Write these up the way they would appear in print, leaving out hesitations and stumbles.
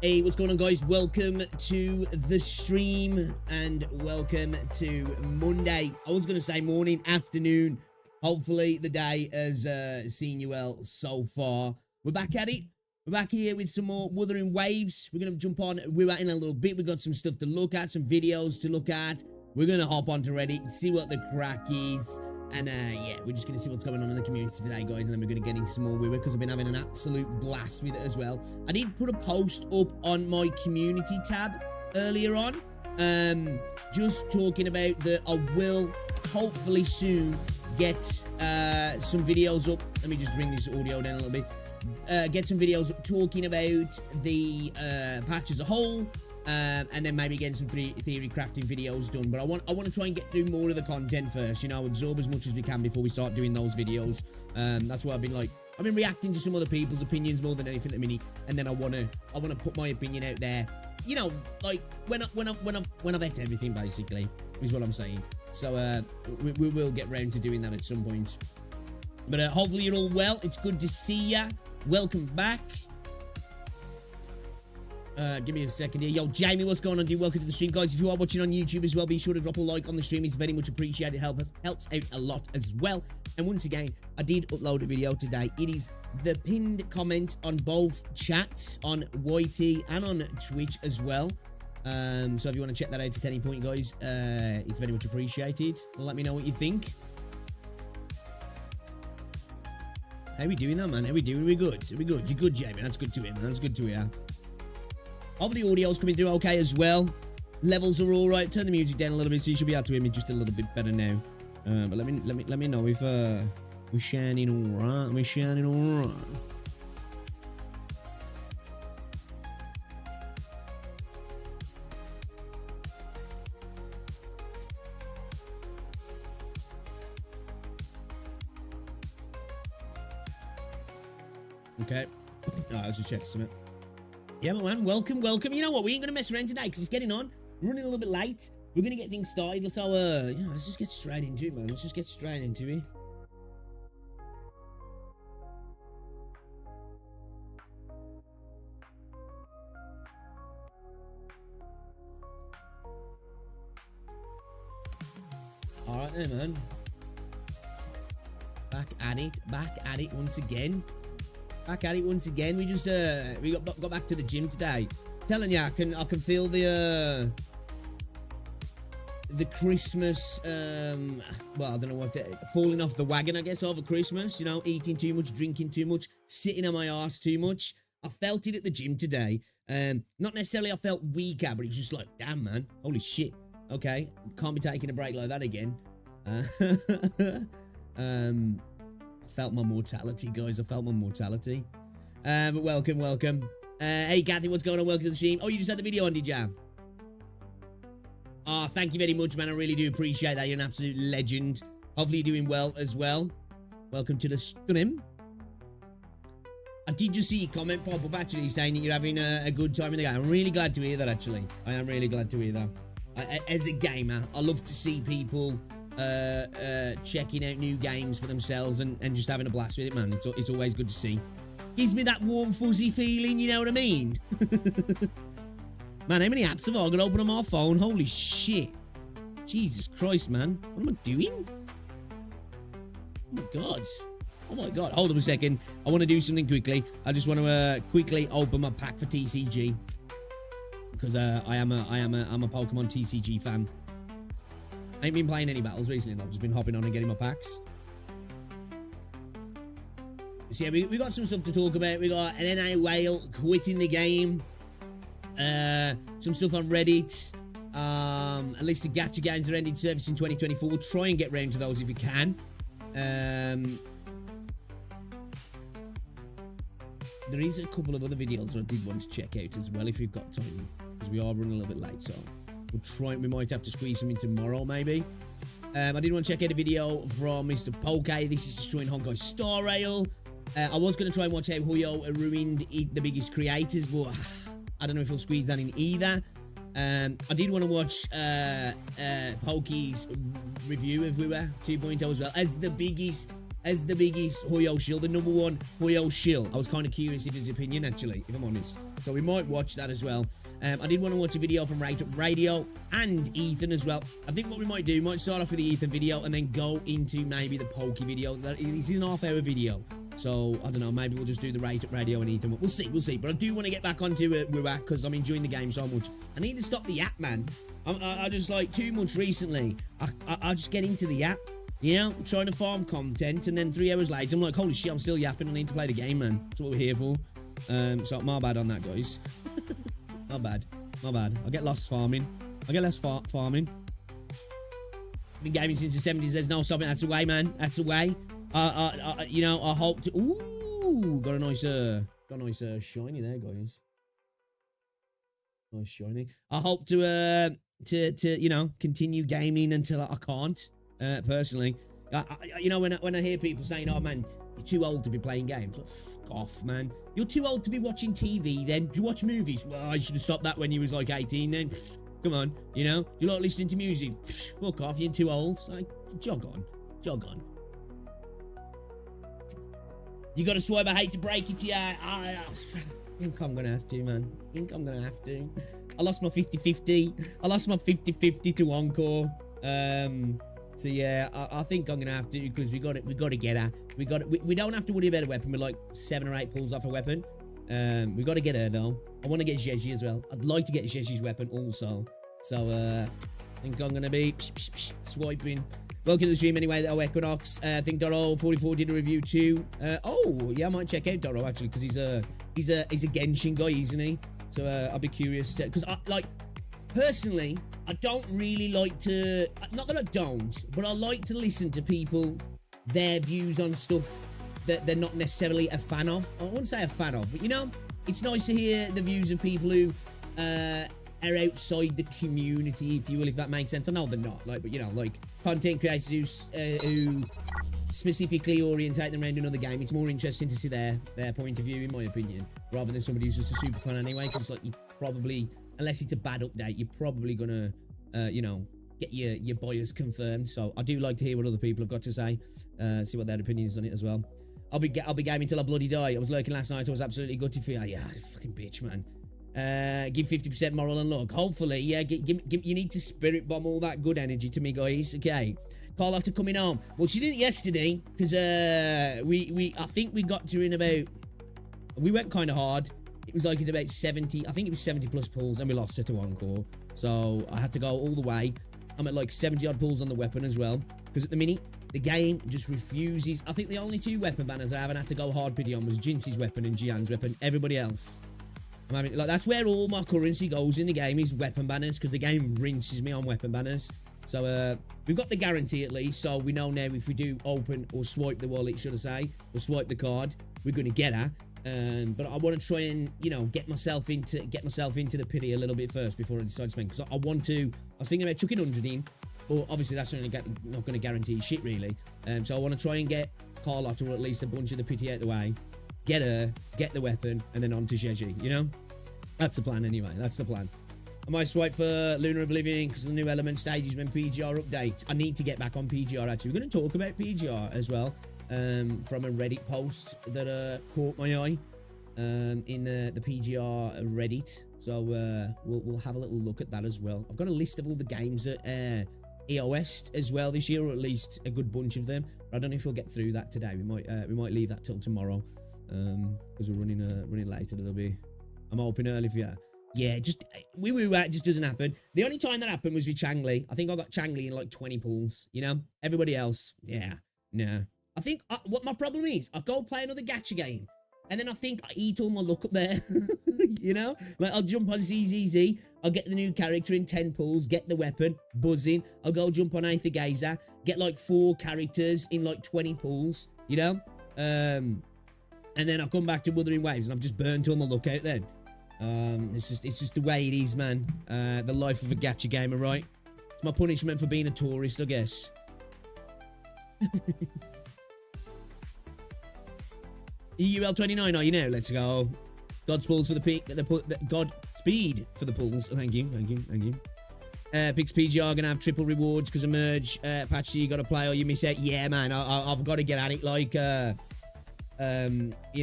Hey, what's going on, guys? Welcome to the stream and welcome to Monday. I was going to say morning, afternoon. Hopefully the day has seen you well so far. We're back at it. We're back here with some more Wuthering Waves. We're going to jump on. We're at in a little bit. We've got some stuff to look at, some videos to look at. We're going to hop on to Reddit, see what the crack is. And yeah, we're just going to see what's going on in the community today, guys. And then we're going to get into some more because I've been having an absolute blast with it as well. I did put a post up on my community tab earlier on. Just talking about that I will hopefully soon get some videos up. Let me just bring this audio down a little bit. Get some videos up talking about the patch as a whole. And then maybe getting some theory crafting videos done. But I want to try and get through more of the content first, you know, absorb as much as we can before we start doing those videos. That's why I've been reacting to some other people's opinions more than anything at the minute, and then I want to put my opinion out there. You know, like when I've ate everything, basically, is what I'm saying. So we will get round to doing that at some point. But hopefully you're all well. It's good to see ya. Welcome back. Give me a second here. Yo, Jamie, what's going on, dude? Welcome to the stream, guys. If you are watching on YouTube as well, be sure to drop a like on the stream. It's very much appreciated. It helps out a lot as well. And once again, I did upload a video today. It is the pinned comment on both chats on YT and on Twitch as well. So if you want to check that out at any point, guys, it's very much appreciated. Let me know what you think. How are we doing that, man? How are we doing? Are we good? Are we good? You're good, Jamie. That's good to hear, man. That's good to hear. All the audio's coming through okay as well. Levels are all right. Turn the music down a little bit so you should be able to hear me just a little bit better now. But let me know if we're shining all right. We're shining all right. Okay. Alright, let's just check something. Yeah, man, welcome. You know what? We ain't going to mess around today because it's getting on. We're running a little bit late. We're going to get things started. So, let's just get straight into it, man. Let's just get straight into it. All right, then, man. Back at it once again. Back at it once again. We just we got back to the gym today. Telling you, I can feel the Christmas well, I don't know what falling off the wagon, I guess, over Christmas. You know, eating too much, drinking too much, sitting on my ass too much. I felt it at the gym today. Not necessarily I felt weaker, but it was just like, damn, man, holy shit. Okay, can't be taking a break like that again. I felt my mortality, guys. I felt my mortality. But welcome. Hey, Kathy, what's going on? Welcome to the stream. Oh, you just had the video on, did ya? Oh, thank you very much, man. I really do appreciate that. You're an absolute legend. Hopefully you're doing well as well. Welcome to the stream. I did just see your comment pop up, actually, saying that you're having a good time in the game. I'm really glad to hear that, actually. I am really glad to hear that. As a gamer, I love to see people checking out new games for themselves and just having a blast with it, man. It's always good to see. Gives me that warm fuzzy feeling, you know what I mean? Man, how many apps have I got open on my phone? Holy shit. Jesus Christ, man. What am I doing? Oh my god. Hold on a second. I want to do something quickly. I just want to quickly open my pack for TCG, because I'm a Pokemon TCG fan. I ain't been playing any battles recently, though. I've just been hopping on and getting my packs. So yeah, we got some stuff to talk about. We got an NA whale quitting the game. Some stuff on Reddit. A list of gacha games that ended service in 2024. We'll try and get round to those if we can. There is a couple of other videos I did want to check out as well if you've got time, because we are running a little bit late, so we'll try. We might have to squeeze some in tomorrow, maybe. I did want to check out a video from Mr. Poke. This is destroying Honkai Star Rail. I was going to try and watch out Huyo ruined the biggest creators, but I don't know if he'll squeeze that in either. I did want to watch Pokey's review of Wua 2.0 as well as the biggest as the biggest Hoyo shill, the number one Hoyo shill. I was kind of curious of his opinion, actually, if I'm honest. So we might watch that as well. I did want to watch a video from Rate Up Radio and Ethan as well. I think what we might do, might start off with the Ethan video and then go into maybe the Pokey video. That is an half-hour video. So, I don't know, maybe we'll just do the Rate Up Radio and Ethan. We'll see. But I do want to get back onto Ruak because I'm enjoying the game so much. I need to stop the app, man. I just, like, too much recently. I just get into the app. You know, trying to farm content, and then 3 hours later, I'm like, holy shit, I'm still yapping. I need to play the game, man. That's what we're here for. So, my bad on that, guys. My bad. I get lost farming. Farming. Been gaming since the 70s. There's no stopping. That's the way, man. That's the way. You know, I hope to... Ooh, got a nice shiny there, guys. Nice shiny. I hope to you know, continue gaming until I can't. Personally, you know, when I hear people saying, "Oh man, you're too old to be playing games," like, fuck off, man. You're too old to be watching TV. Then do you watch movies? Well, I should have stopped that when you was like 18. Then, come on, you know. Do you like listening to music? Fuck off, you're too old. Like, jog on. You got to swipe. I hate to break it to you. I think I'm gonna have to, man. I lost my 50-50. I lost my 50-50 to Encore. So yeah, I think I'm gonna have to, because we got to get her. We don't have to worry about a weapon with like 7 or 8 pulls off a weapon. We got to get her though. I want to get Jeji as well. I'd like to get Jeji's weapon also. So I think I'm gonna be swiping. Welcome to the stream anyway. Equinox. I think Doro 44 did a review too. Oh yeah, I might check out Doro actually, because he's a Genshin guy, isn't he? So I'll be curious because I like. Personally, I don't really like to... Not that I don't, but I like to listen to people, their views on stuff that they're not necessarily a fan of. I wouldn't say a fan of, but you know, it's nice to hear the views of people who are outside the community, if you will, if that makes sense. I know they're not, like, but you know, like content creators who specifically orientate them around another game. It's more interesting to see their point of view, in my opinion, rather than somebody who's just a super fan anyway, because like you probably... Unless it's a bad update, you're probably gonna, you know, get your bias confirmed. So I do like to hear what other people have got to say, see what their opinion is on it as well. I'll be gaming till I bloody die. I was lurking last night. I was absolutely gutted for you. Yeah, fucking bitch, man. Give 50% moral and luck. Hopefully, yeah. You need to spirit bomb all that good energy to me, guys. Okay. Carlotta coming home. Well, she did it yesterday because I think we got to in about. We went kind of hard. It was like at about 70, I think it was 70 plus pulls, and we lost her to Encore. So I had to go all the way. I'm at like 70 odd pulls on the weapon as well, because at the minute, the game just refuses. I think the only 2 weapon banners I haven't had to go hard pity on was Jinxie's weapon and Jian's weapon. Everybody else, I'm having, like, that's where all my currency goes in the game, is weapon banners, because the game rinses me on weapon banners. So we've got the guarantee at least, so we know now if we do open or swipe the wallet, should I say, or swipe the card, we're going to get her. But I want to try and, you know, get myself into the pity a little bit first before I decide to spend. Because I was thinking about chucking 100 in, but obviously that's not going to guarantee shit really. So I want to try and get Carlotta, or at least a bunch of the pity out the way, get her, get the weapon, and then on to Jeji, you know? That's the plan anyway, that's the plan. I might swipe for Lunar Oblivion because of the new element stages when PGR updates. I need to get back on PGR actually. We're going to talk about PGR as well. From a Reddit post that caught my eye in the PGR Reddit, so we'll have a little look at that as well. I've got a list of all the games that EOS as well this year, or at least a good bunch of them. But I don't know if we'll get through that today. We might leave that till tomorrow because we're running late a little bit. I'm hoping early for you. Yeah, just it just doesn't happen. The only time that happened was with Changli. I think I got Changli in like 20 pulls. You know, everybody else, yeah, nah. I think what my problem is, I go play another gacha game, and then I think I eat all my luck up there. You know? Like, I'll jump on ZZZ, I'll get the new character in 10 pulls, get the weapon, buzzing. I'll go jump on Aether Gazer, get like 4 characters in like 20 pulls, you know? And then I'll come back to Wuthering Waves, and I've just burnt all my luck out then. It's just the way it is, man. The life of a gacha gamer, right? It's my punishment for being a tourist, I guess. EUL29, are you now? Let's go. Godspeed for the peak. Godspeed for the pulls. Thank you. Pix PGR gonna have triple rewards because of merge. Patch, you gotta play or you miss out. Yeah, man, I've got to get at it. Like, you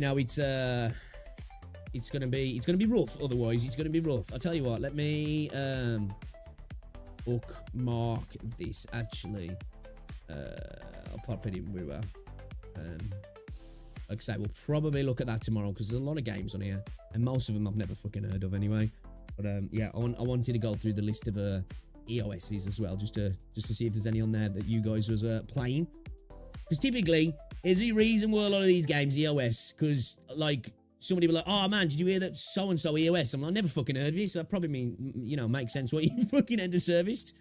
know, it's gonna be rough. Otherwise, it's gonna be rough. I'll tell you what. Let me bookmark this. Actually, I'll pop it in. We were. Like I say, we'll probably look at that tomorrow because there's a lot of games on here, and most of them I've never fucking heard of anyway. But yeah, I wanted to go through the list of EOSs as well, just to see if there's any on there that you guys was playing. Because typically, there's a reason why a lot of these games EOS. Because like somebody will be like, oh man, did you hear that so and so EOS? I'm like, I never fucking heard of it. So that probably mean, you know, makes sense what you fucking end of serviced.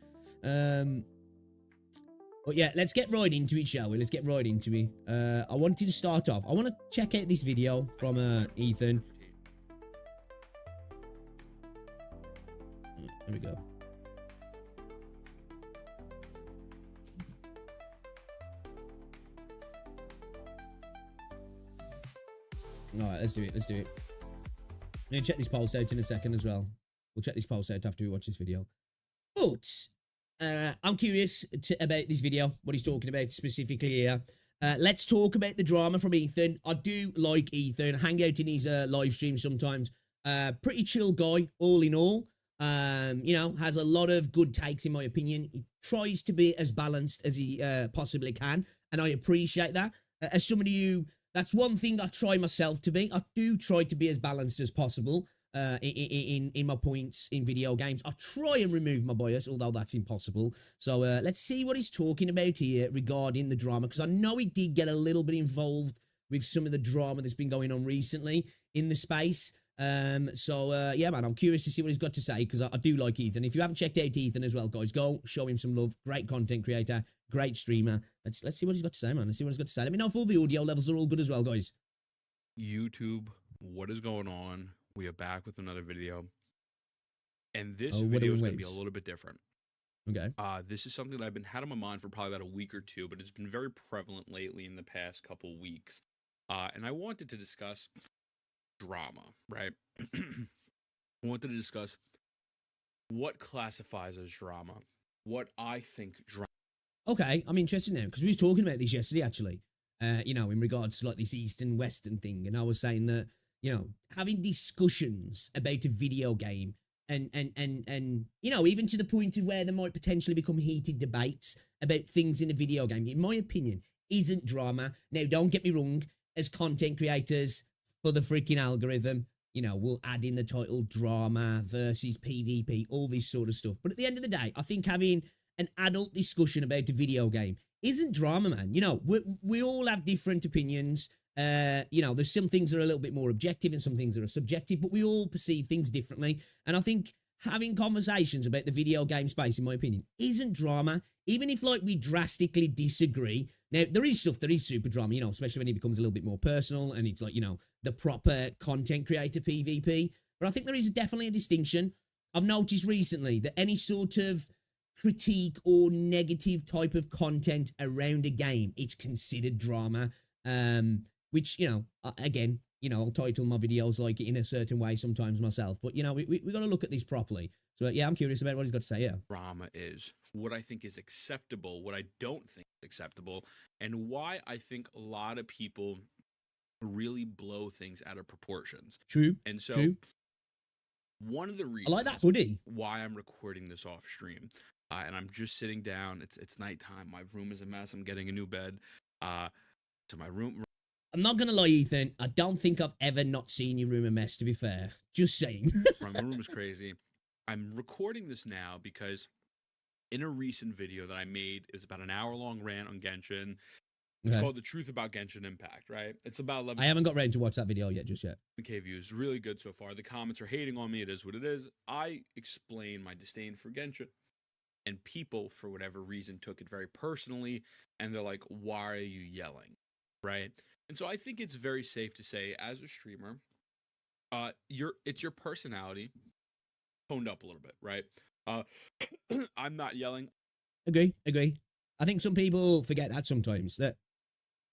But yeah, let's get right into it, shall we? Let's get right into it. I wanted to start off. I want to check out this video from Ethan. There we go. Alright, let's do it. Let's do it. I'm going to check this pulse out in a second as well. We'll check this pulse out after we watch this video. But I'm curious about this video, what he's talking about specifically here. Let's talk about the drama from Ethan. I do like Ethan. Hang out in his live stream sometimes. Pretty chill guy, all in all. You know, has a lot of good takes in my opinion. He tries to be as balanced as he possibly can, and I appreciate that. As somebody who, that's one thing I try myself to be. I do try to be as balanced as possible in my points in video games. I try and remove my bias, although that's impossible. So let's see what he's talking about here regarding the drama, because I know he did get a little bit involved with some of the drama that's been going on recently in the space. So yeah, man, I'm curious to see what he's got to say, because I do like Ethan. If you haven't checked out Ethan as well, guys, go show him some love. Great content creator, great streamer. Let's see what he's got to say, man. Let's see what he's got to say. Let me know if all the audio levels are all good as well, guys. YouTube, what is going on? We are back with another video, and this video is going to be a little bit different. Okay. This is something that I've been had on my mind for probably about a week or two, but it's been very prevalent lately in the past couple weeks. And I wanted to discuss drama, right? I wanted to discuss what classifies as drama, what I think drama. Okay, I'm interested now, because we was talking about this yesterday, actually. You know, in regards to like this East and Western thing, and I was saying that, you know, having discussions about a video game and you know, even to the point of where there might potentially become heated debates about things in a video game, in my opinion, isn't drama. Now, don't get me wrong, as content creators, for the freaking algorithm, you know, we'll add in the title drama versus PvP, all this sort of stuff. But at the end of the day, I think having an adult discussion about a video game isn't drama, man. You know, we all have different opinions. You know, there's some things that are a little bit more objective and some things that are subjective, but we all perceive things differently. And I think having conversations about the video game space, in my opinion, isn't drama, even if like we drastically disagree. Now, there is stuff that is super drama, you know, especially when it becomes a little bit more personal and it's like, you know, the proper content creator PvP. But I think there is definitely a distinction. I've noticed recently that any sort of critique or negative type of content around a game, it's considered drama. Which, you know, again, you know, I'll title my videos like in a certain way sometimes myself, but you know, we got to look at this properly. So yeah, I'm curious about what he's got to say. Yeah, drama is what I think is acceptable, what I don't think is acceptable, and why I think a lot of people really blow things out of proportions. True. And so, true. One of the reasons I like that hoodie. Why I'm recording this off stream, and I'm just sitting down. It's nighttime. My room is a mess. I'm getting a new bed. To my room. I'm not gonna lie, Ethan. I don't think I've ever not seen your room a mess, to be fair. Just saying. My room is crazy. I'm recording this now because in a recent video that I made, it was about an hour-long rant on Genshin. It's called The Truth About Genshin Impact, right? It's about 11. I haven't got ready to watch that video yet, just yet. Okay, views. Really good so far. The comments are hating on me. It is what it is. I explain my disdain for Genshin. And people, for whatever reason, took it very personally. And they're like, why are you yelling? Right? And so I think it's very safe to say, as a streamer, it's your personality toned up a little bit, right? I'm not yelling. Agree. I think some people forget that sometimes, that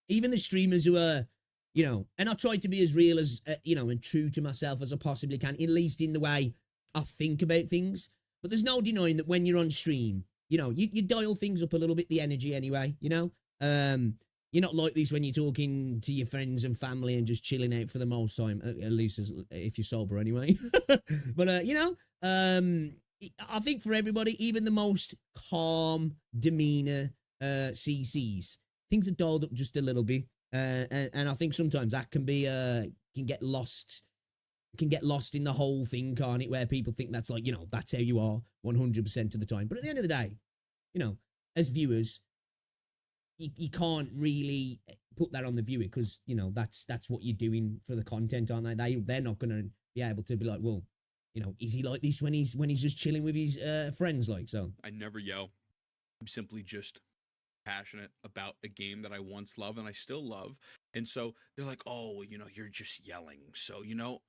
even the streamers who are, you know, and I try to be as real as, you know, and true to myself as I possibly can, at least in the way I think about things. But there's no denying that when you're on stream, you dial things up a little bit, the energy anyway, you're not like this when you're talking to your friends and family and just chilling out for the most time, at least if you're sober anyway. But, I think for everybody, even the most calm demeanor CCs, things are dialed up just a little bit. And I think sometimes that can be, can get lost in the whole thing, can't it? Where people think that's like, that's how you are 100% of the time. But at the end of the day, as viewers, you can't really put that on the viewer because, that's what you're doing for the content, aren't they? They're not going to be able to be like, well, is he like this when he's just chilling with his friends? Like, so I never yell. I'm simply just passionate about a game that I once loved and I still love. And so they're like, oh, you're just yelling. So,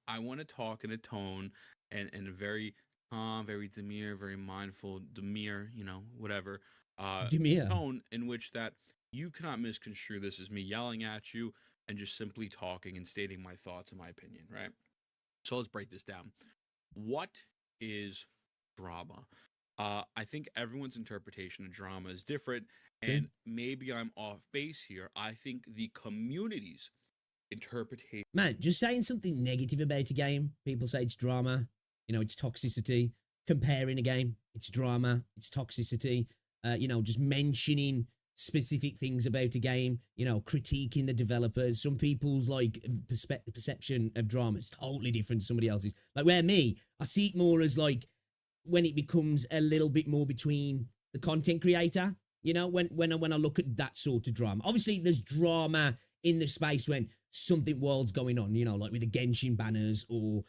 I want to talk in a tone and a very calm, very demure, very mindful, whatever. Tone in which that you cannot misconstrue this as me yelling at you and just simply talking and stating my thoughts and my opinion, right? So let's break this down. What is drama? I think everyone's interpretation of drama is different, and maybe I'm off base here. I think the community's interpretation. Man, just saying something negative about a game, people say it's drama. It's toxicity. Comparing a game, it's drama. It's toxicity. Just mentioning specific things about a game, critiquing the developers. Some people's like perception of drama is totally different to somebody else's. Like where I see it more as like when it becomes a little bit more between the content creator, when I look at that sort of drama. Obviously there's drama in the space when something wild's going on, like with the Genshin banners or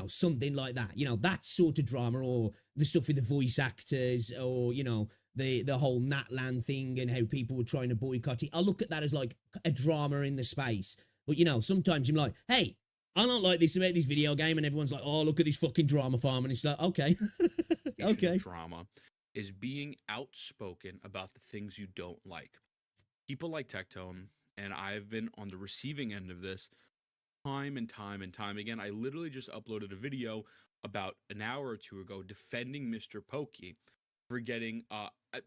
something like that, that sort of drama, or the stuff with the voice actors, or, the whole Natland thing and how people were trying to boycott it. I look at that as like a drama in the space. But, sometimes I'm like, hey, I don't like this about this video game. And everyone's like, oh, look at this fucking drama farm. And it's like, okay. Okay. Drama is being outspoken about the things you don't like. People like Tectone, and I've been on the receiving end of this time and time and time again. I literally just uploaded a video about an hour or two ago defending Mr. Pokey for getting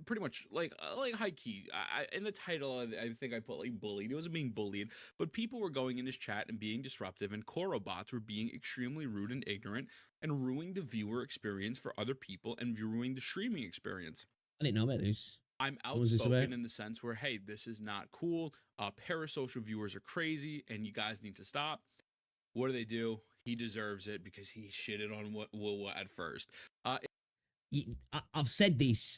pretty much like high key. In the title, I think I put like bullied. He wasn't being bullied, but people were going in his chat and being disruptive, and Korobots were being extremely rude and ignorant and ruining the viewer experience for other people and ruining the streaming experience. I didn't know about this. I'm outspoken in the sense where, hey, this is not cool. Parasocial viewers are crazy, and you guys need to stop. What do? He deserves it because he shitted on what at first. I've said this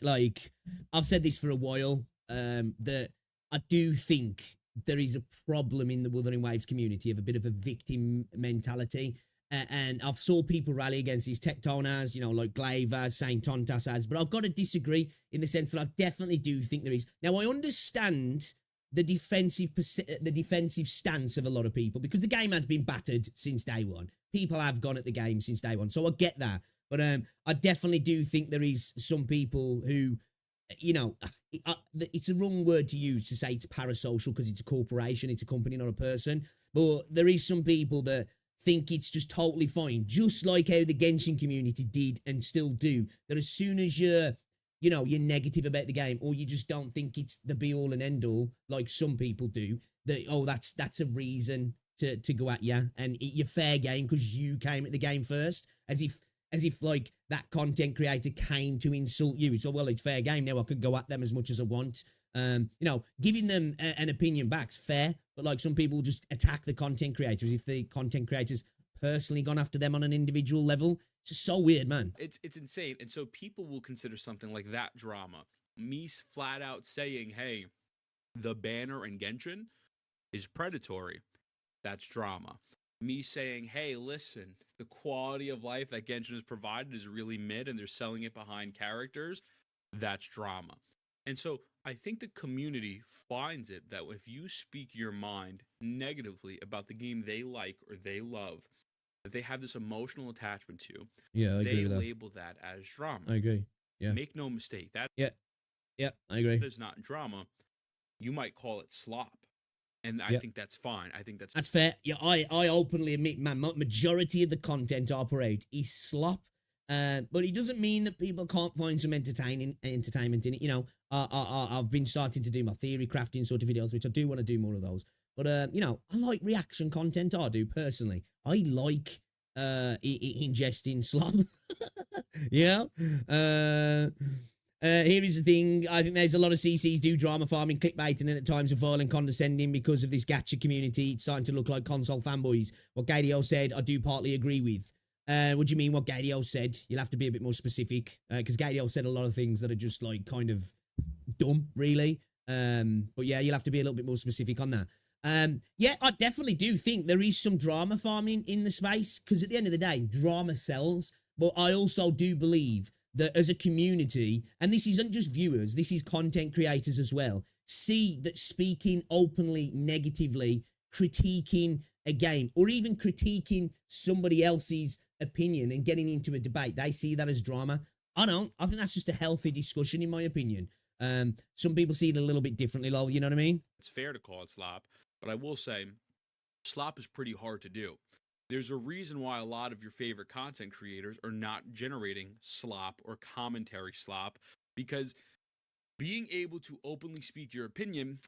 for a while, that I do think there is a problem in the Wuthering Waves community of a bit of a victim mentality. And I've saw people rally against these Tectone as, like Glaver, Saint Tontas as, but I've got to disagree in the sense that I definitely do think there is. Now, I understand the defensive stance of a lot of people because the game has been battered since day one. People have gone at the game since day one, so I get that. But I definitely do think there is some people who, it's a wrong word to use to say it's parasocial because it's a corporation, it's a company, not a person. But there is some people that think it's just totally fine, just like how the Genshin community did and still do. That as soon as you're negative about the game, or you just don't think it's the be all and end all, like some people do, that that's a reason to go at you and eat your fair game because you came at the game first, as if like that content creator came to insult you. So, well, it's fair game now. I can go at them as much as I want. Giving them an opinion back's fair, but like some people just attack the content creators if the content creators personally gone after them on an individual level. It's just so weird, man. It's insane. And so people will consider something like that drama. Me flat out saying, hey, the banner in Genshin is predatory. That's drama. Me saying, hey, listen, the quality of life that Genshin has provided is really mid and they're selling it behind characters. That's drama. And so I think the community finds it that if you speak your mind negatively about the game they like or they love, that they have this emotional attachment to, I agree with that. They label that as drama. I agree. Yeah. Make no mistake. That I agree. is not drama. You might call it slop. And I think that's fine. I think that's fair. Yeah, I openly admit, man, majority of the content I operate is slop. But it doesn't mean that people can't find some entertainment in it. You know, I've been starting to do my theory crafting sort of videos, which I do want to do more of those. But you know, I like reaction content. I do personally. I like ingesting slop. Yeah. Here is the thing. I think there's a lot of CCs do drama farming, clickbaiting, and at times are vile and condescending because of this gacha community. It's starting to look like console fanboys. What Gadio said, I do partly agree with. What do you mean what Gadio said? You'll have to be a bit more specific, because Gadio said a lot of things that are just like kind of dumb, really. But yeah, you'll have to be a little bit more specific on that. Yeah, I definitely do think there is some drama farming in the space, because at the end of the day, drama sells. But I also do believe that as a community, and this isn't just viewers, this is content creators as well, see that speaking openly negatively, critiquing a game, or even critiquing somebody else's opinion and getting into a debate, they see that as drama. I don't. I think that's just a healthy discussion, in my opinion. Some people see it a little bit differently, lol, you know what I mean? It's fair to call it slop, but I will say slop is pretty hard to do. There's a reason why a lot of your favorite content creators are not generating slop or commentary slop, because being able to openly speak your opinion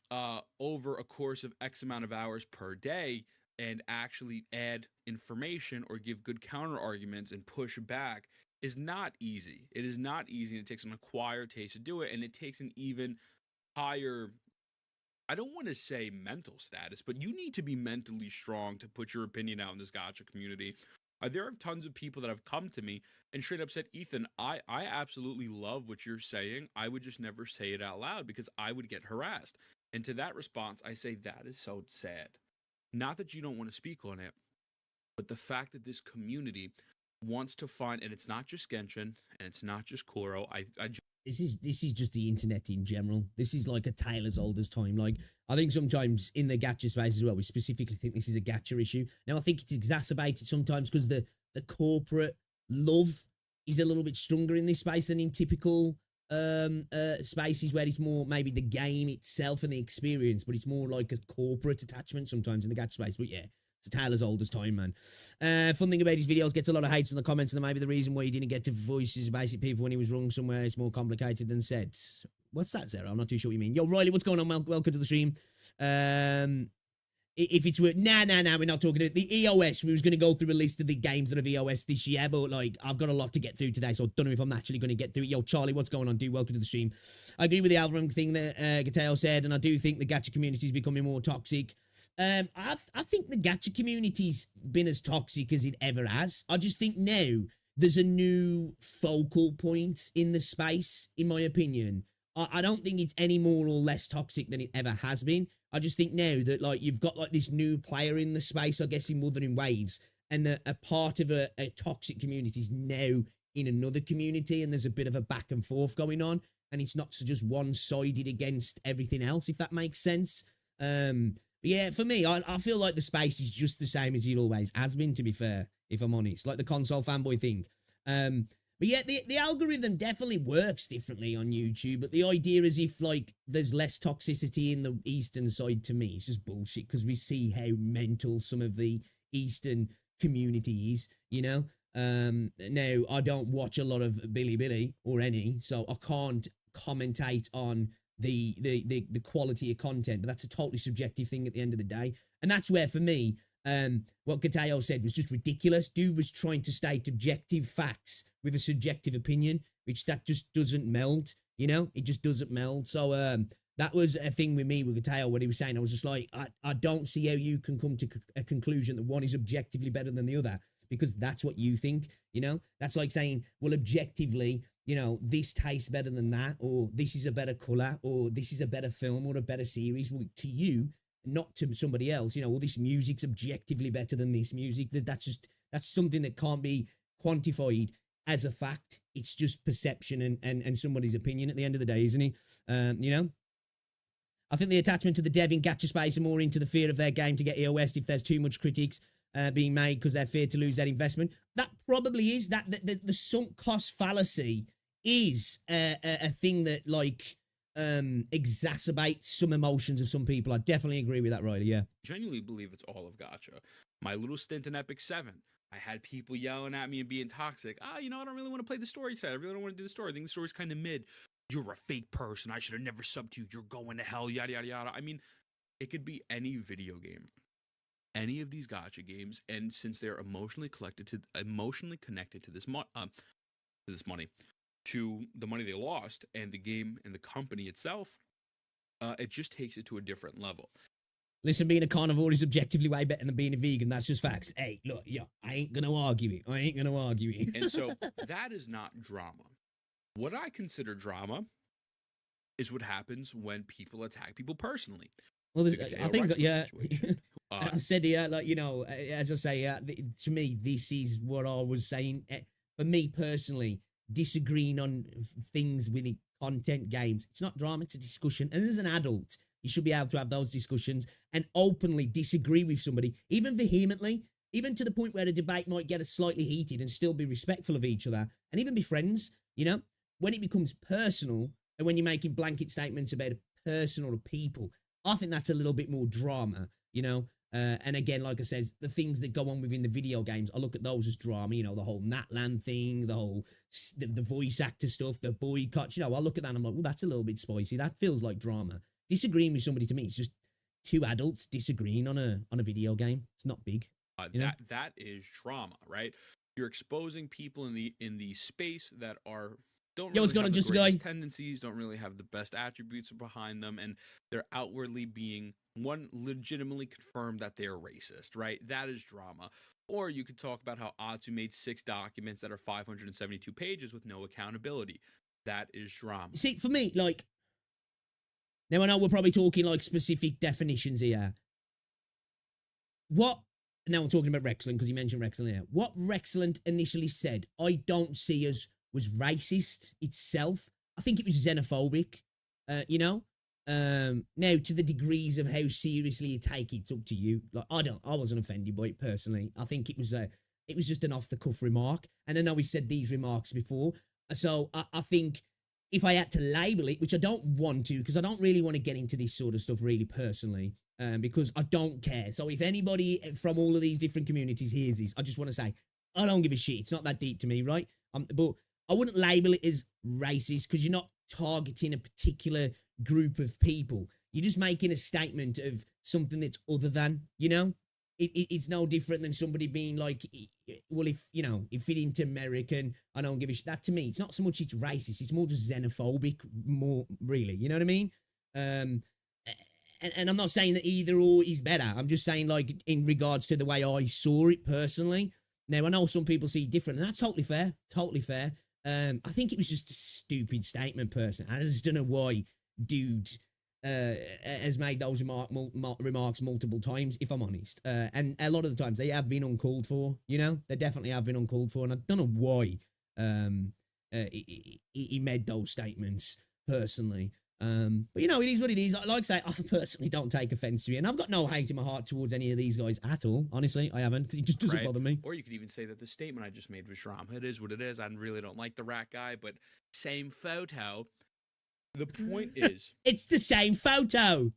over a course of X amount of hours per day and actually add information or give good counter arguments and push back is not easy. It is not easy, and it takes an acquired taste to do it, and it takes an even higher, I don't want to say mental status, but you need to be mentally strong to put your opinion out in this gacha community. There are tons of people that have come to me and straight up said, Ethan, I absolutely love what you're saying. I would just never say it out loud because I would get harassed. And to that response, I say, that is so sad. Not that you don't want to speak on it, but the fact that this community wants to find, and it's not just Genshin, and it's not just Koro. This is just the internet in general. This is like a tale as old as time. Like, I think sometimes in the gacha space as well, we specifically think this is a gacha issue. Now, I think it's exacerbated sometimes because the corporate love is a little bit stronger in this space than in typical spaces where it's more maybe the game itself and the experience, but it's more like a corporate attachment sometimes in the gacha space. But yeah, it's a tale as old as time, man. Fun thing about his videos, gets a lot of hates in the comments, and maybe the reason why he didn't get to voice his basic people when he was wrong somewhere, it's more complicated than said. What's that, Sarah? I'm not too sure what you mean. Yo, Riley, what's going on? Welcome to the stream. If it's worth, nah, we're not talking about the EOS. We was going to go through a list of the games that have EOS this year, but like, I've got a lot to get through today, so I don't know if I'm actually going to get through it. Yo, Charlie, what's going on, dude? Welcome to the stream. I agree with the algorithm thing that Gateo said, and I do think the gacha community is becoming more toxic. I think the gacha community's been as toxic as it ever has. I just think now there's a new focal point in the space, in my opinion. I don't think it's any more or less toxic than it ever has been. I just think now that like you've got like this new player in the space, I guess in Wuthering Waves, and a part of a toxic community is now in another community, and there's a bit of a back and forth going on, and it's not just one-sided against everything else, if that makes sense. Yeah, for me, I feel like the space is just the same as it always has been, to be fair, if I'm honest, like the console fanboy thing. But yeah, the algorithm definitely works differently on YouTube, but the idea is if, like, there's less toxicity in the Eastern side, to me, it's just bullshit, because we see how mental some of the Eastern community is, you know? Now, I don't watch a lot of Bilibili, or any, so I can't commentate on the quality of content, but that's a totally subjective thing at the end of the day. And that's where, for me, what Kateo said was just ridiculous. Dude was trying to state objective facts with a subjective opinion, which that just doesn't meld, you know? It just doesn't meld. So that was a thing with me with Kateo, what he was saying. I was just like, I don't see how you can come to a conclusion that one is objectively better than the other, because that's what you think, you know? That's like saying, well, objectively, you know, this tastes better than that, or this is a better color, or this is a better film or a better series. Well, to you, not to somebody else, you know, well, this music's objectively better than this music. That's something that can't be quantified as a fact. It's just perception and somebody's opinion at the end of the day, isn't he? You know? I think the attachment to the dev in gacha space are more into the fear of their game to get EOS if there's too much critiques being made because they're feared to lose their investment. That probably is. That the sunk cost fallacy is a thing that, like, exacerbates some emotions of some people. I definitely agree with that, Riley, yeah. Genuinely believe it's all of gacha. My little stint in Epic 7, I had people yelling at me and being toxic. You know, I don't really want to play the story today. I really don't want to do the story. I think the story's kind of mid. You're a fake person. I should have never subbed to you. You're going to hell. Yada yada yada. I mean, it could be any video game, any of these gotcha games, and since they're emotionally connected to this money, to the money they lost, and the game and the company itself, it just takes it to a different level. Listen, being a carnivore is objectively way better than being a vegan. That's just facts. Hey, look, I ain't gonna argue it. And so that is not drama. What I consider drama is what happens when people attack people personally. Well, I think, yeah, I said here, like, you know, as I say, to me, this is what I was saying. For me personally, disagreeing on things within content games, it's not drama, it's a discussion. And as an adult, you should be able to have those discussions and openly disagree with somebody, even vehemently, even to the point where a debate might get slightly heated and still be respectful of each other and even be friends, you know? When it becomes personal and when you're making blanket statements about a person or a people, I think that's a little bit more drama, you know? And again, like I said, the things that go on within the video games, I look at those as drama, you know, the whole Natlan thing, the whole, the voice actor stuff, the boycotts, you know, I look at that and I'm like, well, that's a little bit spicy. That feels like drama. Disagreeing with somebody, to me, it's just two adults disagreeing on a video game. It's not big. That is drama, right? You're exposing people in the space that don't really have the greatest tendencies, don't really have the best attributes behind them, and they're outwardly being legitimately confirmed that they're racist, right? That is drama. Or you could talk about how Atsu made 6 documents that are 572 pages with no accountability. That is drama. See, for me, like, now I know we're probably talking like specific definitions here. Now I'm talking about Rexland because you mentioned Rexland here. What Rexland initially said, I don't see as was racist itself. I think it was xenophobic, you know? Now, to the degrees of how seriously you take it, it's up to you. Like, I wasn't offended by it personally. I think it was just an off-the-cuff remark. And I know he said these remarks before. So I think if I had to label it, which I don't want to, because I don't really want to get into this sort of stuff really personally, because I don't care. So if anybody from all of these different communities hears this, I just want to say, I don't give a shit. It's not that deep to me, right? But I wouldn't label it as racist because you're not targeting a particular group of people. You're just making a statement of something that's other than, you know? It's no different than somebody being like, well, if it into American, I don't give a shit. That to me, it's not so much it's racist, it's more just xenophobic, more really, you know what I mean? And I'm not saying that either or is better. I'm just saying, like, in regards to the way I saw it personally. Now, I know some people see it different, and that's totally fair, totally fair. I think it was just a stupid statement, personally. I just don't know why dude has made those remarks multiple times, if I'm honest. And a lot of the times they have been uncalled for, you know? They definitely have been uncalled for, and I don't know why he made those statements, personally. But, you know, it is what it is. Like I say, I personally don't take offense to it, and I've got no hate in my heart towards any of these guys at all. Honestly, I haven't, because it just doesn't bother me. Or you could even say that the statement I just made was drama. It is what it is. I really don't like the rat guy, but same photo. The point is, it's the same photo.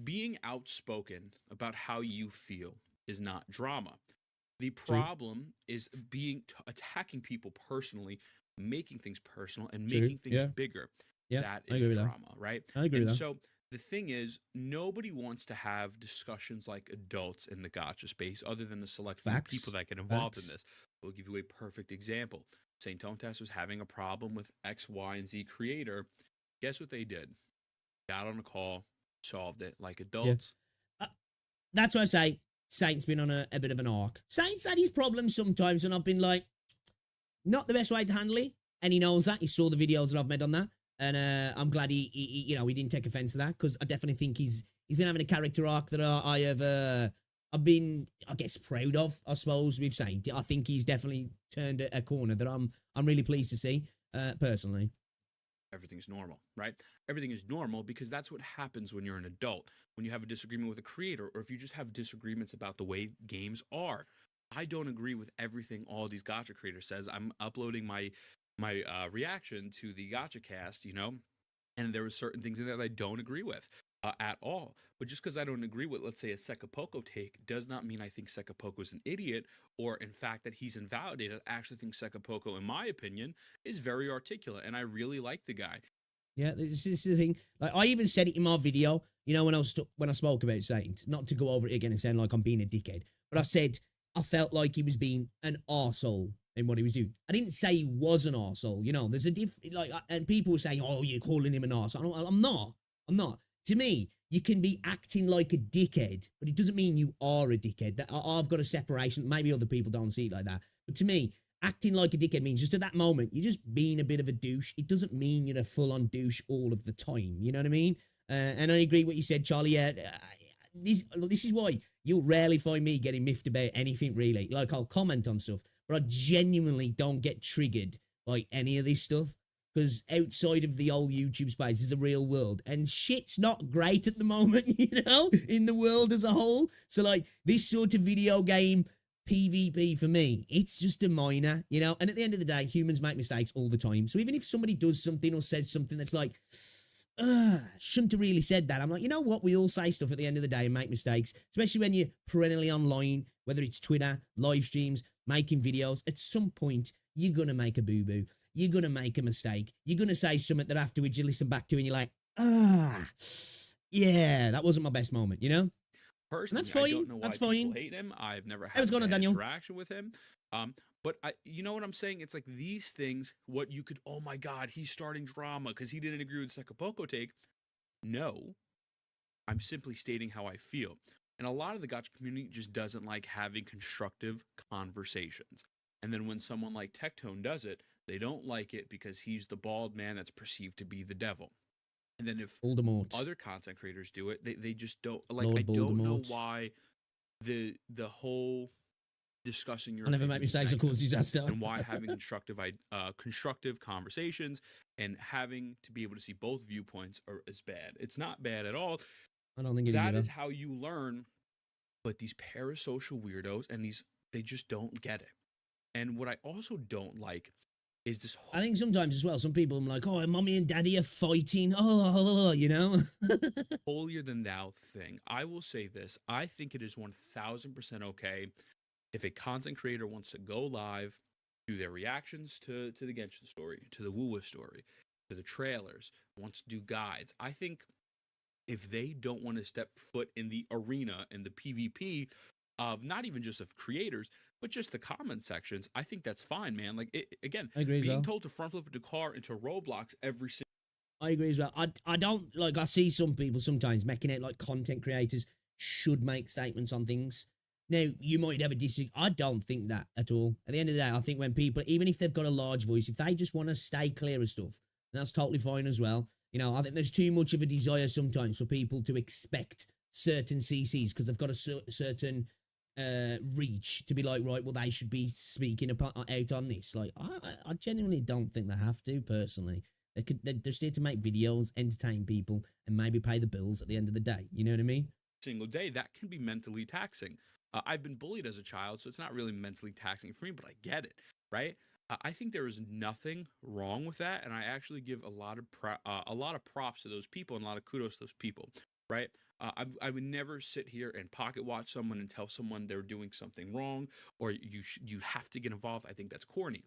Being outspoken about how you feel is not drama. The problem is attacking people personally, making things personal, and making things bigger. Yeah, that is drama, right? I agree with that. So the thing is, nobody wants to have discussions like adults in the gacha space, other than the select few people that get involved in this. We'll give you a perfect example. St. Tontas was having a problem with X, Y, and Z creator. Guess what they did? Got on a call, solved it like adults. Yeah. That's why I say Saint's been on a bit of an arc. Saint's had his problems sometimes, and I've been like, not the best way to handle it. And he knows that. He saw the videos that I've made on that. And I'm glad he didn't take offense to that, because I definitely think he's been having a character arc that I've been, I guess, proud of, I suppose, with Saint. I think he's definitely turned a corner that I'm really pleased to see, personally. Everything's normal, right? Everything is normal because that's what happens when you're an adult. When you have a disagreement with a creator, or if you just have disagreements about the way games are. I don't agree with everything all these gacha creators says. I'm uploading my reaction to the gacha cast, you know, and there were certain things in there that I don't agree with. at all. But just because I don't agree with, let's say, a Sekapoko take, does not mean I think Sekapoko's an idiot, or in fact that he's invalidated. I actually think Sekapoko, in my opinion, is very articulate, and I really like the guy. Yeah, this is the thing. Like, I even said it in my video, you know, when I spoke about Saint, not to go over it again and sound like I'm being a dickhead, but I said I felt like he was being an arsehole in what he was doing. I didn't say he was an arsehole, you know. There's a and people were saying, "Oh, you're calling him an arsehole." I'm not. I'm not. To me, you can be acting like a dickhead, but it doesn't mean you are a dickhead. That I've got a separation. Maybe other people don't see it like that, but to me, acting like a dickhead means just at that moment you're just being a bit of a douche. It doesn't mean you're a full-on douche all of the time. You know what I mean? And I agree what you said, Charlie. Yeah, this is why you'll rarely find me getting miffed about anything really. Like, I'll comment on stuff, but I genuinely don't get triggered by any of this stuff. Because outside of the old YouTube space is the real world. And shit's not great at the moment, you know, in the world as a whole. So, like, this sort of video game PvP for me, it's just a minor, you know. And at the end of the day, humans make mistakes all the time. So even if somebody does something or says something that's like, shouldn't have really said that, I'm like, you know what? We all say stuff at the end of the day and make mistakes, especially when you're perennially online, whether it's Twitter, live streams, making videos. At some point, you're going to make a boo-boo. You're going to make a mistake. You're going to say something that afterwards you listen back to and you're like, yeah, that wasn't my best moment, you know? Personally, That's fine. I don't know why That's people fine. hate him. I've never Hey, had what's going on, an Daniel? interaction with him. But you know what I'm saying? It's like these things, what you could, oh my God, he's starting drama because he didn't agree with Sekapoko take. No, I'm simply stating how I feel. And a lot of the gotcha community just doesn't like having constructive conversations. And then when someone like Tectone does it, they don't like it because he's the bald man that's perceived to be the devil. And then if Voldemort. other content creators do it, they just don't like. Lord I don't know Voldemort. why the whole discussing your I never make opinions mistakes or cause segment, disaster. and why having constructive conversations and having to be able to see both viewpoints is bad. It's not bad at all. I don't think it is That either. is how you learn. But these parasocial weirdos and they just don't get it. And what I also don't like is this whole, I think sometimes as well, some people are like, oh, mommy and daddy are fighting. Oh, you know? holier than thou thing. I will say this. I think it is 1000% okay if a content creator wants to go live, do their reactions to the Genshin story, to the Wuwa story, to the trailers, wants to do guides. I think if they don't want to step foot in the arena, in the PvP of not even just of creators, but just the comment sections, I think that's fine, man. Like, again, I agree as being well. told to front flip a car into Roblox every single. I agree as well. I don't, like, I see some people sometimes making it like content creators should make statements on things. Now, you might have a disagree. I don't think that at all. At the end of the day, I think when people, even if they've got a large voice, if they just want to stay clear of stuff, that's totally fine as well. You know, I think there's too much of a desire sometimes for people to expect certain CCs because they've got a certain reach to be like, right, well, they should be speaking out on this. Like, I genuinely don't think they have to, personally. They're just here to make videos, entertain people, and maybe pay the bills at the end of the day. You know what I mean? Single day, that can be mentally taxing. I've been bullied as a child, so it's not really mentally taxing for me, but I get it, right? I think there is nothing wrong with that, and I actually give a lot of props to those people and a lot of kudos to those people, right? I would never sit here and pocket watch someone and tell someone they're doing something wrong or you have to get involved. I think that's corny.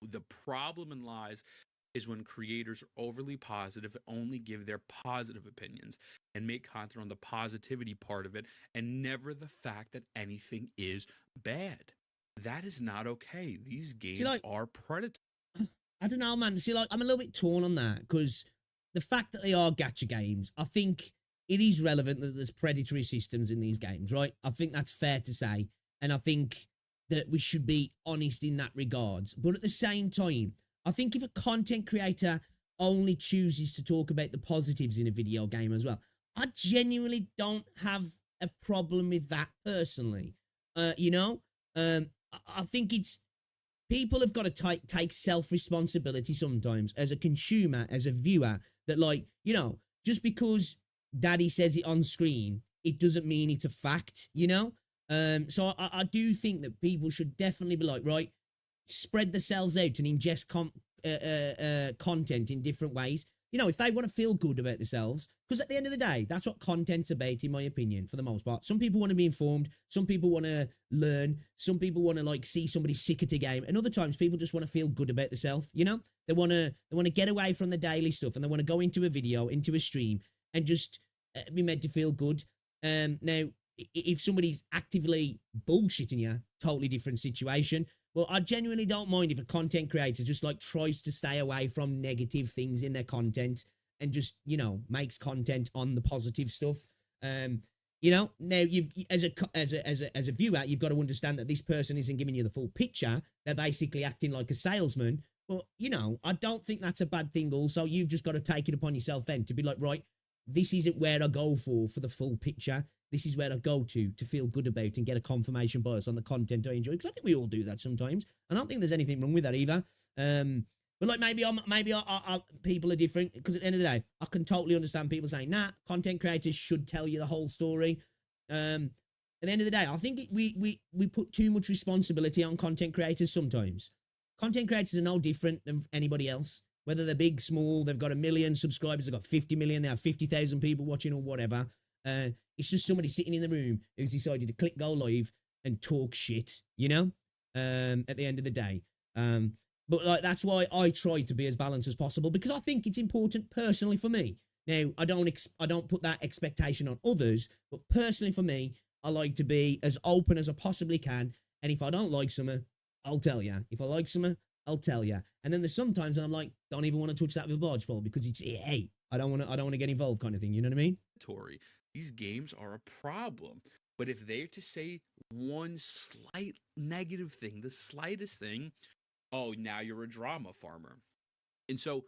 The problem lies is when creators are overly positive, only give their positive opinions and make content on the positivity part of it and never the fact that anything is bad. That is not okay. These games are predatory. I don't know, man. See, like, I'm a little bit torn on that because the fact that they are gacha games, I think it is relevant that there's predatory systems in these games, right? I think that's fair to say. And I think that we should be honest in that regards. But at the same time, I think if a content creator only chooses to talk about the positives in a video game as well, I genuinely don't have a problem with that personally. You know, I think it's people have got to take self-responsibility sometimes as a consumer, as a viewer, that, like, you know, just because daddy says it on screen, it doesn't mean it's a fact, you know? So I do think that people should definitely be like, right, spread the cells out and ingest content in different ways. you know, if they want to feel good about themselves, because at the end of the day, that's what content's about, in my opinion, for the most part. Some people want to be informed, some people want to learn, some people want to like see somebody sick at a game, and other times people just want to feel good about themselves. You know, they want to get away from the daily stuff, and they want to go into a video, into a stream, and just be made to feel good. Now, if somebody's actively bullshitting you, totally different situation. Well, I genuinely don't mind if a content creator just like tries to stay away from negative things in their content and just, you know, makes content on the positive stuff. You know, now you've as a viewer, you've got to understand that this person isn't giving you the full picture. They're basically acting like a salesman. But, you know, I don't think that's a bad thing. Also, you've just got to take it upon yourself then to be like, right, this isn't where I go for the full picture. This is where I go to feel good about and get a confirmation bias on the content I enjoy. Because I think we all do that sometimes. I don't think there's anything wrong with that either. But like maybe people are different. Because at the end of the day, I can totally understand people saying, nah, content creators should tell you the whole story. At the end of the day, I think we put too much responsibility on content creators sometimes. Content creators are no different than anybody else. Whether they're big, small, they've got 1 million subscribers, they've got 50 million, they have 50,000 people watching or whatever. It's just somebody sitting in the room who's decided to click go live and talk shit, you know, at the end of the day. But like, that's why I try to be as balanced as possible, because I think it's important personally for me. Now, I don't put that expectation on others, but personally for me, I like to be as open as I possibly can. And if I don't like something, I'll tell you. If I like something, I'll tell you. And then there's sometimes I'm like, don't even want to touch that with a barge pole because it's, hey, I don't want to get involved kind of thing. You know what I mean? These games are a problem. But if they're to say one slight negative thing, the slightest thing, oh, now you're a drama farmer. And so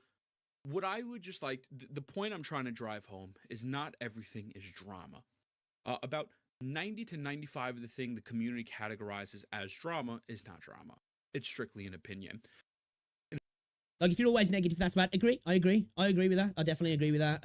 what I would just like, the point I'm trying to drive home is not everything is drama. About 90 to 95 of the thing the community categorizes as drama is not drama. It's strictly an opinion. Like, if you're always negative, that's bad. I agree with that. I definitely agree with that.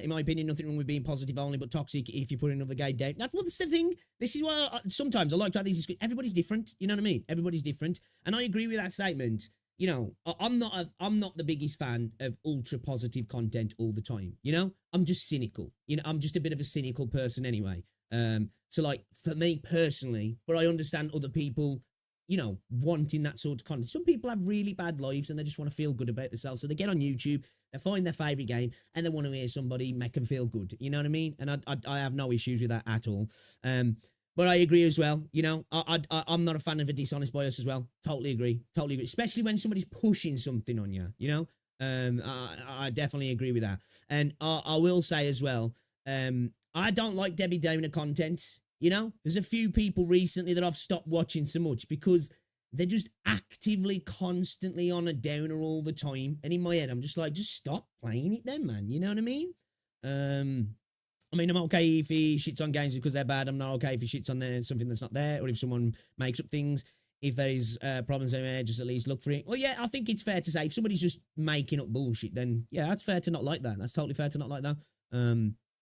In my opinion, nothing wrong with being positive only, but toxic if you put another guy down. That's the thing. This is why sometimes I like to have these discussions. Everybody's different. You know what I mean? Everybody's different. And I agree with that statement. You know, I'm not the biggest fan of ultra positive content all the time. You know, I'm just cynical. You know, I'm just a bit of a cynical person anyway. So like, for me personally, but I understand other people, you know, wanting that sort of content. Some people have really bad lives and they just want to feel good about themselves. So they get on YouTube, they find their favorite game, and they want to hear somebody make them feel good. You know what I mean? And I have no issues with that at all. But I agree as well. You know, I'm not a fan of a dishonest bias as well. Totally agree. Especially when somebody's pushing something on you, you know? I definitely agree with that. And I will say as well, I don't like Debbie Downer content. You know, there's a few people recently that I've stopped watching so much because they're just actively, constantly on a downer all the time. And in my head, I'm just like, just stop playing it then, man. You know what I mean? I mean, I'm okay if he shits on games because they're bad. I'm not okay if he shits on something that's not there, or if someone makes up things. If there's problems anywhere, just at least look for it. Well, yeah, I think it's fair to say if somebody's just making up bullshit, then yeah, that's fair to not like that. That's totally fair to not like that.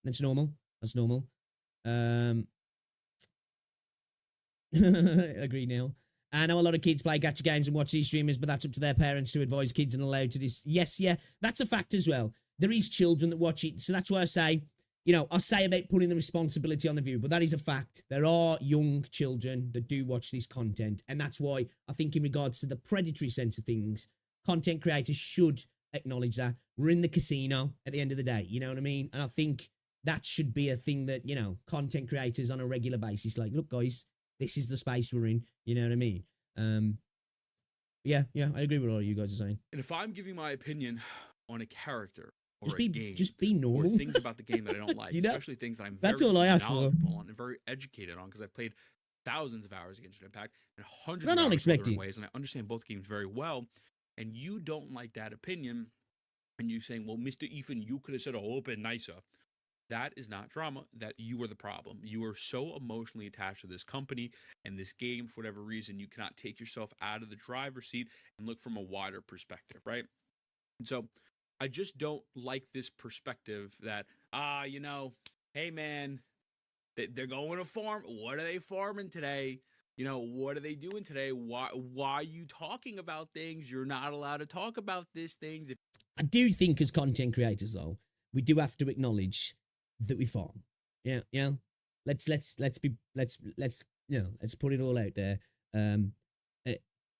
That's normal. That's normal. Agree, Neil. I know a lot of kids play gacha games and watch these streamers, but that's up to their parents to advise kids and allow to this. Yes, yeah, that's a fact as well. There is children that watch it, so that's why I say, you know, I say about putting the responsibility on the viewer, but that is a fact. There are young children that do watch this content, and that's why I think in regards to the predatory sense of things, content creators should acknowledge that. We're in the casino at the end of the day, you know what I mean? And I think that should be a thing that, you know, content creators on a regular basis, like, look, guys, this is the space we're in. You know what I mean? Yeah, I agree with all you guys are saying. And if I'm giving my opinion on a character or just a game, just be normal. or things about the game that I don't like, you know? especially things that I'm That's very all I ask for. knowledgeable on and very educated on, because I've played thousands of hours against Impact and hundreds I of don't hours expect in you. ways, and I understand both games very well. And you don't like that opinion, and you saying, "Well, Mr. Ethan, you could have said a whole bit nicer." That is not drama. That you are the problem. You are so emotionally attached to this company and this game for whatever reason. You cannot take yourself out of the driver's seat and look from a wider perspective, right? And so I just don't like this perspective that, you know, hey, man, they're going to farm. What are they farming today? You know, what are they doing today? Why are you talking about things? You're not allowed to talk about these things. I do think as content creators, though, we do have to acknowledge that we farm. Yeah, let's let's put it all out there. Um, uh,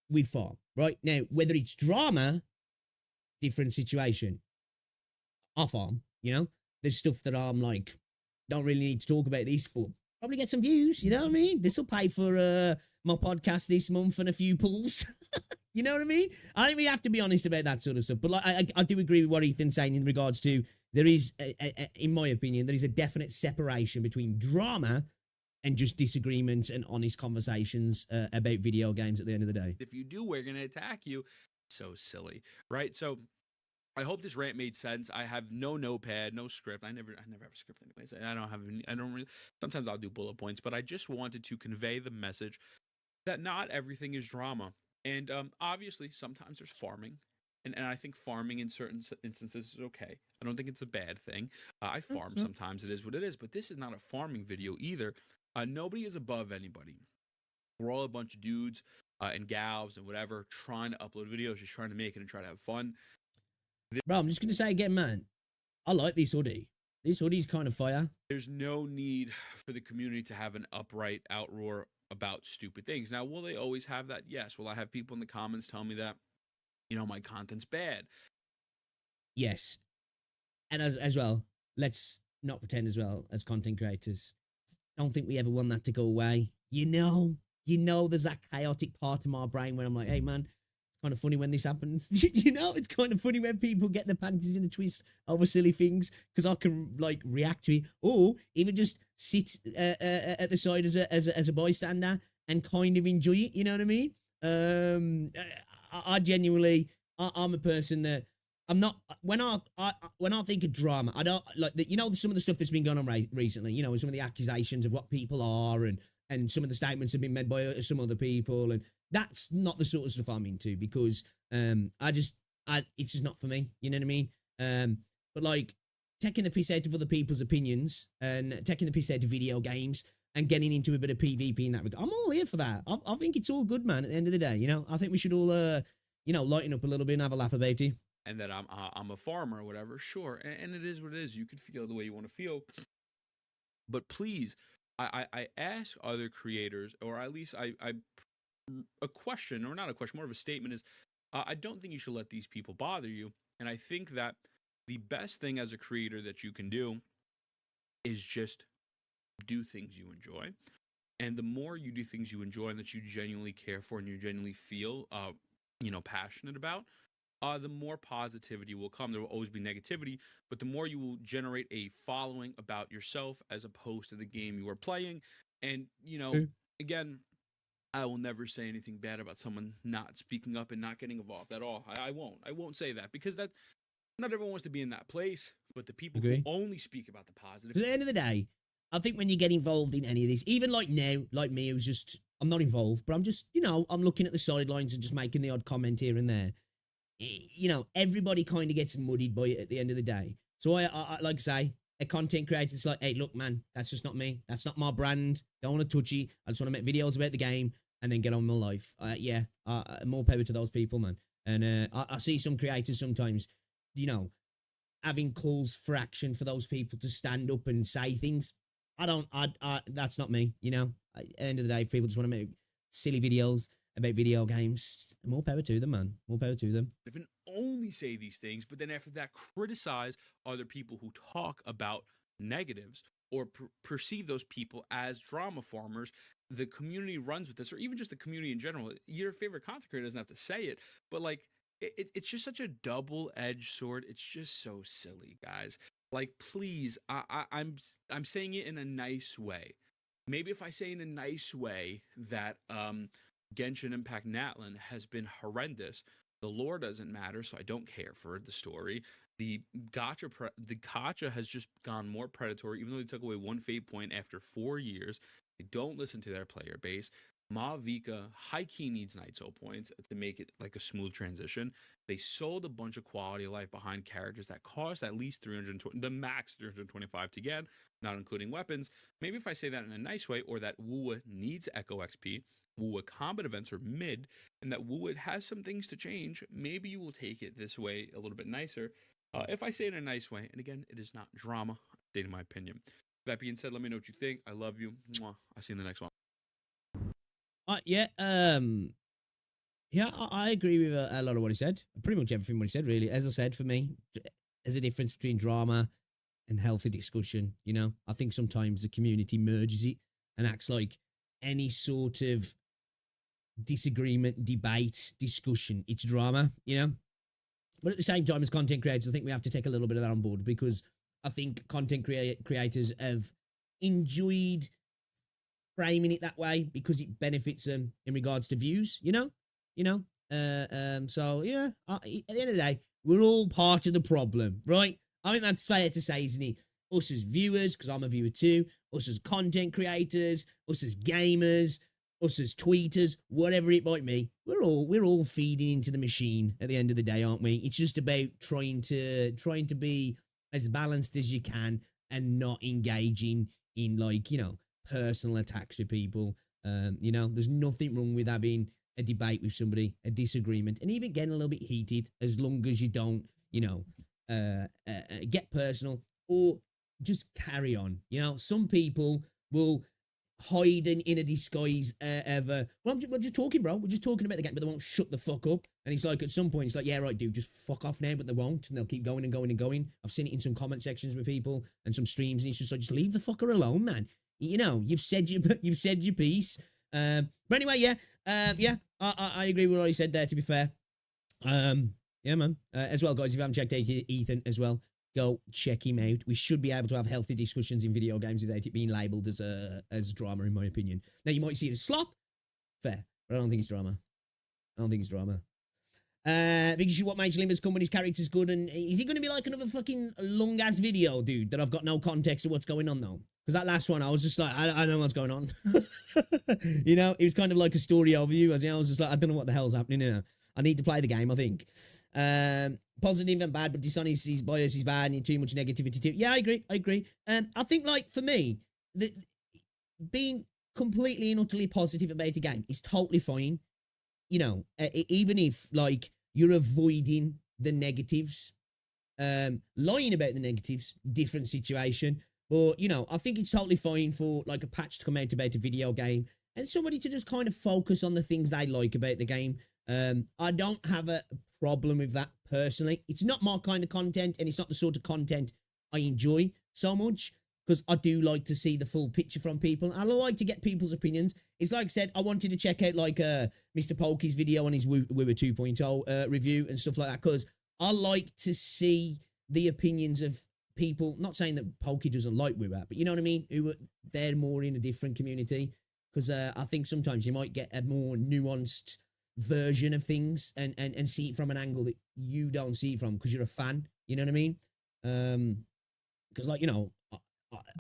we farm right now. Whether it's drama, different situation. I farm. There's stuff that I'm like, don't really need to talk about this, but probably get some views. You know what I mean? This will pay for my podcast this month and a few pulls. You know what I mean? I think we have to be honest about that sort of stuff. But like, I do agree with what Ethan's saying in regards to there is, in my opinion, there is a definite separation between drama and just disagreements and honest conversations about video games at the end of the day. If you do, we're going to attack you. So silly, right? So I hope this rant made sense. I have no notepad, no script. I never have a script anyways. I don't really, sometimes I'll do bullet points, but I just wanted to convey the message that not everything is drama. And obviously, sometimes there's farming. And I think farming in certain instances is okay. I don't think it's a bad thing. I farm sometimes. It is what it is. But this is not a farming video either. Nobody is above anybody. We're all a bunch of dudes and gals and whatever trying to upload videos, just trying to make it and try to have fun. Bro, I'm just going to say again, man, I like this hoodie. This hoodie's kind of fire. There's no need for the community to have an upright outroar about stupid things. Now, will they always have that? Yes. Will I have people in the comments tell me that, my content's bad? Yes. And as well, let's not pretend as well as content creators. Don't think we ever want that to go away. There's that chaotic part of my brain where I'm like, hey, man, it's kind of funny when this happens. It's kind of funny when people get their panties in a twist over silly things because I can like react to it, or even just sit at the side as a bystander and kind of enjoy it. You know what I mean? I genuinely, I'm a person that I'm not when I think of drama, I don't like that. Some of the stuff that's been going on recently. Some of the accusations of what people are and some of the statements have been made by some other people, and that's not the sort of stuff I'm into because it's just not for me. You know what I mean? But like taking the piss out of other people's opinions and taking the piss out of video games and getting into a bit of PvP in that regard, I'm all here for that. I think it's all good, man. At the end of the day, I think we should all lighten up a little bit and have a laugh about it. And that I'm a farmer or whatever, sure, and it is what it is. You can feel the way you want to feel, but please, I ask other creators, or at least a question, or not a question, more of a statement is, I don't think you should let these people bother you. And I think that the best thing as a creator that you can do is just do things you enjoy. And the more you do things you enjoy and that you genuinely care for and you genuinely feel, passionate about, the more positivity will come. There will always be negativity, but the more you will generate a following about yourself as opposed to the game you are playing. And, again, I will never say anything bad about someone not speaking up and not getting involved at all. I won't say that because that not everyone wants to be in that place, but the people who only speak about the positive. At the end of the day, I think when you get involved in any of this, even like now, like me, who's just, I'm not involved, but I'm just, I'm looking at the sidelines and just making the odd comment here and there. Everybody kind of gets muddied by it at the end of the day. So I like I say, a content creator is like, hey, look, man, that's just not me. That's not my brand. Don't want to touch it. I just want to make videos about the game and then get on with my life. More power to those people, man. And I see some creators sometimes, having calls for action for those people to stand up and say things. That's not me, At the end of the day, if people just want to make silly videos about video games, more power to them, man. More power to them. If and only say these things, but then after that, criticize other people who talk about negatives or perceive those people as drama farmers. The community runs with this, or even just the community in general. Your favorite content creator doesn't have to say it, but like it's just such a double-edged sword. It's just so silly, guys. Like, please, I'm saying it in a nice way. Maybe if I say in a nice way that Genshin Impact Natlan has been horrendous. The lore doesn't matter, so I don't care for the story. The gacha has just gone more predatory, even though they took away one fate point after 4 years. They don't listen to their player base. Mavica high-key needs Night Soul points to make it like a smooth transition. They sold a bunch of quality of life behind characters that cost at least 320, the max 325 to get, not including weapons. Maybe if I say that in a nice way, or that Wuwa needs Echo XP, Woo combat events are mid, and that Woo it has some things to change. Maybe you will take it this way a little bit nicer. If I say it in a nice way, and again, it is not drama, I'm stating my opinion. That being said, let me know what you think. I love you. Mwah. I'll see you in the next one. Yeah, yeah, I agree with a lot of what he said. Pretty much everything what he said, really. As I said, for me, there's a difference between drama and healthy discussion. You know, I think sometimes the community merges it and acts like any sort of disagreement, debate, discussion, it's drama, you know? But at the same time, as content creators, I think we have to take a little bit of that on board, because I think content creators have enjoyed framing it that way because it benefits them in regards to views, you know? So yeah, at the end of the day, we're all part of the problem, right? I think that's fair to say, isn't it? Us as viewers, because I'm a viewer too, us as content creators, us as gamers, us as tweeters, whatever it might be, we're all feeding into the machine at the end of the day, aren't we? It's just about trying to be as balanced as you can and not engaging in, like, you know, personal attacks with people. You know, there's nothing wrong with having a debate with somebody, a disagreement, and even getting a little bit heated, as long as you don't, you know, get personal or just carry on. You know, some people will hide in a disguise well, we're just talking, bro. We're just talking about the game, but they won't shut the fuck up. And it's like, at some point, it's like, yeah, right, dude, just fuck off now, but they won't, and they'll keep going and going and going. I've seen it in some comment sections with people and some streams, and it's just like, just leave the fucker alone, man. You know, you've said your piece. But anyway, yeah, I agree with what he said there, to be fair. Yeah, man. As well, guys, if you haven't checked out Ethan as well, go check him out. We should be able to have healthy discussions in video games without it being labelled as drama, in my opinion. Now, you might see it as slop. Fair. But I don't think it's drama. Because what makes Limbers come when his character's good, and is he going to be like another fucking long-ass video, dude, that I've got no context of what's going on, though? Because that last one, I was just like, I don't know what's going on. You know, it was kind of like a story overview. I was just like, I don't know what the hell's happening here. I need to play the game, I think. Positive and bad, but dishonest, his bias is bad, and too much negativity too. Yeah, I agree. I think, like, for me, being completely and utterly positive about a game is totally fine. You know, even if, like, you're avoiding the negatives, lying about the negatives, different situation. But, you know, I think it's totally fine for, like, a patch to come out about a video game and somebody to just kind of focus on the things they like about the game. I don't have a problem with that personally. It's not my kind of content, and it's not the sort of content I enjoy so much, because I do like to see the full picture from people. I like to get people's opinions. It's like I said, I wanted to check out, like, Mr. Pokey's video on his Wooer 2.0 review and stuff like that, because I like to see the opinions of people. Not saying that Pokey doesn't like Wooer, but you know what I mean? They're more in a different community, because I think sometimes you might get a more nuanced version of things and see it from an angle that you don't see it from because you're a fan. You know what I mean? Because, like, you know, I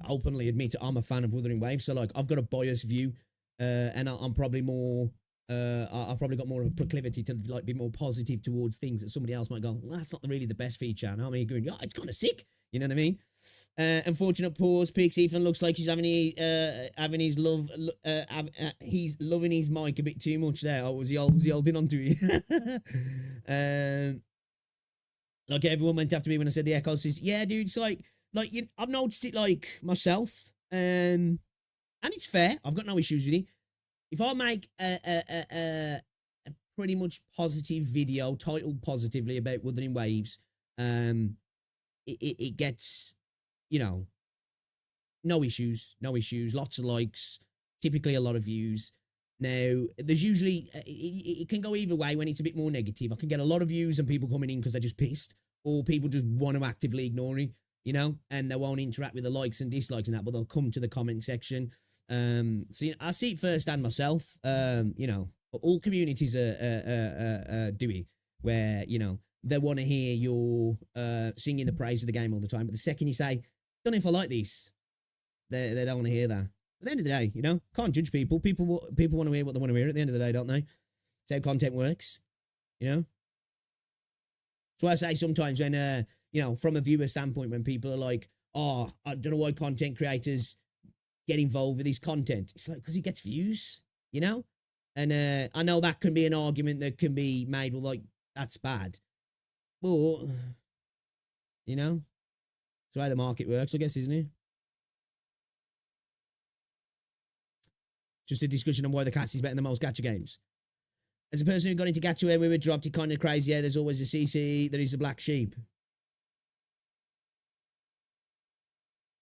openly admit I'm a fan of Wuthering Waves, so, like, I've got a biased view, and I'm probably more, I've probably got more of a proclivity to, like, be more positive towards things that somebody else might go, well, that's not really the best feature. And I'm here going, yeah, it's kind of sick. You know what I mean? Unfortunate pause. Peaks Ethan looks like he's having his love. He's loving his mic a bit too much there. Or was he holding on to it? Like everyone went after me when I said the echoes. Says, yeah, dude. It's like I've noticed it, like, myself. And it's fair. I've got no issues with it. If I make a pretty much positive video titled positively about Wuthering Waves, it gets, you know, no issues, lots of likes, typically a lot of views. Now, there's usually, it can go either way when it's a bit more negative. I can get a lot of views and people coming in because they're just pissed, or people just want to actively ignore it, you know, and they won't interact with the likes and dislikes and that, but they'll come to the comment section. So, you know, I see it firsthand myself. You know, all communities do it, where, you know, they want to hear your singing the praise of the game all the time. But the second you say, don't know if I like this, they don't want to hear that. At the end of the day, you know, can't judge people. People want to hear what they want to hear at the end of the day, don't they? That's how content works, you know? So I say sometimes when, you know, from a viewer standpoint, when people are like, oh, I don't know why content creators get involved with this content. It's like, because he gets views, you know? And I know that can be an argument that can be made, well, like, that's bad. But, you know, it's the way the market works, I guess, isn't it? Just a discussion on why the cast is better than most gacha games. As a person who got into gacha where we were dropped, it kind of crazy. Yeah, there's always a CC, there is a black sheep.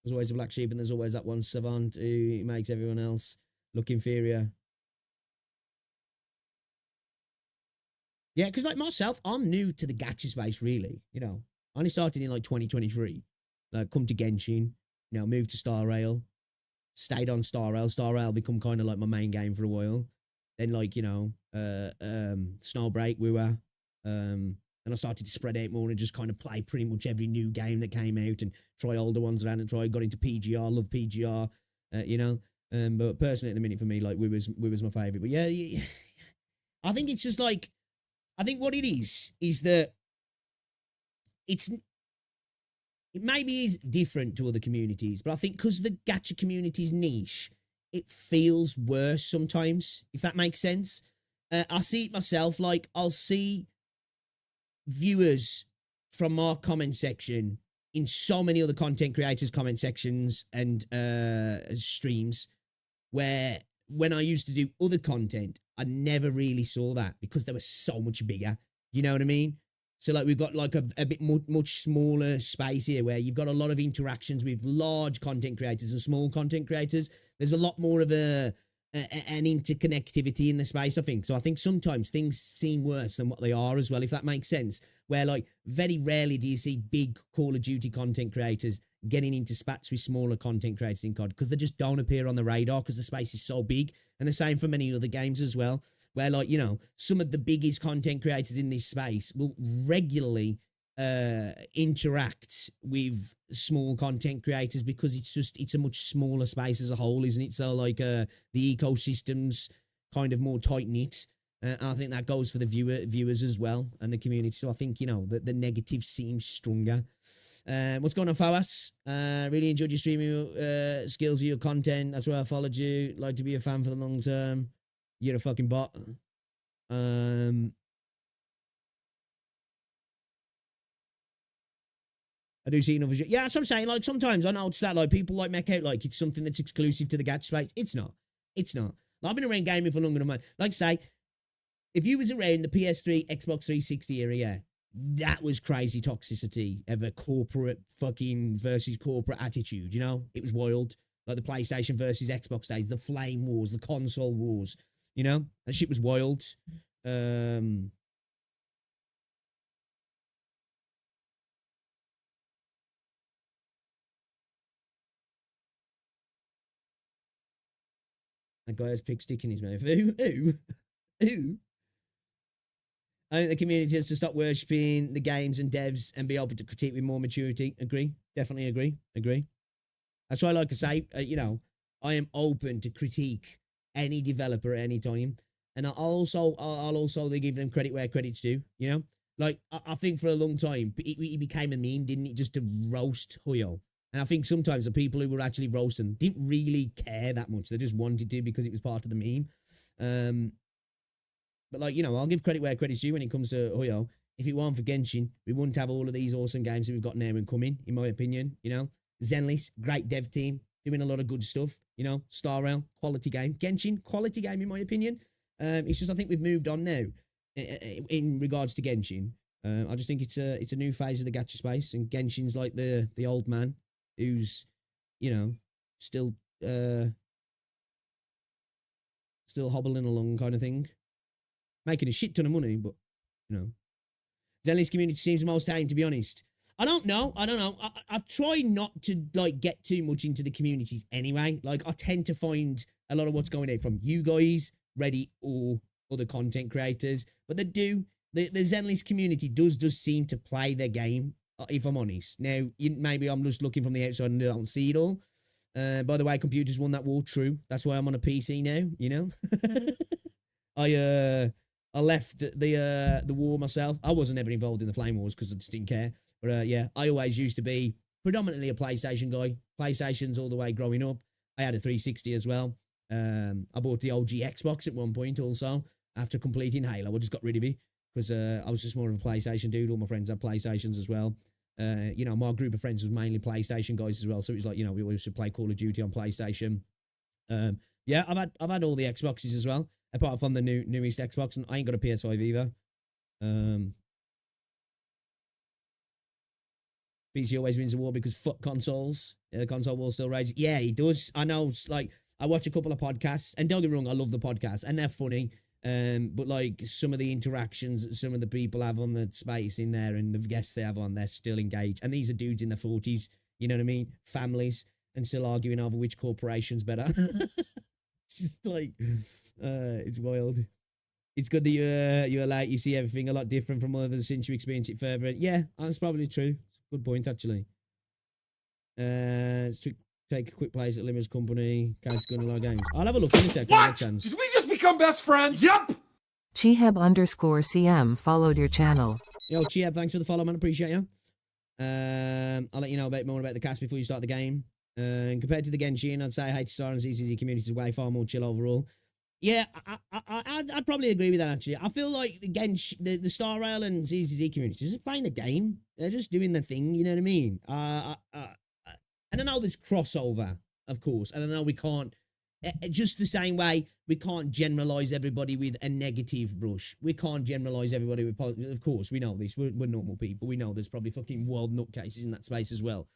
There's always a black sheep, and there's always that one savant who makes everyone else look inferior. Yeah, because like myself, I'm new to the gacha space, really. You know, I only started in like 2023. Like, come to Genshin, you know, moved to Star Rail, stayed on Star Rail. Star Rail become kind of like my main game for a while. Then, like, you know, Snowbreak, Wua, and I started to spread out more and just kind of play pretty much every new game that came out and try older ones around and got into PGR, love PGR, you know. But personally, at the minute for me, like, Wua's my favorite. But yeah, I think it's just like, I think what it is that it maybe is different to other communities, but I think because the gacha community's niche, it feels worse sometimes, if that makes sense. I see it myself, like, I'll see viewers from our comment section in so many other content creators' comment sections and streams, where when I used to do other content, I never really saw that because they were so much bigger. You know what I mean? So, like, we've got like a bit much smaller space here where you've got a lot of interactions with large content creators and small content creators. There's a lot more of an interconnectivity in the space, I think. So I think sometimes things seem worse than what they are as well, if that makes sense. Where, like, very rarely do you see big Call of Duty content creators getting into spats with smaller content creators in COD, because they just don't appear on the radar because the space is so big. And the same for many other games as well, where, like, you know, some of the biggest content creators in this space will regularly interact with small content creators because it's a much smaller space as a whole, isn't it? So, like, the ecosystem's kind of more tight knit. I think that goes for the viewers as well and the community. So I think, you know, the negative seems stronger. What's going on, Fawaz? Really enjoyed your streaming skills, your content. That's why I followed you. Like to be a fan for the long term. You're a fucking bot. I do see another. Yeah, that's what I'm saying. Like, sometimes I notice that, like, people like make out like it's something that's exclusive to the gacha space. It's not. It's not. Like, I've been around gaming for longer than man. Like, say, if you was around the PS3, Xbox 360 era, yeah, that was crazy toxicity of a corporate fucking versus corporate attitude, you know? It was wild. Like the PlayStation versus Xbox days, the flame wars, the console wars, you know? That shit was wild. I That guy has pig stick in his mouth. Ooh. I think the community has to stop worshipping the games and devs and be able to critique with more maturity. Agree. Definitely agree. That's why, like I say, you know, I am open to critique any developer at any time. And I'll also give them credit where credit's due, you know? Like, I think for a long time, it became a meme, didn't it? Just to roast Huyo. And I think sometimes the people who were actually roasting didn't really care that much. They just wanted to because it was part of the meme. But, like, you know, I'll give credit where credit's due when it comes to Huyo. If it weren't for Genshin, we wouldn't have all of these awesome games that we've got now and coming, in my opinion, you know? Zenless, great dev team, doing a lot of good stuff, you know? Star Rail, quality game. Genshin, quality game, in my opinion. It's just, I think we've moved on now in regards to Genshin. I just think it's a new phase of the gacha space, and Genshin's like the old man who's, you know, still hobbling along kind of thing. Making a shit ton of money, but, you know. Zenless community seems the most tame, to be honest. I don't know. I try not to, like, get too much into the communities anyway. Like, I tend to find a lot of what's going out from you guys, Reddit, or other content creators. But the Zenless community does seem to play their game, if I'm honest. Now, maybe I'm just looking from the outside and I don't see it all. By the way, computers won that war, true. That's why I'm on a PC now, you know? I left the war myself. I wasn't ever involved in the Flame Wars because I just didn't care. But yeah, I always used to be predominantly a PlayStation guy. PlayStations all the way growing up. I had a 360 as well. I bought the OG Xbox at one point also after completing Halo. I just got rid of it because I was just more of a PlayStation dude. All my friends had PlayStations as well. My group of friends was mainly PlayStation guys as well. So it was like, we used to play Call of Duty on PlayStation. I've had all the Xboxes as well, apart from the newest Xbox, and I ain't got a PS5 either. PC always wins the war because fuck consoles. The console war still rages. Yeah, he does. I know. Like, I watch a couple of podcasts, and don't get me wrong, I love the podcasts, and they're funny. But like some of the interactions that some of the people have on the space in there, and the guests they have on, they're still engaged. And these are dudes in their 40s. You know what I mean? Families, and still arguing over which corporation's better. It's just like, it's wild. It's good that you're like, you see everything a lot different from others since you experience it further. Yeah, that's probably true. Good point, actually. Take a quick place at Limmer's company. Cat's going to log games. I'll have a look in a second. What? Did we just become best friends? Yep. Chiheb_CM followed your channel. Yo, Chiheb, thanks for the follow, man. Appreciate you. I'll let you know more about the cast before you start the game. Compared to the Genshin, I'd say HSR and CCZ community is way far more chill overall. Yeah, I'd probably agree with that, actually. I feel like the Star Rail and ZZZ community is just playing the game. They're just doing the thing, you know what I mean? And I know there's crossover, of course, and I know we can't, just the same way, we can't generalize everybody with a negative brush. We can't generalize everybody with positive. Of course, we know this. We're normal people. We know there's probably fucking wild nutcases in that space as well.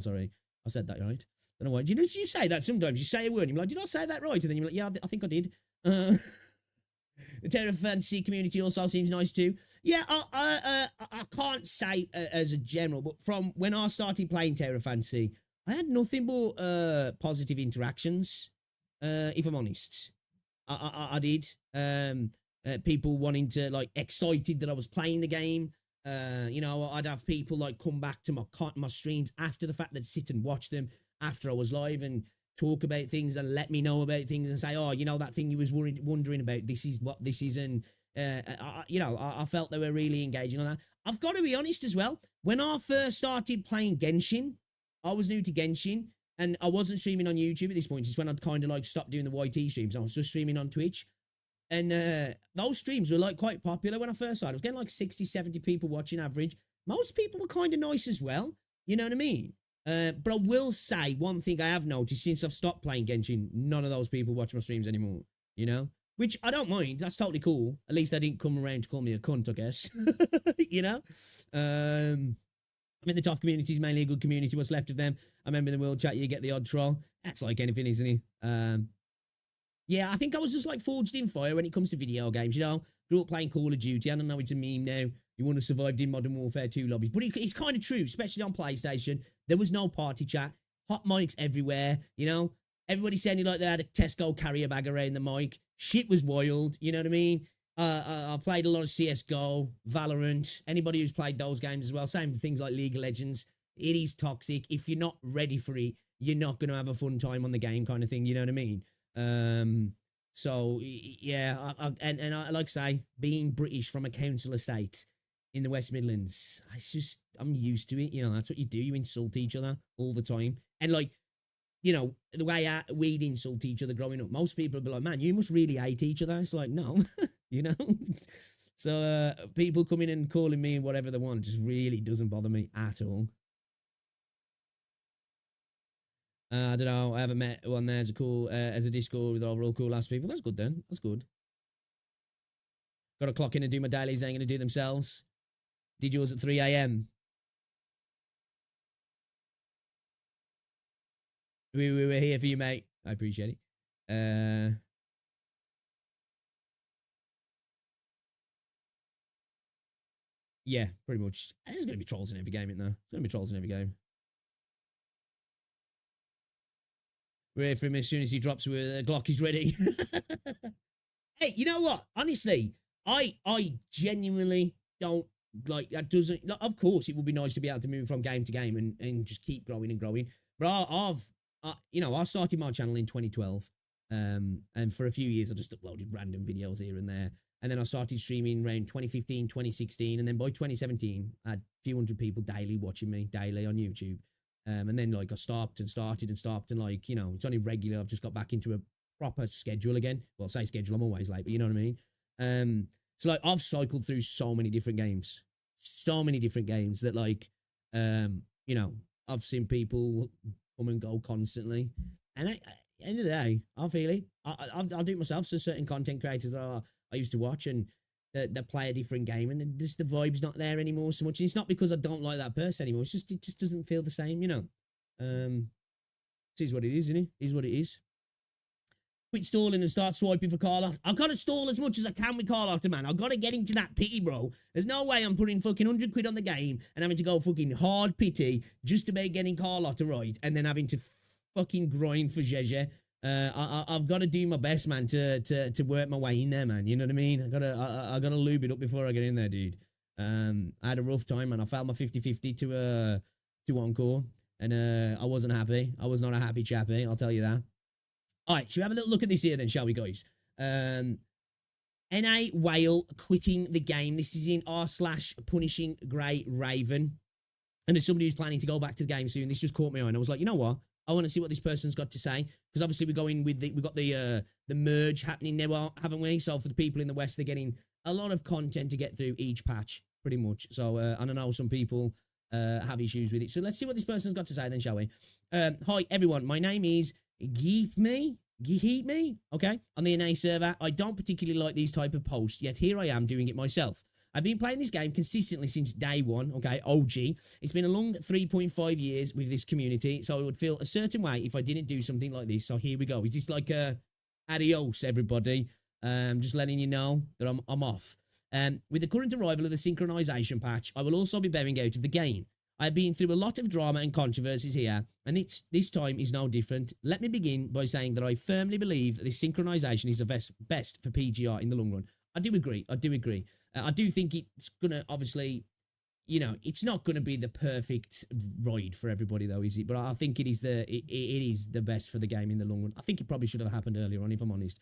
Sorry. I said that right. I don't know why. You say that sometimes. You say a word and you're like, did I say that right? And then you're like, yeah, I think I did. The Terra Fantasy community also seems nice too. Yeah, I can't say as a general, but from when I started playing Terra Fantasy, I had nothing but positive interactions, if I'm honest. I did. People wanting to, like, excited that I was playing the game. I'd have people, like, come back to my streams after the fact, they'd sit and watch them after I was live and talk about things and let me know about things and say, oh, that thing you was wondering about, this is what this is. And, I felt they were really engaging on that. I've got to be honest as well. When I first started playing Genshin, I was new to Genshin and I wasn't streaming on YouTube at this point. It's when I'd kind of like stopped doing the YT streams. I was just streaming on Twitch. And those streams were like quite popular when I first started. I was getting like 60, 70 people watching average. Most people were kind of nice as well. You know what I mean? But I will say one thing I have noticed since I've stopped playing Genshin, none of those people watch my streams anymore, which I don't mind. That's totally cool. At least they didn't come around to call me a cunt, I guess. I mean, the tough community is mainly a good community. What's left of them? I remember in the world chat, you get the odd troll. That's like anything, isn't it? Yeah, I think I was just like forged in fire when it comes to video games, Grew up playing Call of Duty. I don't know, it's a meme now. You wouldn't have survived in Modern Warfare 2 lobbies. But it's kind of true, especially on PlayStation. There was no party chat. Hot mics everywhere, Everybody sounded like they had a Tesco carrier bag around the mic. Shit was wild, you know what I mean? I played a lot of CSGO, Valorant. Anybody who's played those games as well. Same things like League of Legends. It is toxic. If you're not ready for it, you're not going to have a fun time on the game kind of thing, you know what I mean? So, yeah, I like I say, being British from a council estate in the West Midlands, I'm used to it. That's what you do. You insult each other all the time. And like, the way we'd insult each other growing up, most people would be like, man, you must really hate each other. It's like, no, So people coming and calling me whatever they want just really doesn't bother me at all. I don't know. I haven't met one there as a Discord with overall cool ass people. That's good then. That's good. Got to clock in and do my dailies. They ain't going to do themselves. Did yours at 3 a.m. We were here for you, mate. I appreciate it. Yeah, pretty much. There's going to be trolls in every game, isn't there? There's going to be trolls in every game. We're here for him as soon as he drops with a Glock, he's ready. Hey, you know what? Honestly, I genuinely don't like that. Of course, it would be nice to be able to move from game to game and just keep growing and growing. But I started my channel in 2012. And for a few years, I just uploaded random videos here and there. And then I started streaming around 2015, 2016. And then by 2017, I had a few hundred people daily watching me daily on YouTube. And then like I stopped and started and stopped, and like, you know, it's only regular. I've just got back into a proper schedule again. Well, I say schedule, I'm always late, but you know what I mean? So like I've cycled through so many different games. So many different games that like you know, I've seen people come and go constantly. And at the end of the day, I feel it. I'll do it myself. So certain content creators that I used to watch, and that play a different game, and then just the vibe's not there anymore so much. And it's not because I don't like that person anymore. It's just it just doesn't feel the same, you know. It is what it is, isn't it? It is what it is. Quit stalling and start swiping for Carl. I've got to stall as much as I can with Carl After, man. I've got to get into that pity, bro. There's no way I'm putting fucking 100 quid on the game and having to go fucking hard pity just about getting Carl After right, and then having to fucking grind for Zhezhe. I've got to do my best, man, to work my way in there, man. You know what I mean? I gotta lube it up before I get in there, dude. I had a rough time, man. I failed my 50-50 to Encore, and I wasn't happy. I was not a happy chappy, I'll tell you that. All right, should we have a little look at this here then, shall we, guys? NA Whale quitting the game. This is in r/punishing Grey Raven. And as somebody who's planning to go back to the game soon, this just caught my eye, and I was like, you know what? I want to see what this person's got to say, because obviously we're going with we've got the merge happening now, haven't we? So for the people in the West, they're getting a lot of content to get through each patch, pretty much. So I don't know, some people have issues with it. So let's see what this person's got to say then, shall we? Hi everyone, my name is Geep Me, okay? On the NA server, I don't particularly like these type of posts, yet here I am doing it myself. I've been playing this game consistently since day one, okay, OG. It's been a long 3.5 years with this community, so I would feel a certain way if I didn't do something like this. So here we go. Is this like a adios, everybody? Just letting you know that I'm off. With the current arrival of the synchronization patch, I will also be bowing out of the game. I've been through a lot of drama and controversies here, and this time is no different. Let me begin by saying that I firmly believe that this synchronization is the best for PGR in the long run. I do agree. I do think it's going to, obviously, you know, it's not going to be the perfect ride for everybody, though, is it? But I think it is the best for the game in the long run. I think it probably should have happened earlier on, if I'm honest.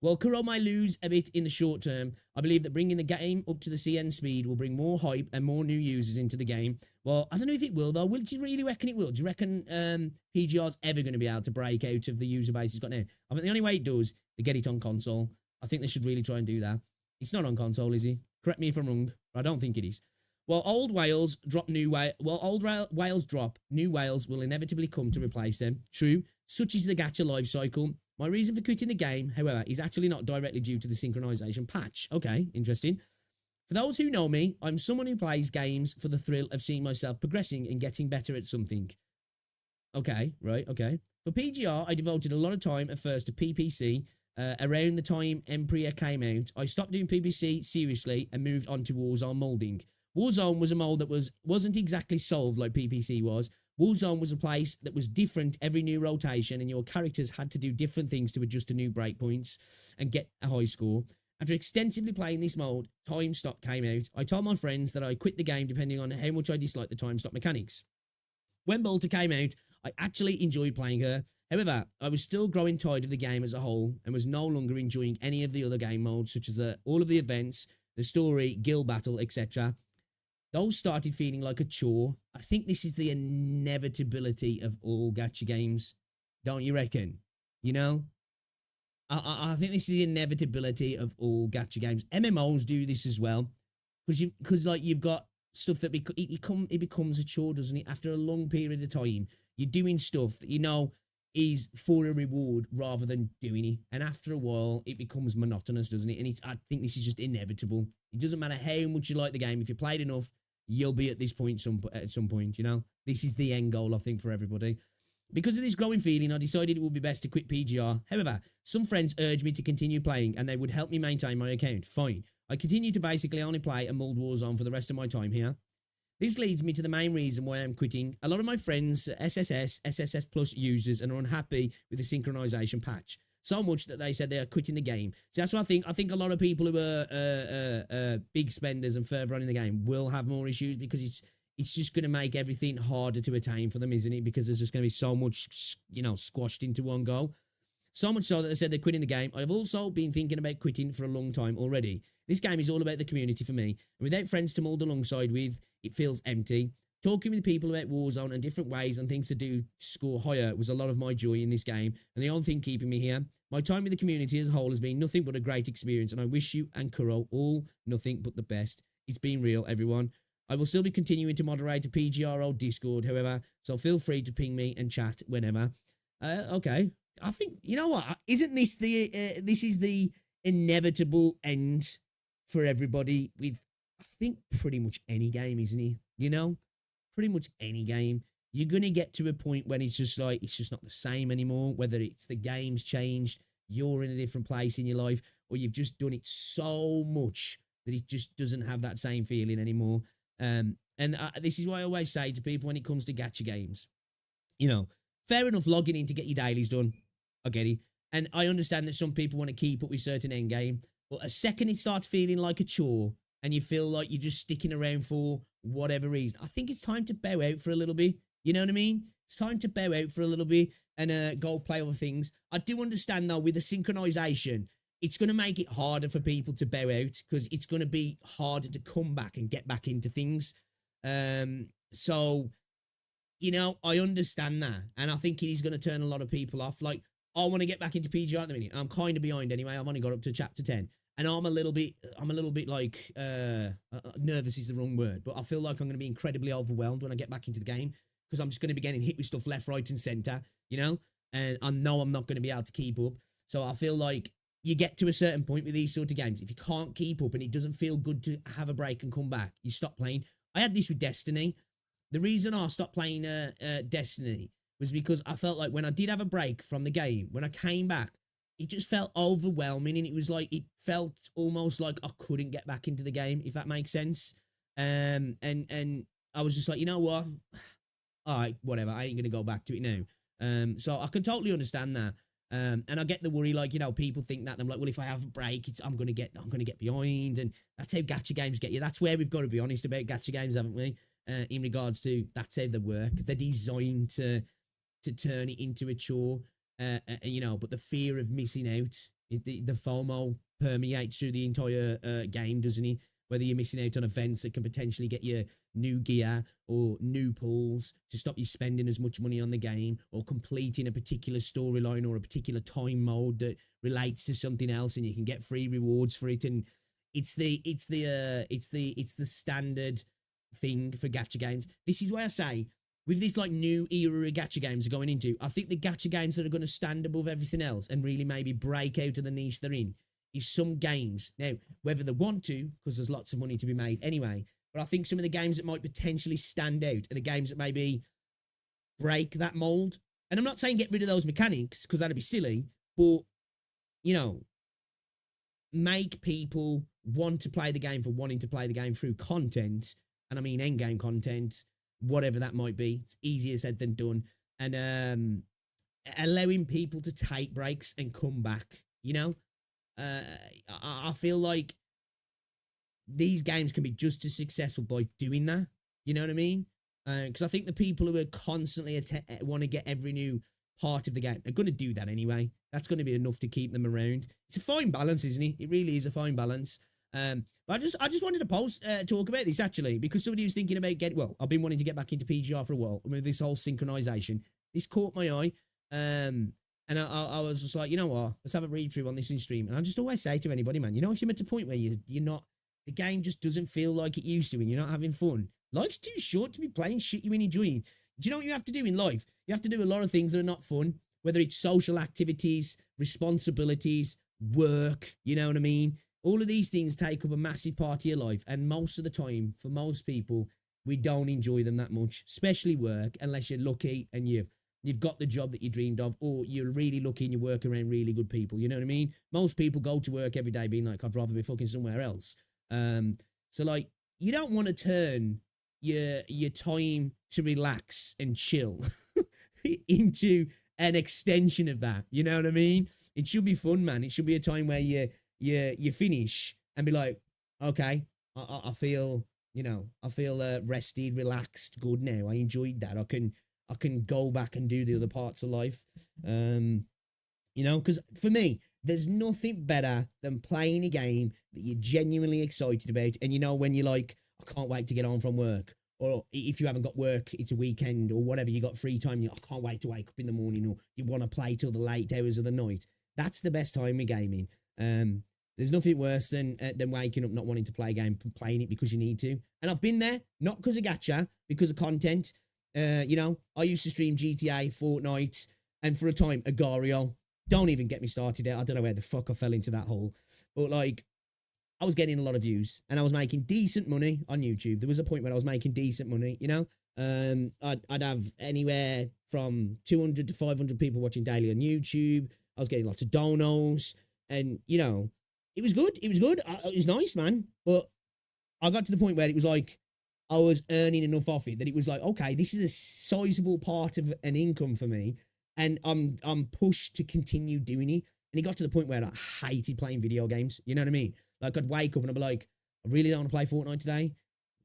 While Kuro may lose a bit in the short term, I believe that bringing the game up to the CN speed will bring more hype and more new users into the game. Well, I don't know if it will, though. Do you really reckon it will? Do you reckon PGR's ever going to be able to break out of the user base it's got now? I think the only way it does, they get it on console. I think they should really try and do that. It's not on console, is he? Correct me if I'm wrong. I don't think it is. While old whales drop, new whales will inevitably come to replace them. True, such is the gacha life cycle. My reason for quitting the game, however, is actually not directly due to the synchronization patch. Okay, interesting. For those who know me, I'm someone who plays games for the thrill of seeing myself progressing and getting better at something. Okay, right, okay. For PGR, I devoted a lot of time at first to PPC. Around the time Empire came out, I stopped doing PPC seriously and moved on to Warzone molding. Warzone was a mold that wasn't exactly solved like PPC was. Warzone was a place that was different every new rotation, and your characters had to do different things to adjust to new breakpoints and get a high score. After extensively playing this mode, Time Stop came out. I told my friends that I quit the game depending on how much I disliked the Time Stop mechanics. When Bolter came out, I actually enjoyed playing her. However, I was still growing tired of the game as a whole and was no longer enjoying any of the other game modes, such as all of the events, the story, guild battle, etc. Those started feeling like a chore. I think this is the inevitability of all gacha games. Don't you reckon? You know? I think this is the inevitability of all gacha games. MMOs do this as well. Because like you've got stuff that it becomes a chore, doesn't it? After a long period of time, you're doing stuff that you know is for a reward rather than doing it. And after a while, it becomes monotonous, doesn't it? And I think this is just inevitable. It doesn't matter how much you like the game. If you played enough, you'll be at this point at some point, you know? This is the end goal, I think, for everybody. Because of this growing feeling, I decided it would be best to quit PGR. However, some friends urged me to continue playing, and they would help me maintain my account. Fine. I continue to basically only play a mulled Warzone for the rest of my time here. This leads me to the main reason why I'm quitting. A lot of my friends are SSS Plus users and are unhappy with the synchronization patch. So much that they said they are quitting the game. So that's what I think. I think a lot of people who are big spenders and further on in the game will have more issues because it's just going to make everything harder to attain for them, isn't it? Because there's just going to be so much, you know, squashed into one go. So much so that they said they're quitting the game. I've also been thinking about quitting for a long time already. This game is all about the community for me. And without friends to mold alongside with, it feels empty. Talking with people about Warzone and different ways and things to do to score higher was a lot of my joy in this game, and the only thing keeping me here. My time with the community as a whole has been nothing but a great experience, and I wish you and Kuro all nothing but the best. It's been real, everyone. I will still be continuing to moderate a PGRO Discord, however, so feel free to ping me and chat whenever. Okay. I think, you know what? Isn't this this is the inevitable end for everybody with, I think, pretty much any game, isn't it? You know? Pretty much any game. You're going to get to a point when it's just like, it's just not the same anymore, whether it's the game's changed, you're in a different place in your life, or you've just done it so much that it just doesn't have that same feeling anymore. This is why I always say to people when it comes to gacha games, you know, fair enough logging in to get your dailies done. I get it. And I understand that some people want to keep up with certain endgame, but a second it starts feeling like a chore and you feel like you're just sticking around for whatever reason, I think it's time to bow out for a little bit. You know what I mean? It's time to bow out for a little bit and go play other things. I do understand, though, with the synchronization, it's going to make it harder for people to bow out because it's going to be harder to come back and get back into things. So, you know, I understand that. And I think it is going to turn a lot of people off. Like, I want to get back into PGR at the minute. I'm kind of behind anyway. I've only got up to chapter 10. And I'm a little bit like, nervous is the wrong word, but I feel like I'm going to be incredibly overwhelmed when I get back into the game because I'm just going to be getting hit with stuff left, right, and center, you know? And I know I'm not going to be able to keep up. So I feel like you get to a certain point with these sort of games. If you can't keep up and it doesn't feel good to have a break and come back, you stop playing. I had this with Destiny. The reason I stopped playing Destiny was because I felt like when I did have a break from the game, when I came back, it just felt overwhelming, and it was like, it felt almost like I couldn't get back into the game, if that makes sense. And I was just like, you know what? All right, whatever. I ain't going to go back to it now. So I can totally understand that. And I get the worry, like, you know, people think that. I'm like, well, if I have a break, I'm going to get behind. And that's how gacha games get you. That's where we've got to be honest about gacha games, haven't we? In regards to that's how they work. They're designed to turn it into a chore. You know, but the fear of missing out, the FOMO permeates through the entire game, doesn't it? Whether you're missing out on events that can potentially get you new gear or new pulls to stop you spending as much money on the game, or completing a particular storyline or a particular time mode that relates to something else, and you can get free rewards for it. And it's the standard thing for gacha games. This is why I say, with this like new era of gacha games are going into, I think the gacha games that are going to stand above everything else and really maybe break out of the niche they're in is some games. Now, whether they want to, because there's lots of money to be made anyway, but I think some of the games that might potentially stand out are the games that maybe break that mold. And I'm not saying get rid of those mechanics, because that'd be silly, but, you know, make people want to play the game for wanting to play the game through content, and I mean endgame content, whatever that might be. It's easier said than done. And allowing people to take breaks and come back, you know? I feel like these games can be just as successful by doing that. You know what I mean? Because I think the people who are constantly want to get every new part of the game are going to do that anyway. That's going to be enough to keep them around. It's a fine balance, isn't it? It really is a fine balance. But I just wanted to talk about this actually, because somebody was thinking about I've been wanting to get back into PGR for a while with this whole synchronization. This caught my eye. And I was just like, you know what? Let's have a read through on this in stream. And I just always say to anybody, man, you know, if you're at a point where you're not, the game just doesn't feel like it used to and you're not having fun, life's too short to be playing shit you ain't enjoying. Do you know what you have to do in life? You have to do a lot of things that are not fun, whether it's social activities, responsibilities, work, you know what I mean? All of these things take up a massive part of your life. And most of the time, for most people, we don't enjoy them that much, especially work, unless you're lucky and you've got the job that you dreamed of, or you're really lucky and you work around really good people. You know what I mean? Most people go to work every day being like, I'd rather be fucking somewhere else. So like, you don't want to turn your time to relax and chill into an extension of that. You know what I mean? It should be fun, man. It should be a time where you finish and be like, okay, I feel, you know, I feel rested, relaxed, good now. I enjoyed that. I can go back and do the other parts of life. You know, because for me, there's nothing better than playing a game that you're genuinely excited about. And you know, when you're like, I can't wait to get home from work, or if you haven't got work, it's a weekend or whatever, you got free time, I can't wait to wake up in the morning, or you want to play till the late hours of the night. That's the best time with gaming. There's nothing worse than waking up not wanting to play a game, playing it because you need to. And I've been there, not because of gacha, because of content. You know, I used to stream GTA, Fortnite, and for a time, Agario. Don't even get me started there. I don't know where the fuck I fell into that hole. But like, I was getting a lot of views and I was making decent money on YouTube. There was a point where I was making decent money, you know? I'd have anywhere from 200 to 500 people watching daily on YouTube. I was getting lots of donos and, you know, it was good. It was good. It was nice, man. But I got to the point where it was like, I was earning enough off it that it was like, okay, this is a sizable part of an income for me. And I'm pushed to continue doing it. And it got to the point where I hated playing video games. You know what I mean? Like, I'd wake up and I'd be like, I really don't want to play Fortnite today.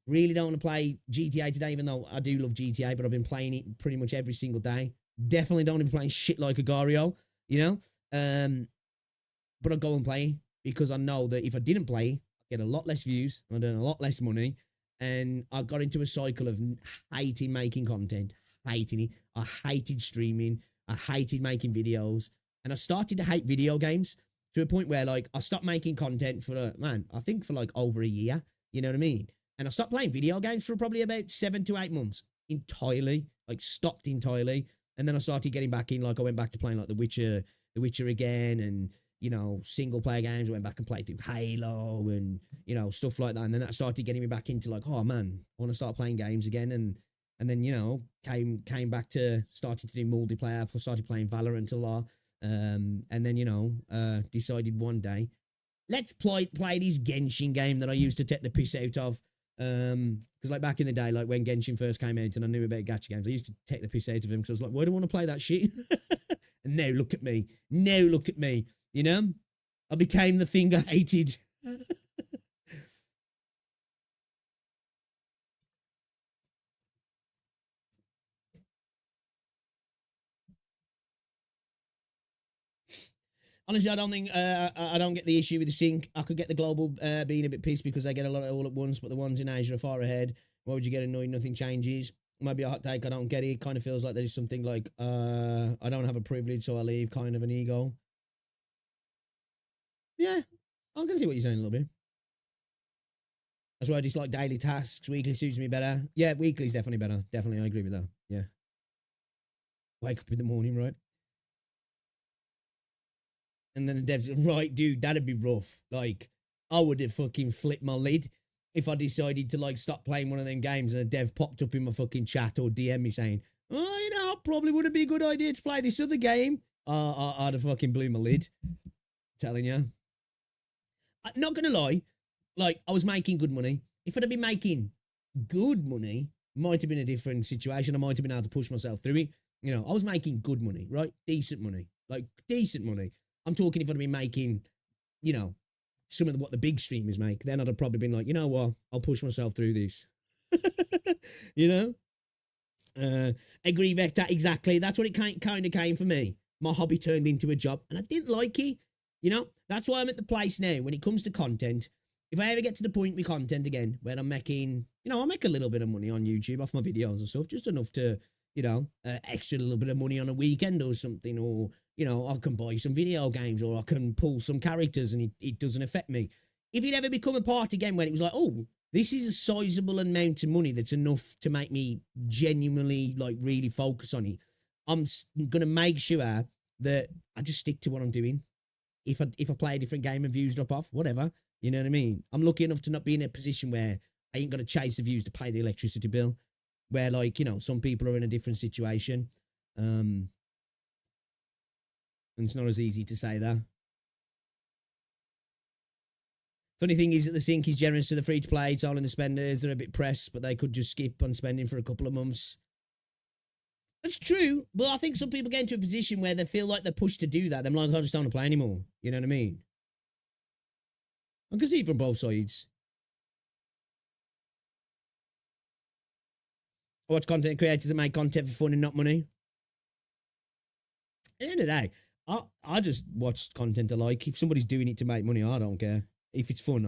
Really don't want to play GTA today, even though I do love GTA, but I've been playing it pretty much every single day. Definitely don't want to be playing shit like Agario, you know? But I'd go and play because I know that if I didn't play, I'd get a lot less views, I'd earn a lot less money. And I got into a cycle of hating making content, hating it. I hated streaming. I hated making videos. And I started to hate video games to a point where, like, I stopped making content for, I think for like over a year. You know what I mean? And I stopped playing video games for probably about 7 to 8 months entirely, like stopped entirely. And then I started getting back in, like I went back to playing like The Witcher again, and, you know, single player games. I went back and played through Halo and, you know, stuff like that. And then that started getting me back into like, oh man, I want to start playing games again. And then, you know, came back to starting to do multiplayer. I started playing Valorant a lot. And then, you know, decided one day, let's play this Genshin game that I used to take the piss out of. Because like back in the day, like when Genshin first came out and I knew about gacha games, I used to take the piss out of him because I was like, why do I want to play that shit? And now look at me. Now look at me. You know? I became the thing I hated. Honestly, I don't think I don't get the issue with the sync. I could get the global being a bit pissed because they get a lot all at once, but the ones in Asia are far ahead. Why would you get annoyed? Nothing changes. Might be a hot take. I don't get it. It kind of feels like there's something like I don't have a privilege, so I leave. Kind of an ego. Yeah, I can see what you're saying a little bit. That's why I dislike daily tasks. Weekly suits me better. Yeah, weekly's definitely better. Definitely, I agree with that. Yeah. Wake up in the morning, right? And then the dev's right, dude, that'd be rough. Like, I would have fucking flipped my lid if I decided to, like, stop playing one of them games and a dev popped up in my fucking chat or DM me saying, oh, you know, probably would be a good idea to play this other game. I'd have fucking blew my lid. I'm telling you. I'm not gonna lie, like, I was making good money. If I'd have been making good money, might have been a different situation. I might have been able to push myself through it. You know, I was making good money, right? Decent money. Like, decent money. I'm talking if I'd been making, you know, some of what the big streamers make, then I'd have probably been like, you know what, I'll push myself through this. You know? Agree, Vector, exactly. That's what it kind of came for me. My hobby turned into a job, and I didn't like it. You know? That's why I'm at the place now, when it comes to content. If I ever get to the point with content again, where I'm making, you know, I'll make a little bit of money on YouTube off my videos and stuff, just enough to, you know, extra little bit of money on a weekend or something, or, you know, I can buy some video games, or I can pull some characters and it doesn't affect me. If it ever become a part again when it was like, oh, this is a sizable amount of money that's enough to make me genuinely, like, really focus on it, I'm going to make sure that I just stick to what I'm doing. If I play a different game and views drop off, whatever, you know what I mean? I'm lucky enough to not be in a position where I ain't got to chase the views to pay the electricity bill, where, like, you know, some people are in a different situation. And it's not as easy to say that. Funny thing is that the sync is generous to the free-to-play. It's all in the spenders. They're a bit pressed, but they could just skip on spending for a couple of months. That's true, but I think some people get into a position where they feel like they're pushed to do that. They're like, I just don't want to play anymore. You know what I mean? I can see it from both sides. I watch content creators that make content for fun and not money. At the end of the day, I just watch content I like. If somebody's doing it to make money, I don't care. If it's fun,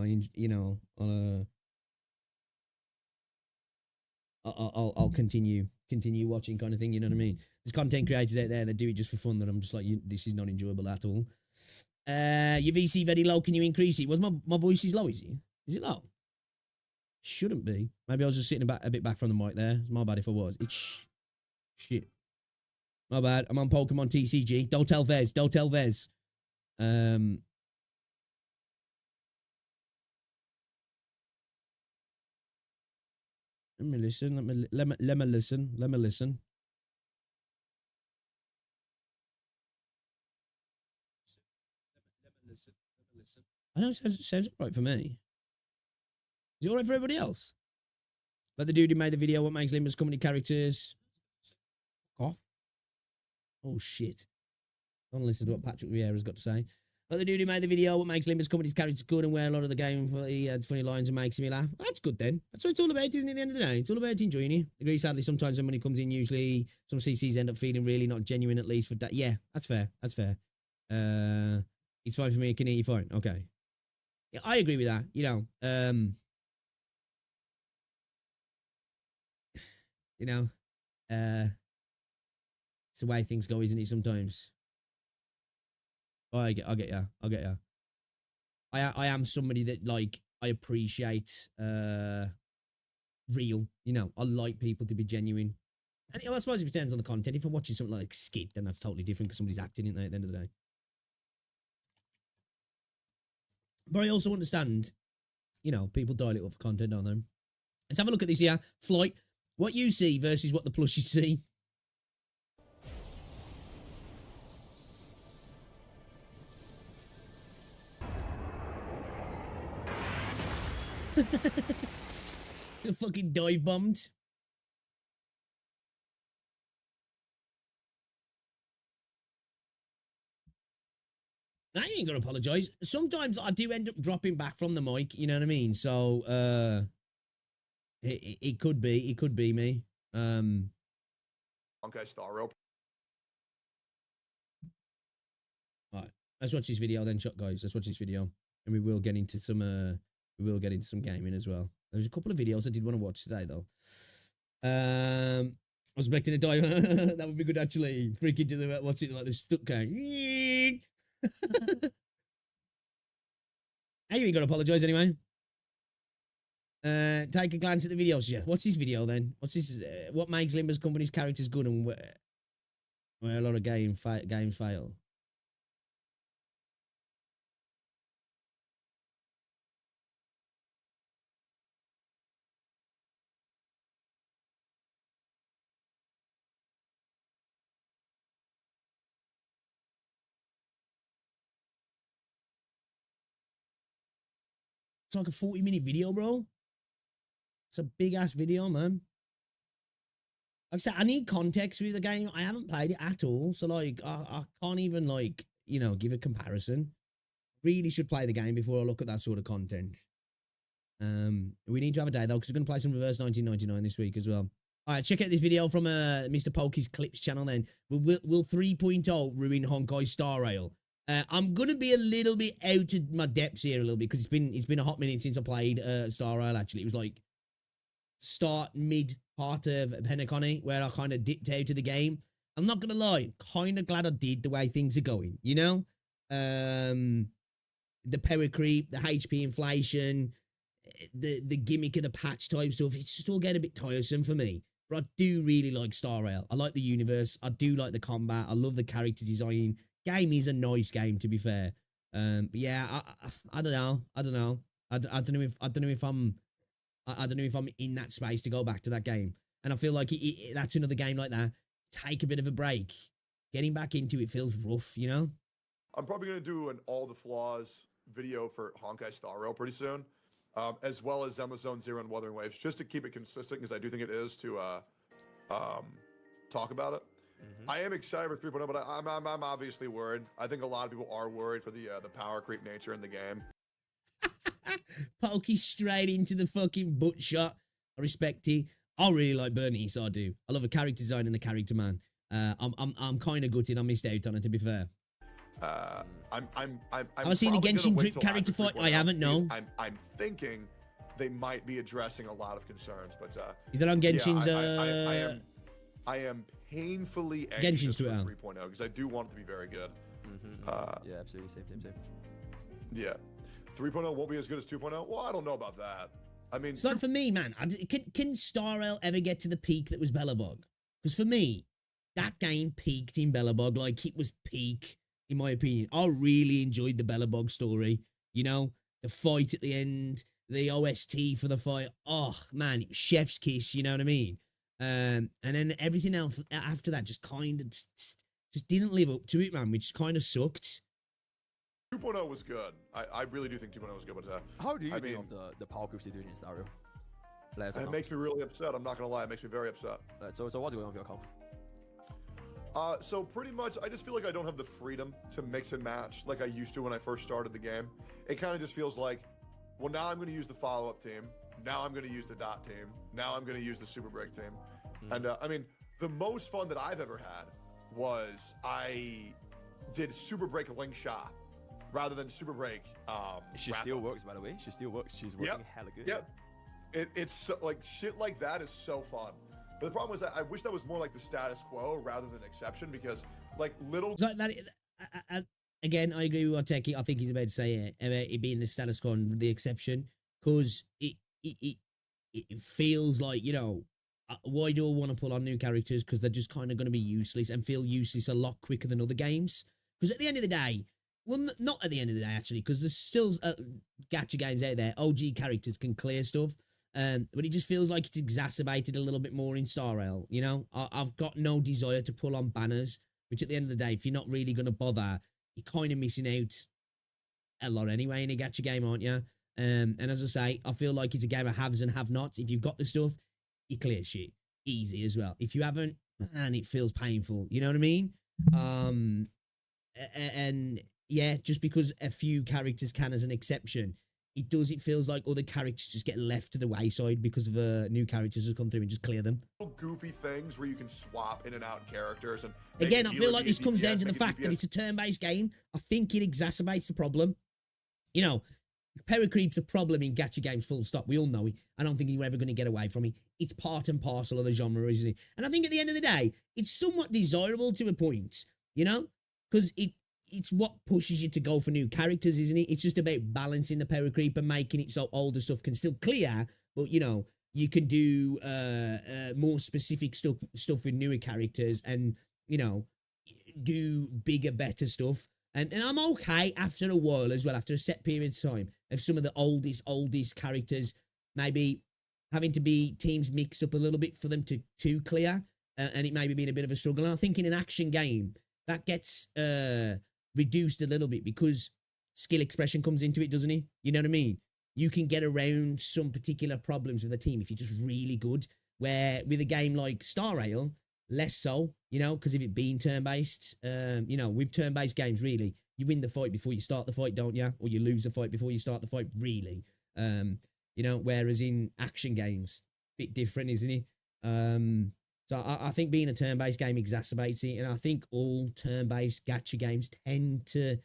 I'll continue watching kind of thing. You know what I mean? There's content creators out there that do it just for fun. That I'm just like, this is not enjoyable at all. Your VC very low. Can you increase it? Was my voice is low? Is it low? Shouldn't be. Maybe I was just sitting a bit back from the mic there. It's my bad if I was. It's shit. My bad. I'm on Pokemon TCG. Don't tell Vez. Don't tell Vez. Let me listen. Let me listen. Let me listen. I know it sounds all right for me. Is it all right for everybody else? Like the dude who made the video, what makes Limber's company characters? Cough. Oh shit. Don't listen to what Patrick Vieira's got to say. Like the dude who made the video, what makes Limber's company's characters good and where a lot of the game he adds funny lines and makes me laugh. That's good then. That's what it's all about, isn't it, at the end of the day? It's all about enjoying it. Agree, sadly, sometimes when money comes in, usually some CCs end up feeling really not genuine, at least for that. Yeah, that's fair. That's fair. It's fine for me. Can hear you fine. Okay. Yeah, I agree with that. You know, it's the way things go, isn't it? Sometimes. Oh, I get you. I am somebody that like I appreciate real. You know, I like people to be genuine. And I suppose it depends on the content. If I'm watching something like Skid, then that's totally different because somebody's acting in there at the end of the day. But I also understand, you know, people dial it up for content, don't they? Let's have a look at this here. Flight. What you see versus what the plushies see. The fucking dive bombed. I ain't gonna apologize. Sometimes I do end up dropping back from the mic, you know what I mean? So it could be me. Okay, Star Rope. Alright, let's watch this video then, guys. Let's watch this video. And we will get into some gaming as well. There's a couple of videos I did want to watch today though. I was expecting a dive. That would be good actually. Freaking to the what's it like the stuck count. Hey, you ain't gotta apologize anyway. Take a glance at the videos. Yeah, what's this video then? What's this? What makes Limber's company's characters good and where a lot of games fail? It's like a 40-minute video, bro. It's a big ass video, man. Like I said, I need context with the game. I haven't played it at all, so like I can't even like, you know, give a comparison. Really should play the game before I look at that sort of content. We need to have a day though, because we're gonna play some Reverse 1999 this week as well. All right, check out this video from Mr. Pokey's Clips channel. Then will 3.0 ruin Honkai Star Rail? I'm gonna be a little bit out of my depths here a little bit because it's been a hot minute since I played Star Rail. Actually, it was like mid part of Penacony where I kind of dipped out of the game. I'm not gonna lie, kind of glad I did the way things are going. You know, the power creep, the HP inflation, the gimmick of the patch type stuff. It's just all getting a bit tiresome for me. But I do really like Star Rail. I like the universe. I do like the combat. I love the character design. Game is a nice game, to be fair. But yeah, I don't know. I don't know if I'm in that space to go back to that game. And I feel like that's another game like that. Take a bit of a break. Getting back into it feels rough, you know? I'm probably going to do an all the flaws video for Honkai Star Rail pretty soon, as well as Zenless Zone Zero and Wuthering Waves, just to keep it consistent, because I do think it is to talk about it. Mm-hmm. I am excited for 3.0, but I'm obviously worried. I think a lot of people are worried for the power creep nature in the game. Pokey straight into the fucking butt shot. I respect it. I really like Bernice. I do. I love a character design and a character man. I'm kind of gutted I missed out on it, to be fair. I've seen a Genshin Drip character fight. I haven't, no. I'm thinking they might be addressing a lot of concerns. But Is that on Genshin's? I am painfully Genshin's anxious for Twitter. 3.0 because I do want it to be very good. Yeah, absolutely. Same. Yeah, 3.0 won't be as good as 2.0. Well, I don't know about that. I mean, It's like for me, man. Can Star Rail ever get to the peak that was Bellabog? Because for me, that game peaked in Bellabog. Like, it was peak, in my opinion. I really enjoyed the Bellabog story. You know, the fight at the end, the OST for the fight. Oh, man, it was chef's kiss, you know what I mean? And then everything else after that just kind of just didn't live up to it, man, which kind of sucked. 2.0 was good. I really do think 2.0 was good. But How do you I think mean, of the power creep situation in Star Rail? Like, as of it now? makes me really upset. I'm not gonna lie, it makes me very upset. Like, so what's going on with your account? So pretty much, I just feel like I don't have the freedom to mix and match like I used to when I first started the game. It kind of just feels like, well, now I'm going to use the follow-up team. Now I'm going to use the dot team. Now I'm going to use the super break team. And I mean, the most fun that I've ever had was I did super break Ling Sha rather than super break. She still works, by the way. She still works. She's working hella good. Yep. It's so, like shit like that is so fun. But the problem is that I wish that was more like the status quo rather than exception because like little. So that again, I agree with what Techie. I think he's about to say about it being the status quo and the exception because it feels like, you know, why do I want to pull on new characters? Because they're just kind of going to be useless and feel useless a lot quicker than other games. Because at the end of the day, well, not at the end of the day actually, because there's still gacha games out there. OG characters can clear stuff. But it just feels like it's exacerbated a little bit more in Star Rail. You know, I've got no desire to pull on banners, which at the end of the day, if you're not really going to bother, you're kind of missing out a lot anyway in a gacha game, aren't you? And as I say, I feel like it's a game of haves and have-nots. If you've got the stuff, you clear shit easy as well. If you haven't, man, it feels painful. You know what I mean? And yeah, just because a few characters can as an exception, it feels like other characters just get left to the wayside because of new characters that come through and just clear them. Goofy things where you can swap in and out characters and again, I feel like this comes down to the fact that it's a turn-based game. I think it exacerbates the problem. You know, power creep's a problem in gacha games, full stop. We all know it. I don't think you're ever going to get away from it. It's part and parcel of the genre, isn't it? And I think at the end of the day, it's somewhat desirable to a point, you know, because it's what pushes you to go for new characters, isn't it? It's just about balancing the power creep and making it so older stuff can still clear, but, you know, you can do more specific stuff with newer characters and, you know, do bigger, better stuff. And I'm okay after a while as well, after a set period of time, of some of the oldest characters maybe having to be teams mixed up a little bit for them to clear, and it maybe being a bit of a struggle. And I think in an action game, that gets reduced a little bit because skill expression comes into it, doesn't it? You know what I mean? You can get around some particular problems with a team if you're just really good, where with a game like Star Rail, less so, you know, because of it being turn-based. You know, with turn-based games, really, you win the fight before you start the fight, don't you? Or you lose the fight before you start the fight, really. You know, whereas in action games, bit different, isn't it? So I think being a turn-based game exacerbates it, and I think all turn-based gacha games tend to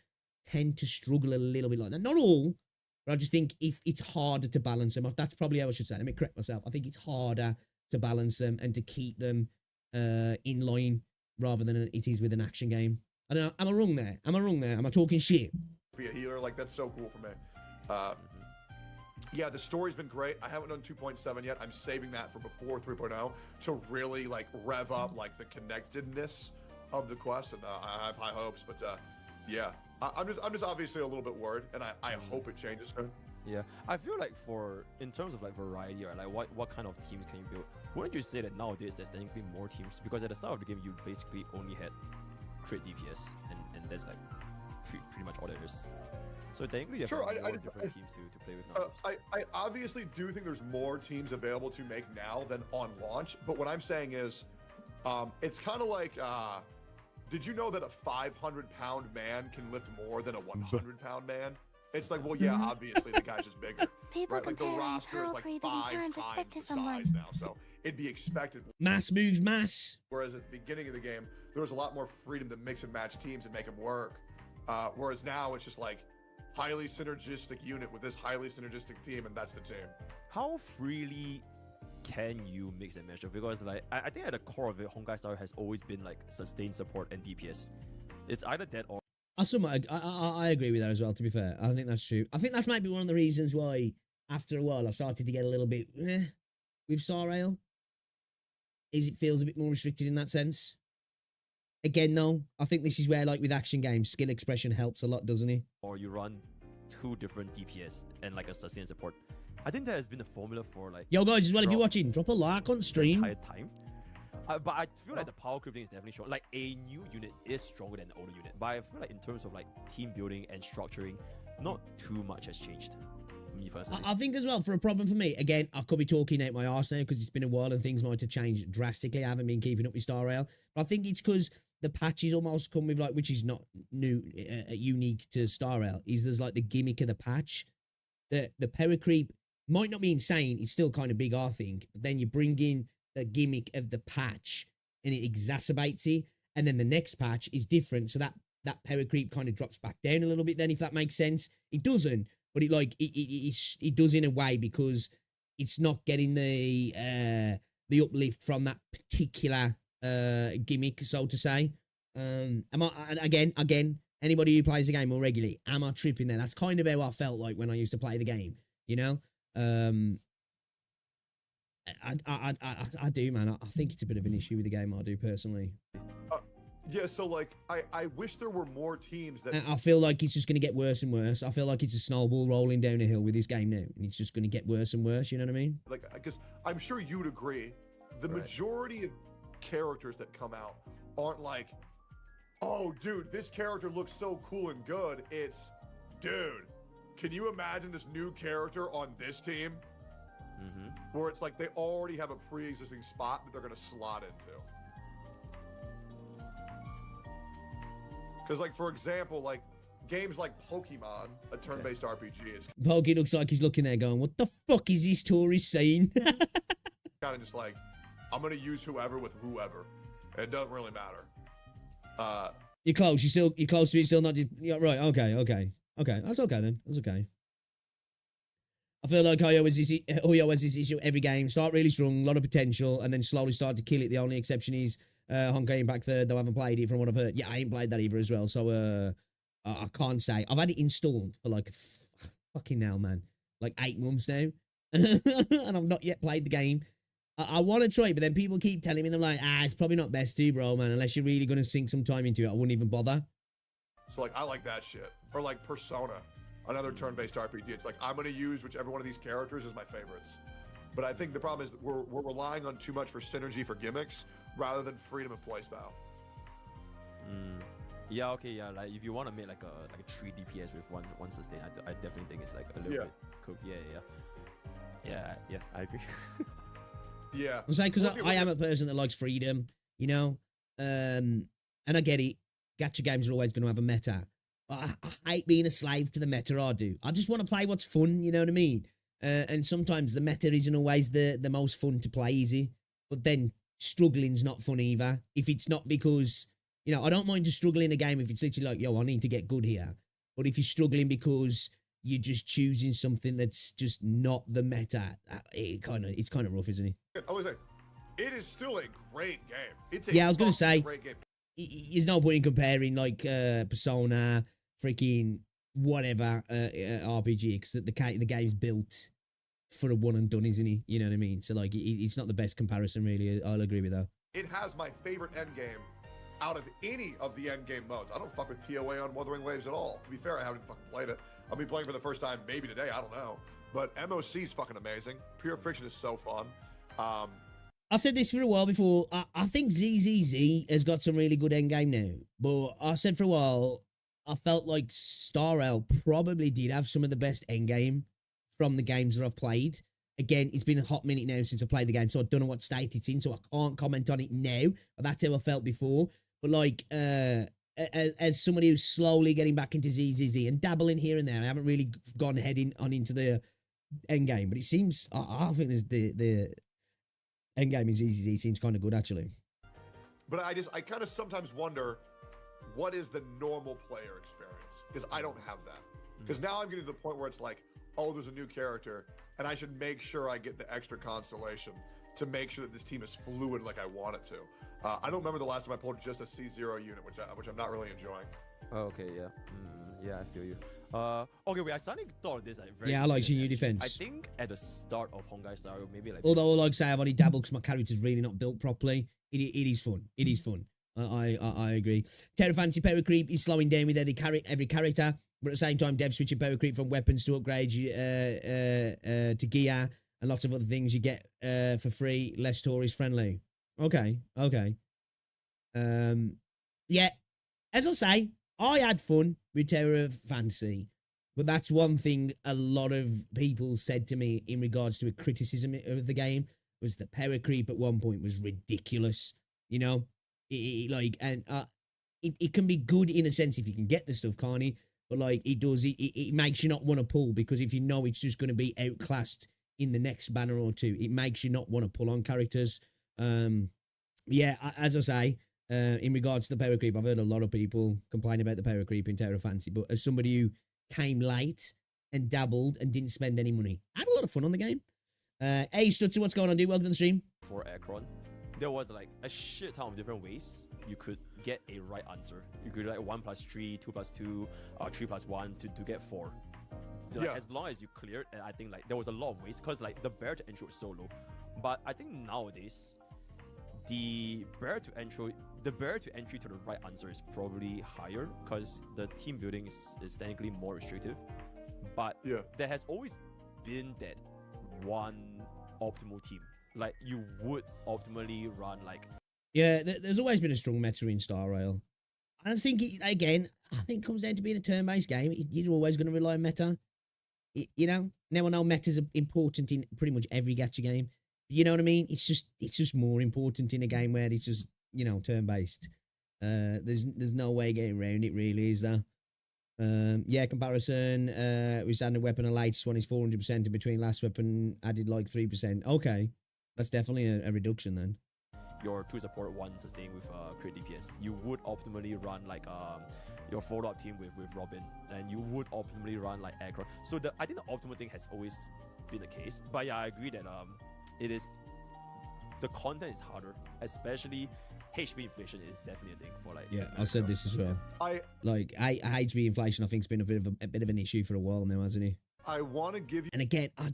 struggle a little bit like that. Not all, but I just think if it's harder to balance them. That's probably how I should say it. Let me correct myself. I think it's harder to balance them and to keep them in line rather than it is with an action game. I don't know. Am I wrong there? Am I talking shit? Be a healer, like that's so cool for me. Yeah, the story's been great. I haven't done 2.7 yet. I'm saving that for before 3.0 to really like rev up like the connectedness of the quest, and I have high hopes. But yeah, I'm just obviously a little bit worried, and I hope it changes soon. Yeah, I feel like in terms of like variety, right, like what kind of teams can you build? Wouldn't you say that nowadays there's technically more teams? Because at the start of the game, you basically only had crit DPS, and that's like pretty much all there is. So technically, you have more different teams to play with now. I obviously do think there's more teams available to make now than on launch. But what I'm saying is, it's kind of like, did you know that a 500-pound man can lift more than a 100-pound man? It's like, well, yeah, obviously the guy's just bigger. People right? Like the roster is like 5 times the size now, so it'd be expected. Mass moves mass. Whereas at the beginning of the game, there was a lot more freedom to mix and match teams and make them work. Whereas now it's just like, highly synergistic unit with this highly synergistic team, and that's the team. How freely can you mix and match? Because like I think at the core of it, Honkai Star has always been like sustained support and DPS. It's either that or I agree with that as well, to be fair. I think that's true. I think that's maybe one of the reasons why, after a while, I started to get a little bit with Star Rail. Is it feels a bit more restricted in that sense. Again, though, I think this is where, like with action games, skill expression helps a lot, doesn't it? or you run 2 different DPS and like a sustained support. I think that has been the formula for like Yo, guys, as well, if you're Drop. watching, drop a like on stream. entire time. But I feel like the power creep thing is definitely strong. Like a new unit is stronger than an older unit. But I feel like in terms of like team building and structuring, not too much has changed. Me personally. I think as well, for a problem for me, again, I could be talking out my arse now because it's been a while and things might have changed drastically. I haven't been keeping up with Star Rail. But I think it's because the patches almost come with like, which is not new, unique to Star Rail, is there's like the gimmick of the patch. The paracreep might not be insane. It's still kind of big, I think. But then you bring in the gimmick of the patch and it exacerbates it. And then the next patch is different. So that paracreep kind of drops back down a little bit then, if that makes sense. It doesn't, but it does in a way because it's not getting the uplift from that particular gimmick, so to say. And again, anybody who plays the game more regularly, am I tripping there? That's kind of how I felt like when I used to play the game, you know? I do, man. I think it's a bit of an issue with the game, I do personally. Yeah, so like I wish there were more teams that I feel like it's just going to get worse and worse. I feel like it's a snowball rolling down a hill with this game now, and it's just going to get worse and worse. You know what I mean? like, because I'm sure you'd agree, the Right. majority of characters that come out aren't like, oh, dude, this character looks so cool and good. It's, dude, can you imagine this new character on this team? Mm-hmm. Where it's like they already have a pre-existing spot that they're going to slot into. Because, like, for example, like, games like Pokemon, a turn-based RPG, it's Pokey looks like he's looking there going, what the fuck is this tourist saying? kind of just like, I'm going to use whoever with whoever. It doesn't really matter. You're close. You're close to it. Still not. Yeah, right. Okay. That's okay then. That's okay. I feel like Hoyo has this issue every game. Start really strong, a lot of potential, and then slowly start to kill it. The only exception is Honkai Impact 3rd, though I haven't played it from what I've heard. Yeah, I ain't played that either as well. So I can't say. I've had it installed for like fucking hell, man. Like 8 months now. And I've not yet played the game. I want to try it, but then people keep telling me, they're like, it's probably not best to, bro, man. Unless you're really going to sink some time into it, I wouldn't even bother. So, like, I like that shit. Or, like, Persona, another turn-based RPG. It's like, I'm going to use whichever one of these characters is my favorites. But I think the problem is that we're relying on too much for synergy for gimmicks rather than freedom of playstyle. Yeah, okay, yeah. Like if you want to make like a 3 DPS with one sustain, I definitely think it's like a little bit cooked. Yeah, I agree. Yeah. I'm saying because I am a person that likes freedom, you know, and I get it. Gacha games are always going to have a meta. I hate being a slave to the meta. I do. I just want to play what's fun. You know what I mean? And sometimes the meta isn't always the most fun to play, easy. But then struggling's not fun either. If it's not because, you know, I don't mind to struggle in a game if it's literally like, yo, I need to get good here. But if you're struggling because you're just choosing something that's just not the meta, it's kind of rough, isn't it? I was like, it is still a great game. It's I was gonna say, great game. There's no point in comparing like Persona, freaking whatever RPG, because the game's built for a one and done, isn't he? You know what I mean? So like, it's not the best comparison, really. I'll agree with that. It has my favorite endgame out of any of the endgame modes. I don't fuck with TOA on Wuthering Waves at all. To be fair, I haven't fucking played it. I'll be playing for the first time maybe today. I don't know. But MOC's fucking amazing. Pure Friction is so fun. I said this for a while before. I think ZZZ has got some really good endgame now. But I said for a while, I felt like Star Rail probably did have some of the best endgame from the games that I've played. Again, it's been a hot minute now since I played the game, so I don't know what state it's in, so I can't comment on it now. But that's how I felt before. But like, as somebody who's slowly getting back into ZZZ and dabbling here and there, I haven't really gone into the endgame. But it seems, I think there's the endgame in ZZZ seems kind of good, actually. But I kind of sometimes wonder, what is the normal player experience? Because I don't have that. Because now I'm getting to the point where it's like, oh, there's a new character, and I should make sure I get the extra constellation to make sure that this team is fluid like I want it to. I don't remember the last time I pulled just a C0 unit, which I'm not really enjoying. Oh, okay, yeah. Yeah, I feel you. Okay, wait, I suddenly thought of this like very Yeah, I like recently, your actually. defense. I think at the start of Honkai Star, maybe like Although, like I say, I've only dabbled because my character's really not built properly. It is fun. It is fun. I agree. Terra Fantasy Power Creep is slowing down with every character, but at the same time, devs switching Power Creep from weapons to upgrade to gear and lots of other things you get for free, less tourist friendly. Okay. Yeah, as I say, I had fun with Terra Fantasy, but that's one thing a lot of people said to me in regards to a criticism of the game was the Power Creep at one point was ridiculous. You know, it can be good in a sense if you can get the stuff, can't it? But like it makes you not want to pull because if you know it's just going to be outclassed in the next banner or two, it makes you not want to pull on characters. Yeah, as I say, in regards to the Power Creep, I've heard a lot of people complain about the Power Creep in Terra Fantasy, but as somebody who came late and dabbled and didn't spend any money, I had a lot of fun on the game. Hey, Stutzer, what's going on, dude? Welcome to the stream. for Akron, there was like a shit ton of different ways you could get a right answer. You could like 1 + 3, 2 + 2, 3 + 1 to get 4. Like, Yeah. as long as you cleared, and I think like there was a lot of ways because like the barrier to entry was so low. But I think nowadays the barrier to entry to the right answer is probably higher because the team building is technically more restrictive. But Yeah. there has always been that one optimal team. Like you would optimally run like Yeah, there's always been a strong meta in Star Rail. And I think, I think it comes down to being a turn-based game. You're always going to rely on meta. You know? Now I know meta's important in pretty much every gacha game. You know what I mean? It's just more important in a game where it's just, you know, turn-based. There's no way getting around it, really, is there? Yeah, comparison. We standard weapon and latest one is 400%, in between last weapon added like 3%. Okay. That's definitely a reduction then. your 2 support 1 sustain with crit DPS. You would optimally run like your follow-up team with Robin, and you would optimally run like Akron. So I think the optimal thing has always been the case. But yeah, I agree that the content is harder, especially HP inflation is definitely a thing for like. Yeah, I said this as well. I HP inflation, I think, has been a bit of an issue for a while now, hasn't it? want to give And again, I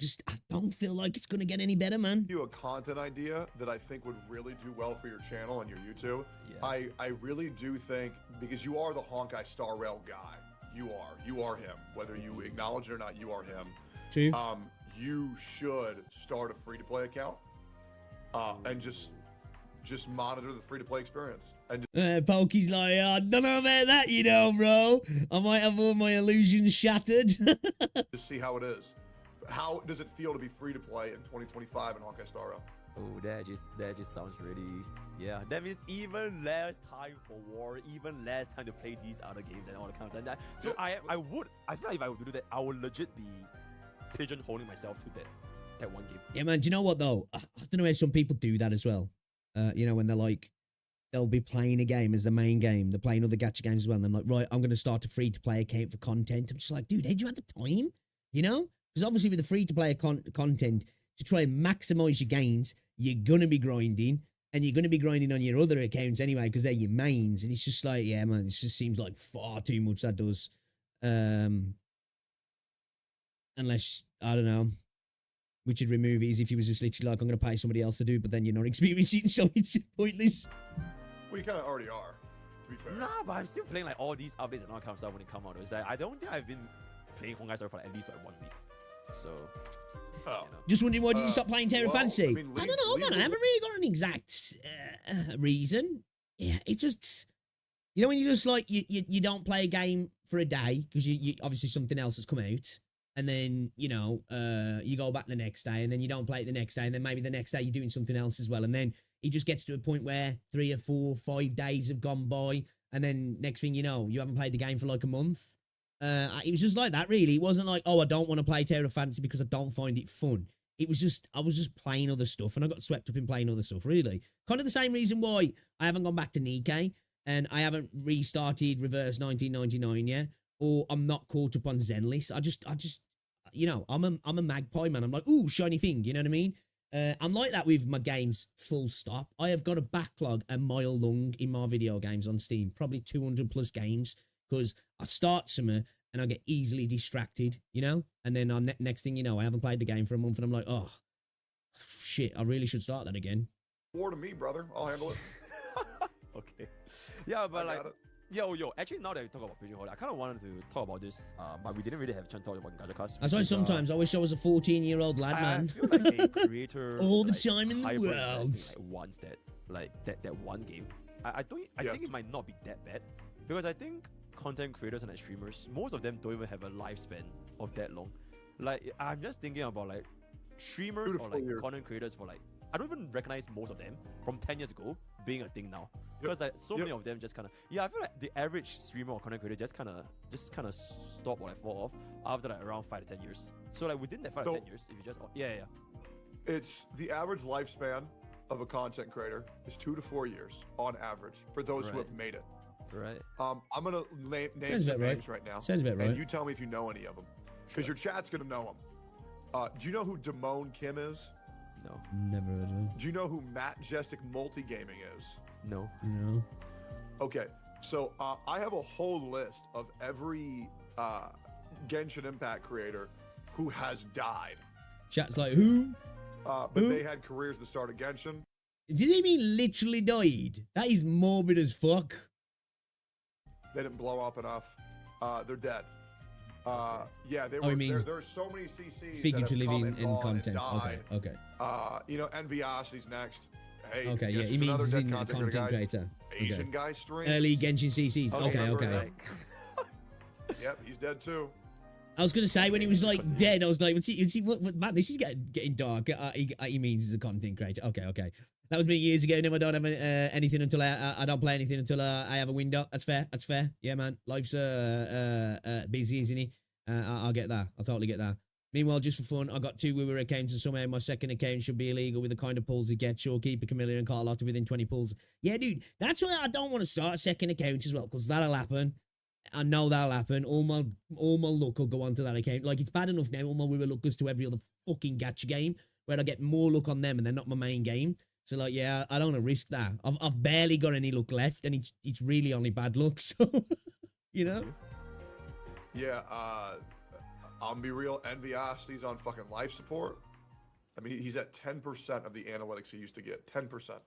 don't feel like it's gonna get any better, man. you a content idea that I think would really do well for your channel and your YouTube. Yeah. I really do think, because you are the Honkai Star Rail guy. You are him. Whether you acknowledge it or not, you are him. True. You should start a free-to-play account and just monitor the free-to-play experience. And Pokey's like, I don't know about that, you know, bro. I might have all my illusions shattered. just see how it is. How does it feel to be free-to-play in 2025 in Honkai Star Rail? Oh, that just sounds really, yeah. That means even less time for war, even less time to play these other games and all the kind of that. So I feel like if I would do that, I would legit be pigeonholing myself to that one game. Yeah, man. Do you know what though? I don't know how some people do that as well. You know, when they're like, they'll be playing a game as the main game. They're playing other gacha games as well. And I'm like, right, I'm going to start a free-to-play account for content. I'm just like, dude, how do you have the time? You know? Because obviously with the free-to-play content, to try and maximize your gains, you're going to be grinding. And you're going to be grinding on your other accounts anyway, because they're your mains. And it's just like, yeah, man, it just seems like far too much that does. Unless, I don't know, which would remove it is if you was just literally like, I'm going to pay somebody else to do, but then you're not experiencing, so it's pointless. Well, you kind of already are, to be fair. Nah, but I'm still playing like all these updates and all kind of stuff when it come out. It's like I don't think I've been playing Honkai Star for like, at least like 1 week. So, Oh. you know. Just wondering why did you stop playing Terra well, Fantasy? I mean, I don't know, man. I haven't really got an exact reason. Yeah, it just, you know, when you just like you don't play a game for a day because you obviously something else has come out, and then you know you go back the next day, and then you don't play it the next day, and then maybe the next day you're doing something else as well, and then it just gets to a point where 3 or 4, 5 days have gone by, and then next thing you know, you haven't played the game for like a month. It was just like that, really. It wasn't like, oh, I don't want to play Terra Fantasy because I don't find it fun. It was just, I was just playing other stuff, and I got swept up in playing other stuff, really. Kind of the same reason why I haven't gone back to Nikkei, and I haven't restarted Reverse 1999 yet. or I'm not caught up on Zen lists. I just, you know, I'm a magpie man. I'm like, ooh, shiny thing. You know what I mean? I'm like that with my games, full stop. I have got a backlog a mile long in my video games on Steam, probably 200 plus games, because I start somewhere and I get easily distracted, you know? And then next thing you know, I haven't played the game for a month and I'm like, oh, shit, I really should start that again. War to me, brother. I'll handle it. Okay. Yeah, but I like, got it. yo, actually, now that we talk about Pigeonhole, I kind of wanted to talk about this, but we didn't really have a chance to talk about GachaCast. That's why sometimes I wish I was a 14-year-old lad, man. I feel like a creator all the like, time in the hyper world investing, like, wants that one game. I think it might not be that bad, because I think content creators and like streamers, most of them don't even have a lifespan of that long. Like, I'm just thinking about like streamers or like content creators for like, I don't even recognize most of them from 10 years ago being a thing now. Because like so many of them just kind of, I feel like the average streamer or content creator just kind of stop or like fall off after like around 5 to 10 years. So like within that 5 to 10 years, if you just It's the average lifespan of a content creator is 2 to 4 years on average for those who have made it. Right. I'm gonna name Sounds some about names right now. Sounds about right. And you tell me if you know any of them, because your chat's gonna know them. Do you know who Damone Kim is? No. Never heard of him. Do you know who Matt Jestic Multigaming is? No. No. Okay, so I have a whole list of every Genshin Impact creator who has died. Chat's like, who? But Who? they had careers at the start of Genshin. Did he mean literally died? That is morbid as fuck. They didn't blow up enough. They're dead. Yeah, they Oh, were. he means there are so many CCs figuratively that have come in and gone content. and died. Okay. You know, Enviosity's next. Hey, Okay, yeah, guess he who's means another in dead a content content creator, creator. Asian Okay. guy streams. Early Genshin CCs. Okay, remember okay. that. Yep, he's dead too. I was gonna say when he was like dead, I was like, what man, this is getting dark. He means he's a content creator. Okay. That was me years ago. No, I don't have anything until I don't play anything until I have a window. That's fair. Yeah, man. Life's busy, isn't he? I'll get that. I'll totally get that. Meanwhile, just for fun, I got 2 Wooer accounts and somehow my second account should be illegal with the kind of pulls it gets. Sure, keep a Camilla and Carlotta within 20 pulls. Yeah, dude, that's why I don't want to start a second account as well, because that'll happen. I know that'll happen. All my luck will go onto that account. Like, it's bad enough now. All my Wooer luck goes to every other fucking gacha game where I get more luck on them and they're not my main game. So, like, yeah, I don't want to risk that. I've barely got any luck left, and it's really only bad luck. So, you know. Yeah, I'll be real. Enviosity's on fucking life support. I mean, he's at 10% of the analytics he used to get. 10%. All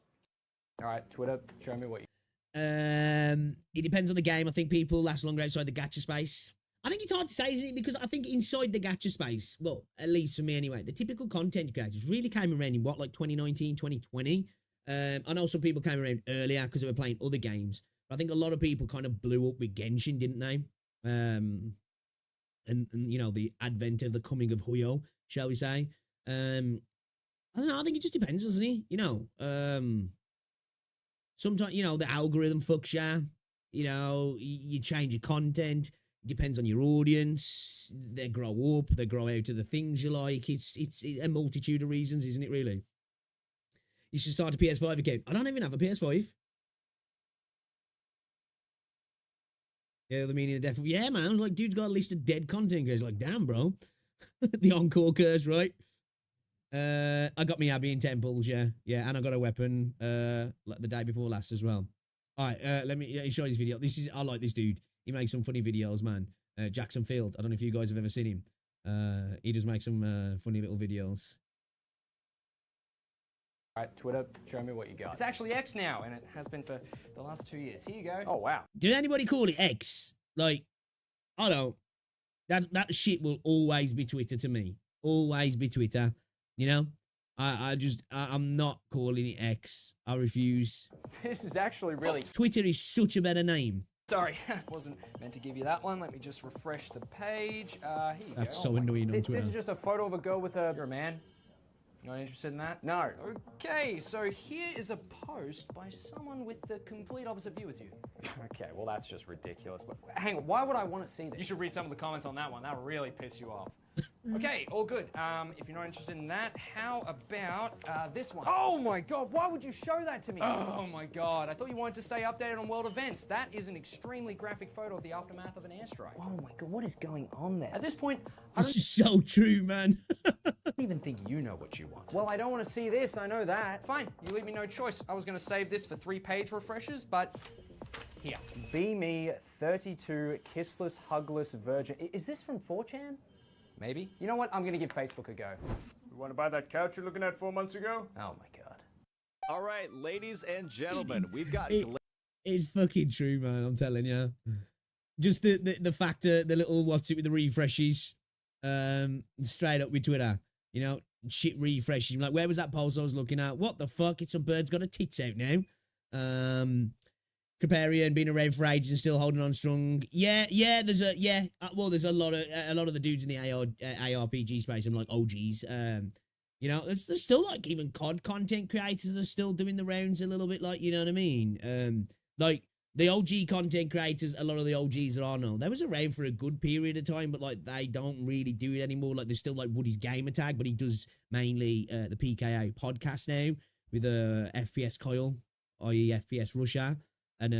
right, Twitter, show me what you... It depends on the game. I think people last longer outside the gacha space. I think it's hard to say, isn't it? Because I think inside the gacha space, well, at least for me anyway, the typical content creators really came around in what, like 2019, 2020? I know some people came around earlier because they were playing other games. But I think a lot of people kind of blew up with Genshin, didn't they? And you know, the advent of the coming of Huyo, shall we say. I don't know, I think it just depends, doesn't it? You know, sometimes, you know, the algorithm fucks you. You know, you change your content. It depends on your audience. They grow up. They grow out of the things you like. It's a multitude of reasons, isn't it, really? You should start a PS5 account. I don't even have a PS5. Yeah, the meaning of death. Yeah, man. I was like, dude's got a list of dead content creators. Like, damn, bro. The encore curse, right? I got me Abbey in temples, yeah, and I got a weapon like the day before last as well. All right, let me show you this video. I like this dude. He makes some funny videos, man. Jackson Field. I don't know if you guys have ever seen him. He does make some funny little videos. All right, Twitter, show me what you got. It's actually X now, and it has been for the last 2 years. Here you go. Oh, wow. Did anybody call it X? Like, I don't. That shit will always be Twitter to me. Always be Twitter. You know? I'm not calling it X. I refuse. This is actually really... Twitter is such a better name. Sorry, wasn't meant to give you that one. Let me just refresh the page. Here you That's go. so annoying on This Twitter. is just a photo of a girl with a... You're a man. You're not interested in that? No. Okay, so here is a post by someone with the complete opposite view as you. Okay, well, that's just ridiculous. But hang on, why would I want to see this? You should read some of the comments on that one. That'll really piss you off. Okay, all good. If you're not interested in that, how about this one? Oh my god, why would you show that to me? Oh my god, I thought you wanted to stay updated on world events. That is an extremely graphic photo of the aftermath of an airstrike. Oh my god, what is going on there? At this point, I This is so true, man. don't even think you know what you want. Well, I don't want to see this, I know that. Fine, you leave me no choice. I was going to save this for 3-page refreshers, but here. Be me, 32, kissless, hugless virgin. Is this from 4chan? Maybe. You know what? I'm gonna give Facebook a go. You want to buy that couch you're looking at 4 months ago? Oh my god. All right, ladies and gentlemen, we've got. It's fucking true, man. I'm telling you. Just the fact that the little what's it with the refreshes, straight up with Twitter. You know, shit refreshes. Like, where was that post I was looking at? What the fuck? It's some bird's got a tits out now. Caparian being around for ages and still holding on strong. Yeah. There's a lot of the dudes in the ARPG space. I'm like OGs. You know, there's still like even COD content creators are still doing the rounds a little bit. Like, you know what I mean? Like the OG content creators, a lot of the OGs are on now. They was around for a good period of time, but like they don't really do it anymore. Like there's still like Woody's Gamer Tag, but he does mainly the PKA podcast now with FPS Coil, i.e. FPS Russia. And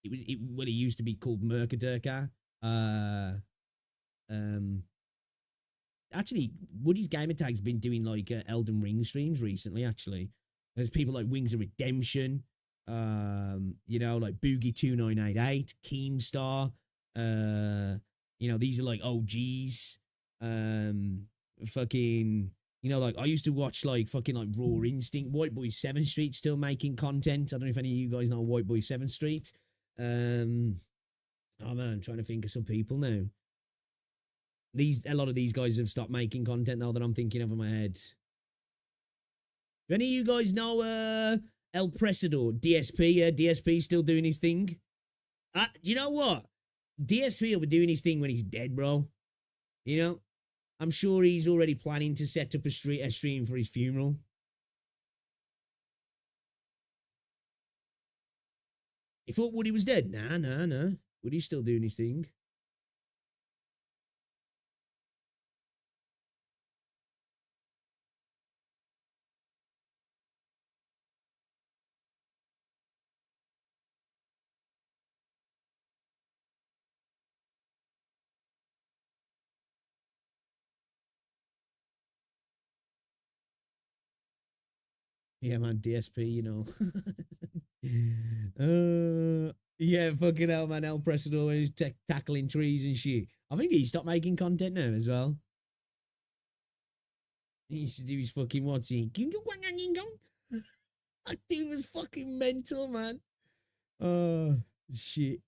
it used to be called Mercadurka. Actually, Woody's Gamer Tag's been doing like Elden Ring streams recently. Actually, there's people like Wings of Redemption, you know, like Boogie2988, Keemstar. You know, these are like OGs. Fucking. You know, like, I used to watch, like, fucking, like, Raw Instinct. White Boy 7th Street still making content. I don't know if any of you guys know White Boy 7th Street. Oh, man, I'm trying to think of some people now. A lot of these guys have stopped making content now that I'm thinking of in my head. Do any of you guys know, El Presador, DSP? DSP still doing his thing? Do you know what? DSP will be doing his thing when he's dead, bro. You know? I'm sure he's already planning to set up a stream for his funeral. You thought Woody was dead? Nah. Woody's still doing his thing. Yeah, man, DSP, you know. Yeah, fucking hell, man. El Presador is tackling trees and shit. I think he stopped making content now as well. He used to do his fucking what's he? That dude was fucking mental, man. Oh, shit.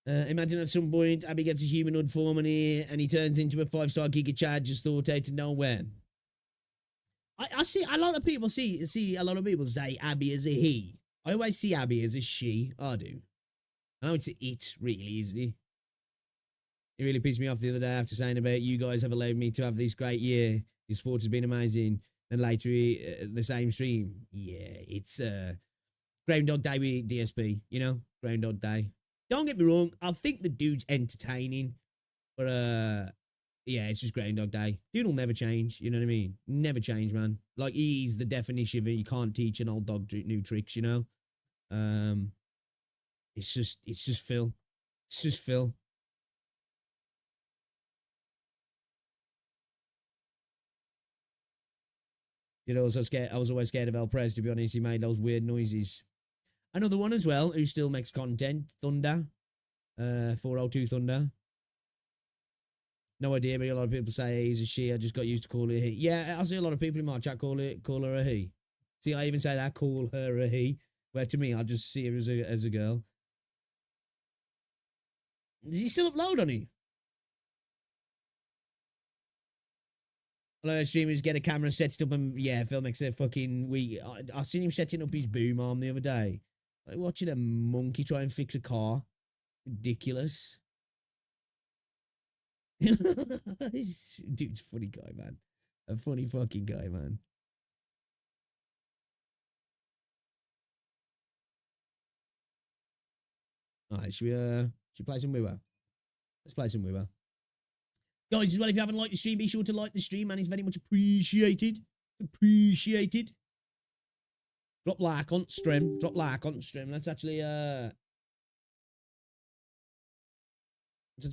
Imagine at some point Abby gets a humanoid form and he turns into a 5-star Giga Chad just thought out of nowhere. I see a lot of people see a lot of people say Abby as a he. I always see Abby as a she. I do. I know it's a it, really, isn't it? It really pissed me off the other day after saying about you guys have allowed me to have this great year. Your sport has been amazing. Then later, the same stream. Yeah, it's Groundhog Day with DSP, you know? Groundhog Day. Don't get me wrong, I think the dude's entertaining, but yeah, it's just Groundhog Day. Dude will never change, you know what I mean? Never change, man. Like, he's the definition of it. You can't teach an old dog new tricks, you know? It's just Phil. It's just Phil. You know, I was always scared of El Prez, to be honest. He made those weird noises. Another one as well, who still makes content, Thunder. 402 Thunder. No idea, but a lot of people say he's a she. I just got used to calling it a he. Yeah, I see a lot of people in my chat call her a he. See, I even say that, call her a he. Where to me, I just see her as a girl. Does he still upload on he? Streamers get a camera, set it up, and yeah, Phil makes a fucking I seen him setting up his boom arm the other day. Like watching a monkey try and fix a car. Ridiculous. Dude's a funny guy, man. A funny fucking guy, man. Alright, should we play some Woo? Let's play some Woo. Guys, as well, if you haven't liked the stream, be sure to like the stream, man. It's very much appreciated. Appreciated. Drop like on stream. Drop like on stream. Let's actually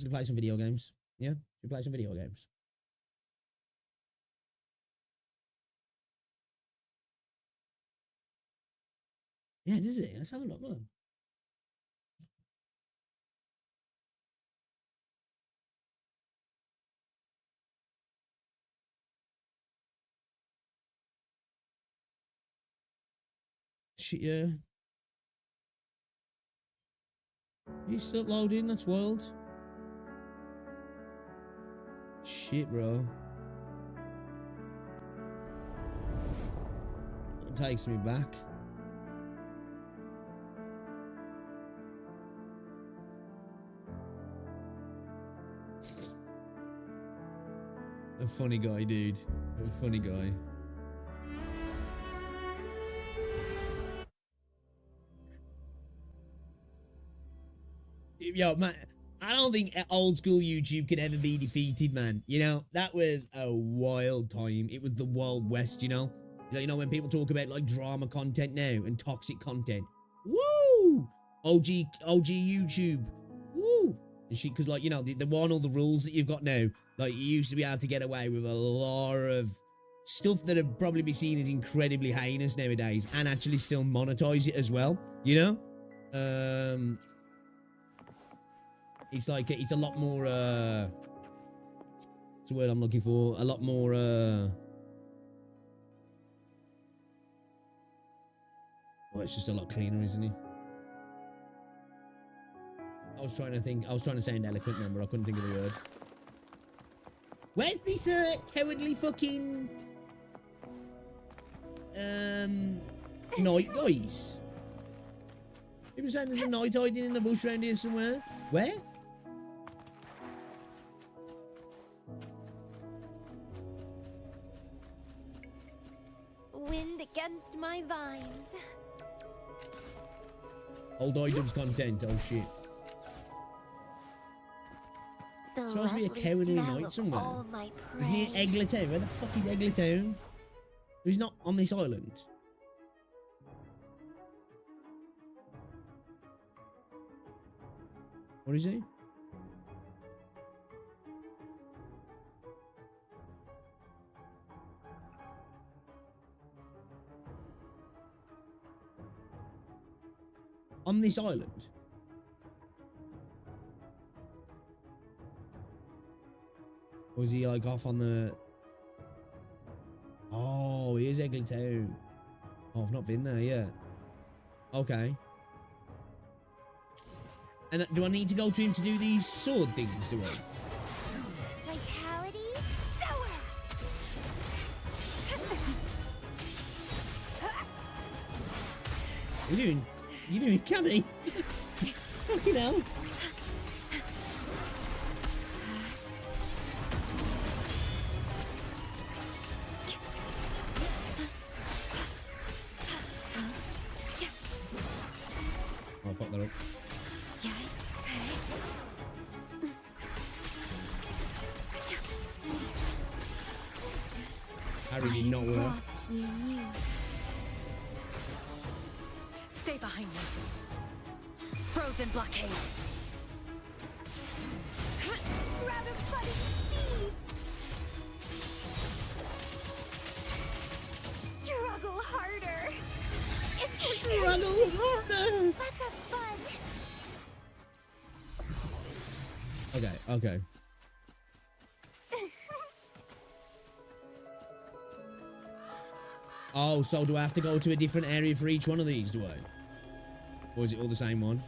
play some video games. Yeah? Should we play some video games? Yeah, does it? Let's have a look, man. Shit, yeah. He's still loading, that's wild. Shit, bro. It takes me back. A funny guy, dude. A funny guy. Yo, man, I don't think old school YouTube could ever be defeated, man. You know, that was a wild time. It was the Wild West, you know? You know, when people talk about, like, drama content now and toxic content. Woo! OG YouTube. Woo! Because, like, you know, there weren't all the rules that you've got now. Like, you used to be able to get away with a lot of stuff that would probably be seen as incredibly heinous nowadays and actually still monetize it as well, you know? It's like, it's a lot more, what's the word I'm looking for? A lot more, well, it's just a lot cleaner, isn't it? I was trying to sound eloquent then, but I couldn't think of the word. Where's this, cowardly fucking, night, guys? People saying there's a night hiding in the bush around here somewhere. Where? Wind against my vines. Old items content, oh shit. The Supposed to be a lovely cowardly smell night of somewhere. all my Isn't it prey. Egletown? Where the fuck is Egletown? He's not on this island. What is he? On this island? Or is he like off on the... Oh, he is Egletown. Oh, I've not been there yet. Okay. And do I need to go to him to do these sword things, do I? Vitality sour. You doing Cammy? Fucking hell. I'll fuck that up. I really not work. Lost you knew. Stay behind me. Frozen blockade. Grab a budding seeds. Struggle harder. If we can. Struggle harder. Let's have fun. Okay. Oh, so do I have to go to a different area for each one of these, do I? Or is it all the same one?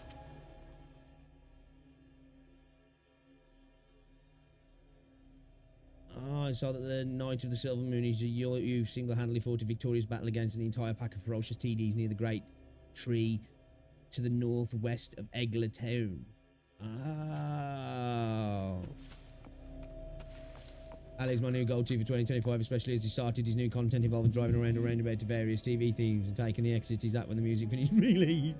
Oh, I saw that the Knight of the Silver Moon is you single-handedly fought a victorious battle against an entire pack of ferocious TDs near the Great Tree to the northwest of Egletown. Oh. Ali's my new go-to for 2025, especially as he started his new content involving driving around a roundabout to various TV themes and taking the exits he's at when the music finished. Really?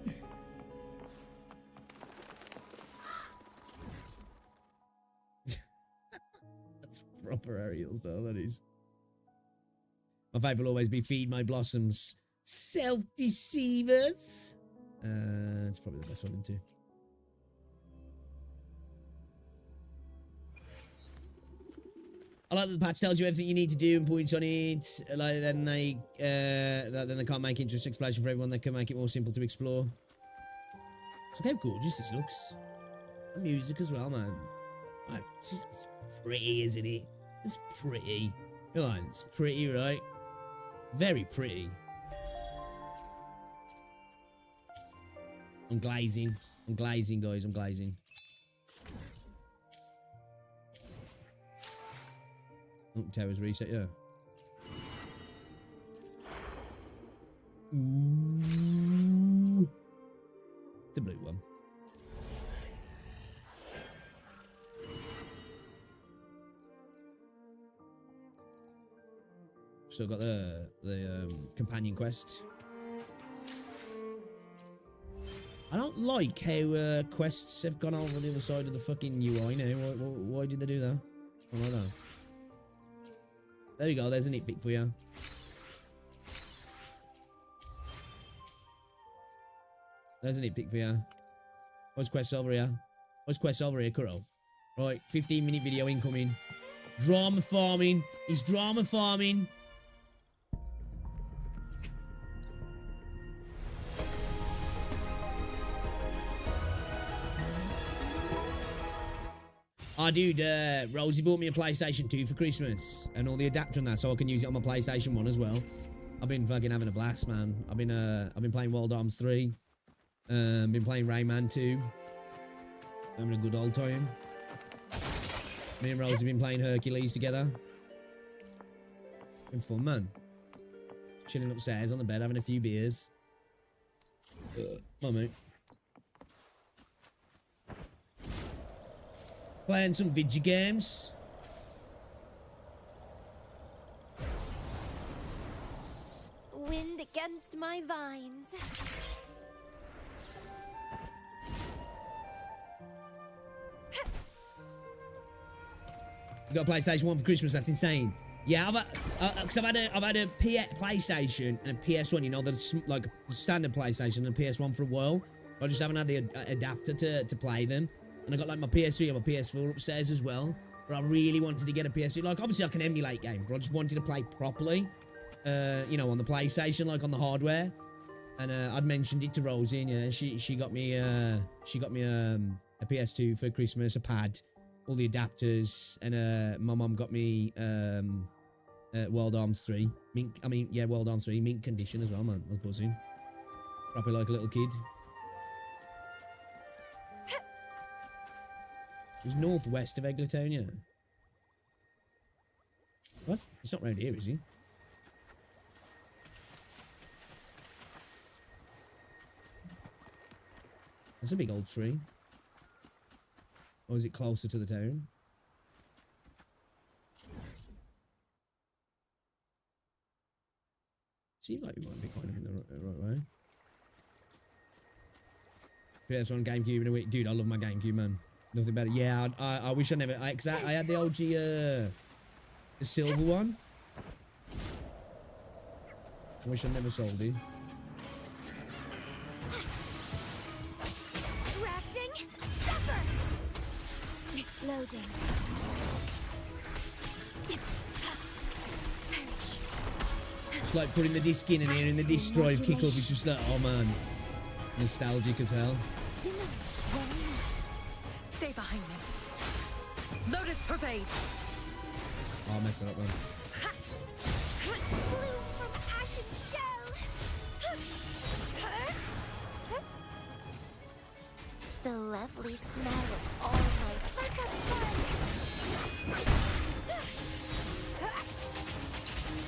That's proper Ariel's though, that is. My favourite will always be Feed My Blossoms. Self-deceivers. It's probably the best one too. I like that the patch tells you everything you need to do and points on it. Like then they can't make interest exploration for everyone. They can make it more simple to explore. So look how gorgeous this looks. The music as well, man. Like, it's pretty, isn't it? It's pretty. Come on, it's pretty, right? Very pretty. I'm glazing. I'm glazing, guys. I'm glazing. Oh, tower's reset, yeah. Ooh. It's a blue one. Still got the companion quest. I don't like how quests have gone over the other side of the fucking UI now. Why did they do that? I don't know. There we go, there's a nitpick for you. There's a nitpick for you. What's quest over here? What's quest over here, Kuro? Right, 15-minute video incoming. Drama farming. He's drama farming. Oh, dude, Rosie bought me a PlayStation 2 for Christmas and all the adapter and that, so I can use it on my PlayStation 1 as well. I've been fucking having a blast, man. I've been playing Wild Arms 3, been playing Rayman 2, having a good old time. Me and Rosie been playing Hercules together. Been fun, man. Chilling upstairs on the bed, having a few beers. Come on, mate. Playing some video games. Wind against my vines. You got a PlayStation 1 for Christmas, that's insane. Yeah, I've had a PlayStation and a PS1, you know, the like standard PlayStation and a PS1 for a while. I just haven't had the adapter to play them. And I got like my PS3 and my PS4 upstairs as well. But I really wanted to get a PS3. Like, obviously I can emulate games, but I just wanted to play properly. You know, on the PlayStation, like on the hardware. And I'd mentioned it to Rosie, and yeah, she got me a PS2 for Christmas, a pad, all the adapters, and my mum got me Wild Arms 3. Wild Arms 3, mint condition as well, man. I was buzzing. Probably like a little kid. It was northwest of Egletown, yeah. What? It's not round here, is he? That's a big old tree. Or is it closer to the town? Seems like we might be kind of in the right way. PS1, GameCube in a week. Dude, I love my GameCube, man. Nothing better. Yeah, I wish I never... Cause I had the OG, the silver one. I wish I never sold it. Crafting, suffer. Loading. It's like putting the disc in and hearing the disc drive kick up. It's just like, oh man, nostalgic as hell. Stay behind me. Lotus pervade. Oh, I'll mess it up, man. Bloom from ashen shell. The lovely smell of all my... Let's have fun.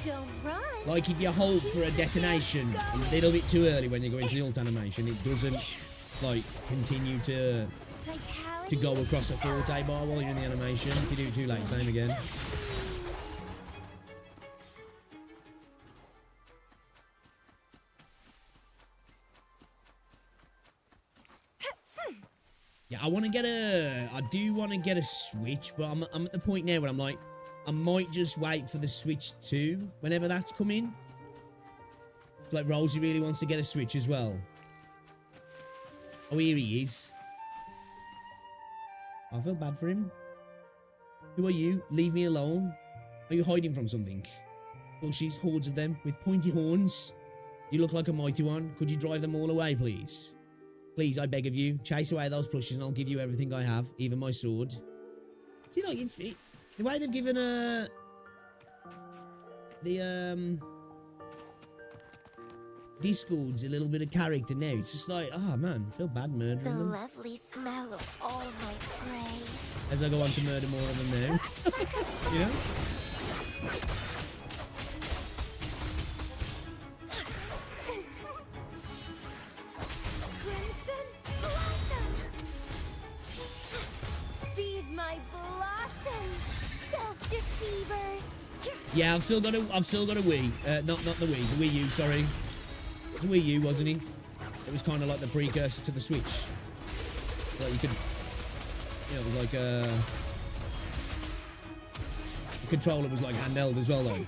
Don't run. Like if you hold for a detonation a little bit too early when you go into the ult animation, it doesn't like continue to go across a forte bar while you're in the animation. If you do it too late, same again. I want to get a... I do want to get a Switch, but I'm at the point now where I'm like, I might just wait for the Switch 2 whenever that's coming. Like, Rosie really wants to get a Switch as well. Oh, here he is. I feel bad for him. Who are you? Leave me alone. Are you hiding from something? Well, she's hordes of them with pointy horns. You look like a mighty one. Could you drive them all away, please? Please, I beg of you. Chase away those plushes and I'll give you everything I have, even my sword. See, like, it's... The way they've given Discord's a little bit of character now. It's just like, oh man, I feel bad murdering The them. lovely smell of all my prey. As I go on to murder more of them now. You know? Crimson blossom. Feed my blossoms, self-deceivers. Yeah, I've still got a Wii. Not the Wii, the Wii U, sorry. It was a Wii U, wasn't he? It was kind of like the precursor to the Switch. Like you could, it was like the controller was like handheld as well, like.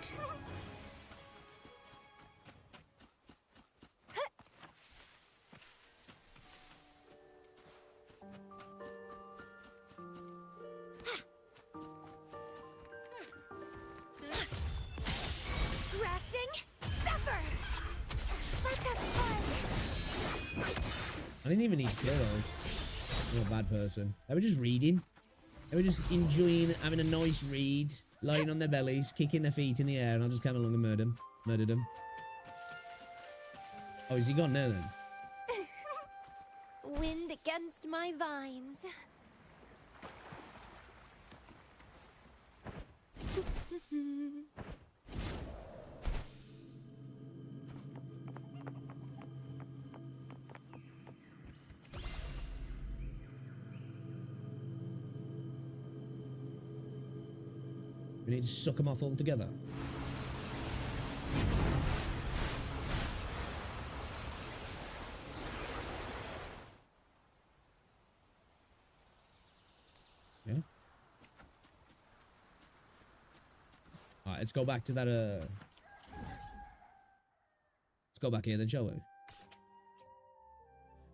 I didn't even need to kill those. I'm a bad person. They were just reading. They were just enjoying having a nice read, lying on their bellies, kicking their feet in the air, and I just came along and murdered them. Oh, is he gone now then? Wind against my vines. We need to suck them off altogether. Yeah. Alright, let's go back to that, let's go back here then, shall we?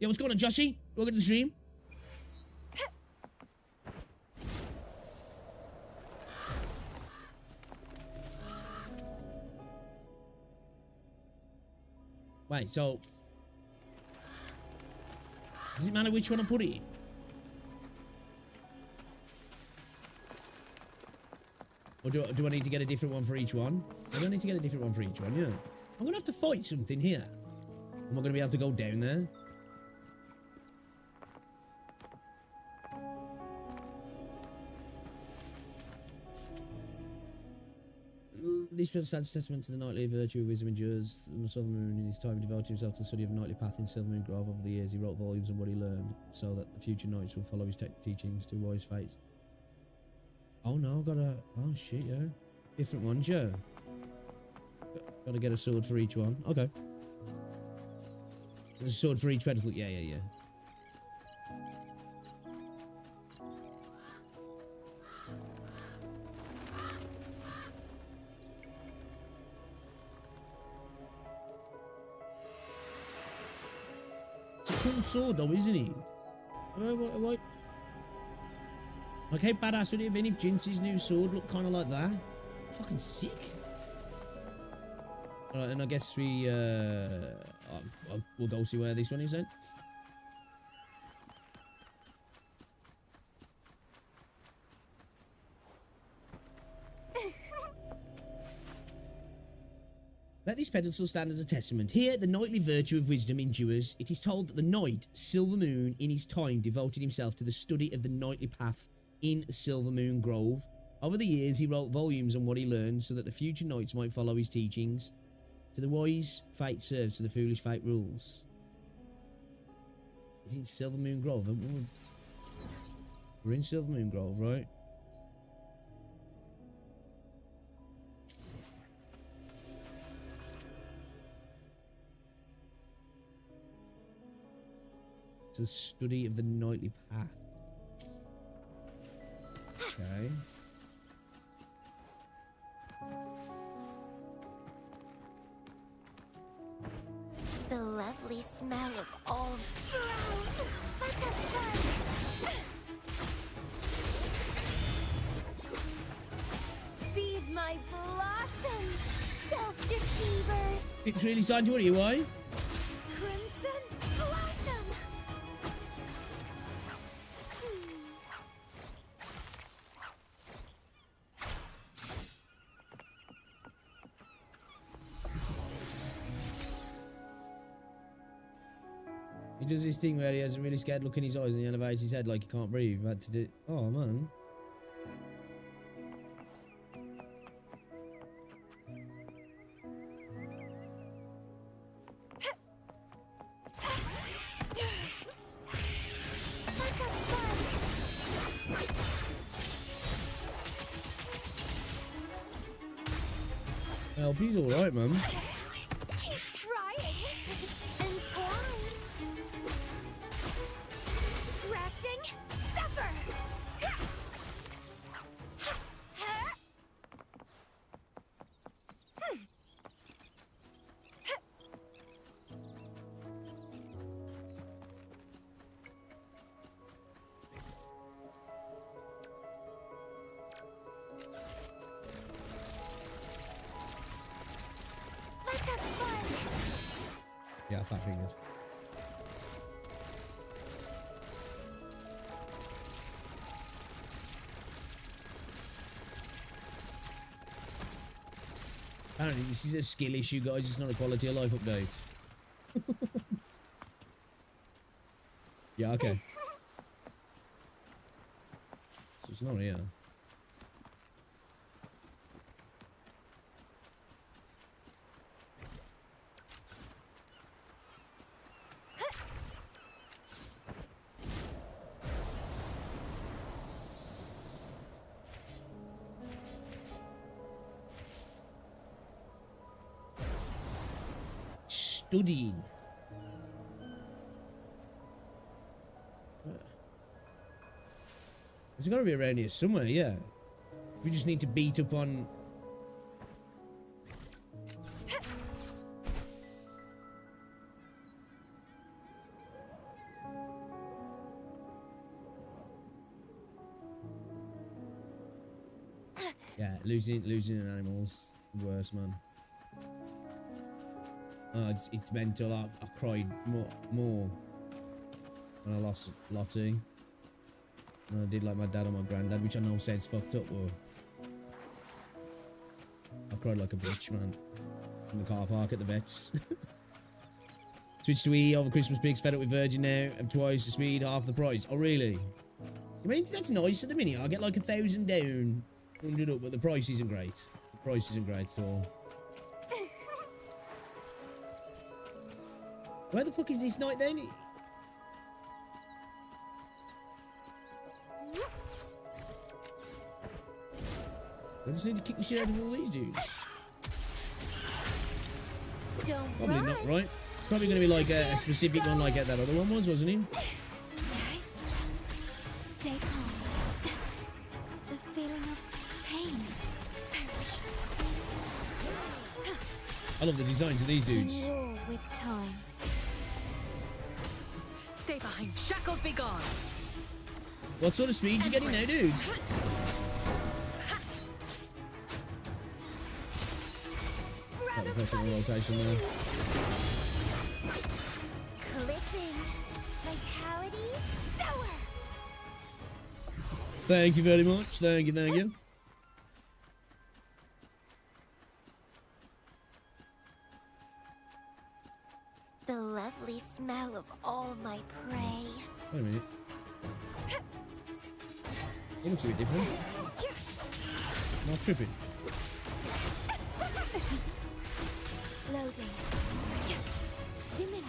Yeah, what's going on, Joshy? Welcome to the stream. Wait, so... Does it matter which one I put it in? Or do I need to get a different one for each one? I don't need to get a different one for each one, yeah. I'm gonna have to fight something here. Am I gonna be able to go down there? This stands testament to the knightly virtue of wisdom endures. The Silver Moon, in his time, devoted himself to the study of knightly path in Silver Moon Grove. Over the years, he wrote volumes on what he learned, so that the future knights will follow his teachings to wise fate. Oh no, I've got a... Oh shit, yeah. Different ones, yeah. Gotta get a sword for each one. Okay. There's a sword for each pedestal. Yeah. It's a cool sword though, isn't it? What? Like, how badass would it have been if Jinx's new sword looked kind of like that? Fucking sick. Alright, and I guess we, we'll go see where this one is then. Let this pedestal stand as a testament. Here, the knightly virtue of wisdom endures. It is told that the knight, Silver Moon, in his time, devoted himself to the study of the knightly path in Silver Moon Grove. Over the years, he wrote volumes on what he learned so that the future knights might follow his teachings. To the wise, fate serves, to the foolish, fate rules. It's in Silver Moon Grove. We're in Silver Moon Grove, right? To the study of the knightly path. Okay. The lovely smell of all sprout. Let's have fun. Feed my blossoms, self-deceivers. It's really starting to worry you, why? Crimson blossom. He does this thing where he has a really scared look in his eyes and he elevates his head like he can't breathe. I've had to do. Oh man. Let's have fun. Well, he's alright, man. Keep trying. Entwine. Grafting. Suffer. Let's have fun. Yeah, fat fingered. Apparently this is a skill issue, guys. It's not a quality of life update. Yeah, okay. So it's not here. Studying. There's got to be around here somewhere, yeah. We just need to beat up on... Yeah, losing an animal's worse, man. Oh, it's mental. I cried more when I lost Lottie than I did like my dad or my granddad, which I know sounds fucked up, but I cried like a bitch, man. In the car park at the vets. Switch to E over Christmas breaks, fed up with Virgin now, have twice the speed, half the price. Oh, really? I mean, that's nice at the minute. I get like 1,000 down, 100 up, but the price isn't great. The price isn't great at all. Where the fuck is this knight then? I just need to kick the shit out of all these dudes. Don't Probably run. not, right? It's probably going to be like a specific one like that other one was, wasn't it? Stay calm. The feeling of pain. I love the designs of these dudes. War with time. Stay behind. Shackles be gone. What sort of speed you getting now, dude? Sprout of Perfect rotation there. Clipping. Vitality. Sour. Thank you very much. Thank you, thank you. The lovely smell of all my prey. Wait a minute. It looks a bit different. Not tripping. Loading. Diminish.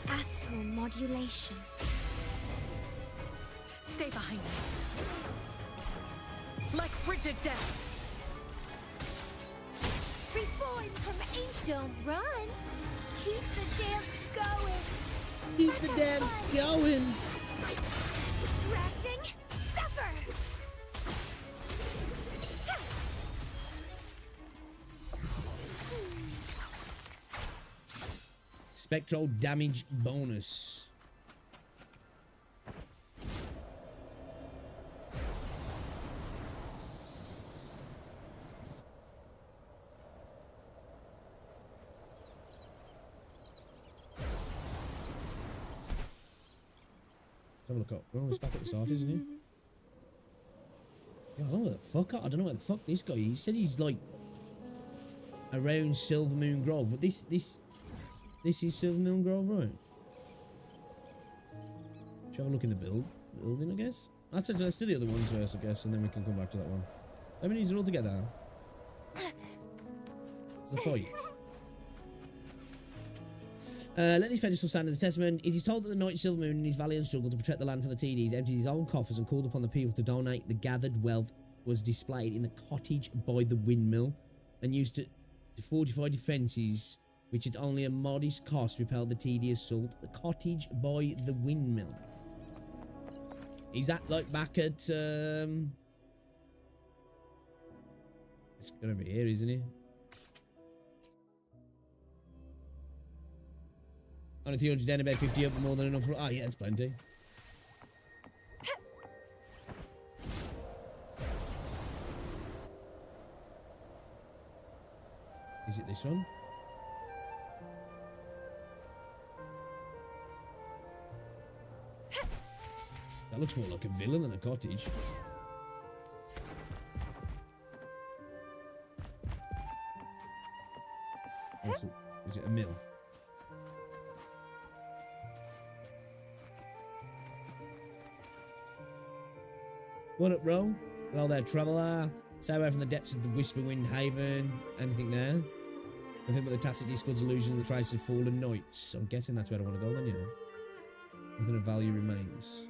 Astral modulation. Stay behind me. Like frigid death. Free I'm from ancient. Don't run. Keep the dance going. Keep the dance going. Rafting, suffer. Spectral damage bonus. Let's have a look up. Oh, it's back at the start, isn't he? Yeah, I don't know where the fuck. I don't know where the fuck this guy is. He said he's like around Silver Moon Grove, but this is Silver Moon Grove, right? Should have a look in the building, I guess. Let's do the other ones first, I guess, and then we can come back to that one. How many are all together? It's the 5. Let this pedestal stand as a testament. It is told that the Knight Silver Moon in his valiant struggle to protect the land from the TDs emptied his own coffers and called upon the people to donate. The gathered wealth was displayed in the cottage by the windmill and used to fortify defences, which at only a modest cost repelled the tedious assault. The cottage by the windmill. Is that like back at it's gonna be here, isn't it? Only 300 down, about 50 up, more than enough for... Oh, yeah, that's plenty. Is it this one? That looks more like a villa than a cottage. Also, is it a mill? What up, bro? Hello there, traveller. Stay away from the depths of the Whisperwind Haven. Anything there? Nothing but the tacit discords, illusions, the traces of fallen knights. So I'm guessing that's where I want to go then, yeah. Nothing of value remains.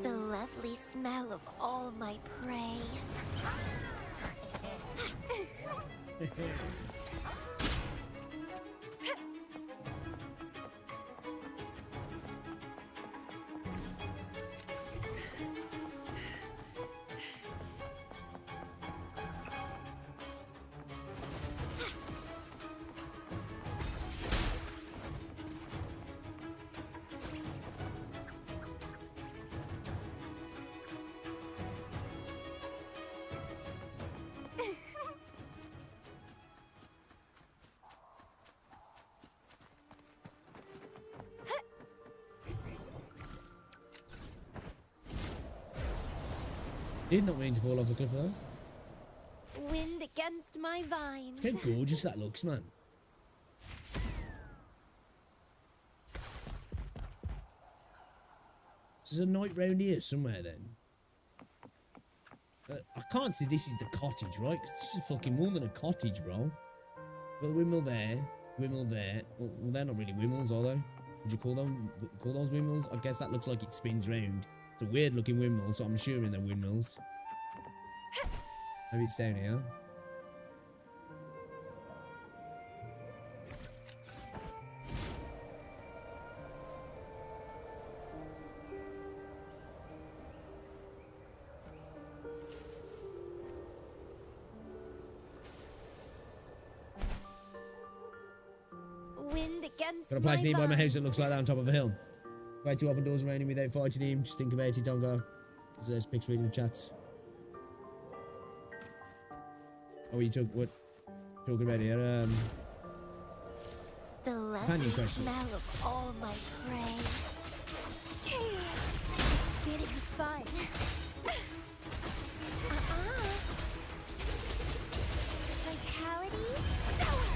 The lovely smell of all my prey. Did not mean to fall off the cliff though. Wind against my vines. Look how gorgeous that looks, man. There's a night round here somewhere then. I can't see this is the cottage, right? 'Cause this is fucking more than a cottage, bro. Well, the windmill there, windmill there. Well, they're not really windmills, are they? Would you call those windmills? I guess that looks like it spins round. It's a weird looking windmill, so I'm assuming they're windmills. Maybe it's down here. Wind against Got a place my nearby my vines. house that looks like that on top of a hill. Way to open doors around him without fighting him. Just think about it, don't go. There's pics reading the chats. Oh, you took what? Talking about here? The Companion lovely question. smell of all my prey. It's getting fun. Vitality, sour.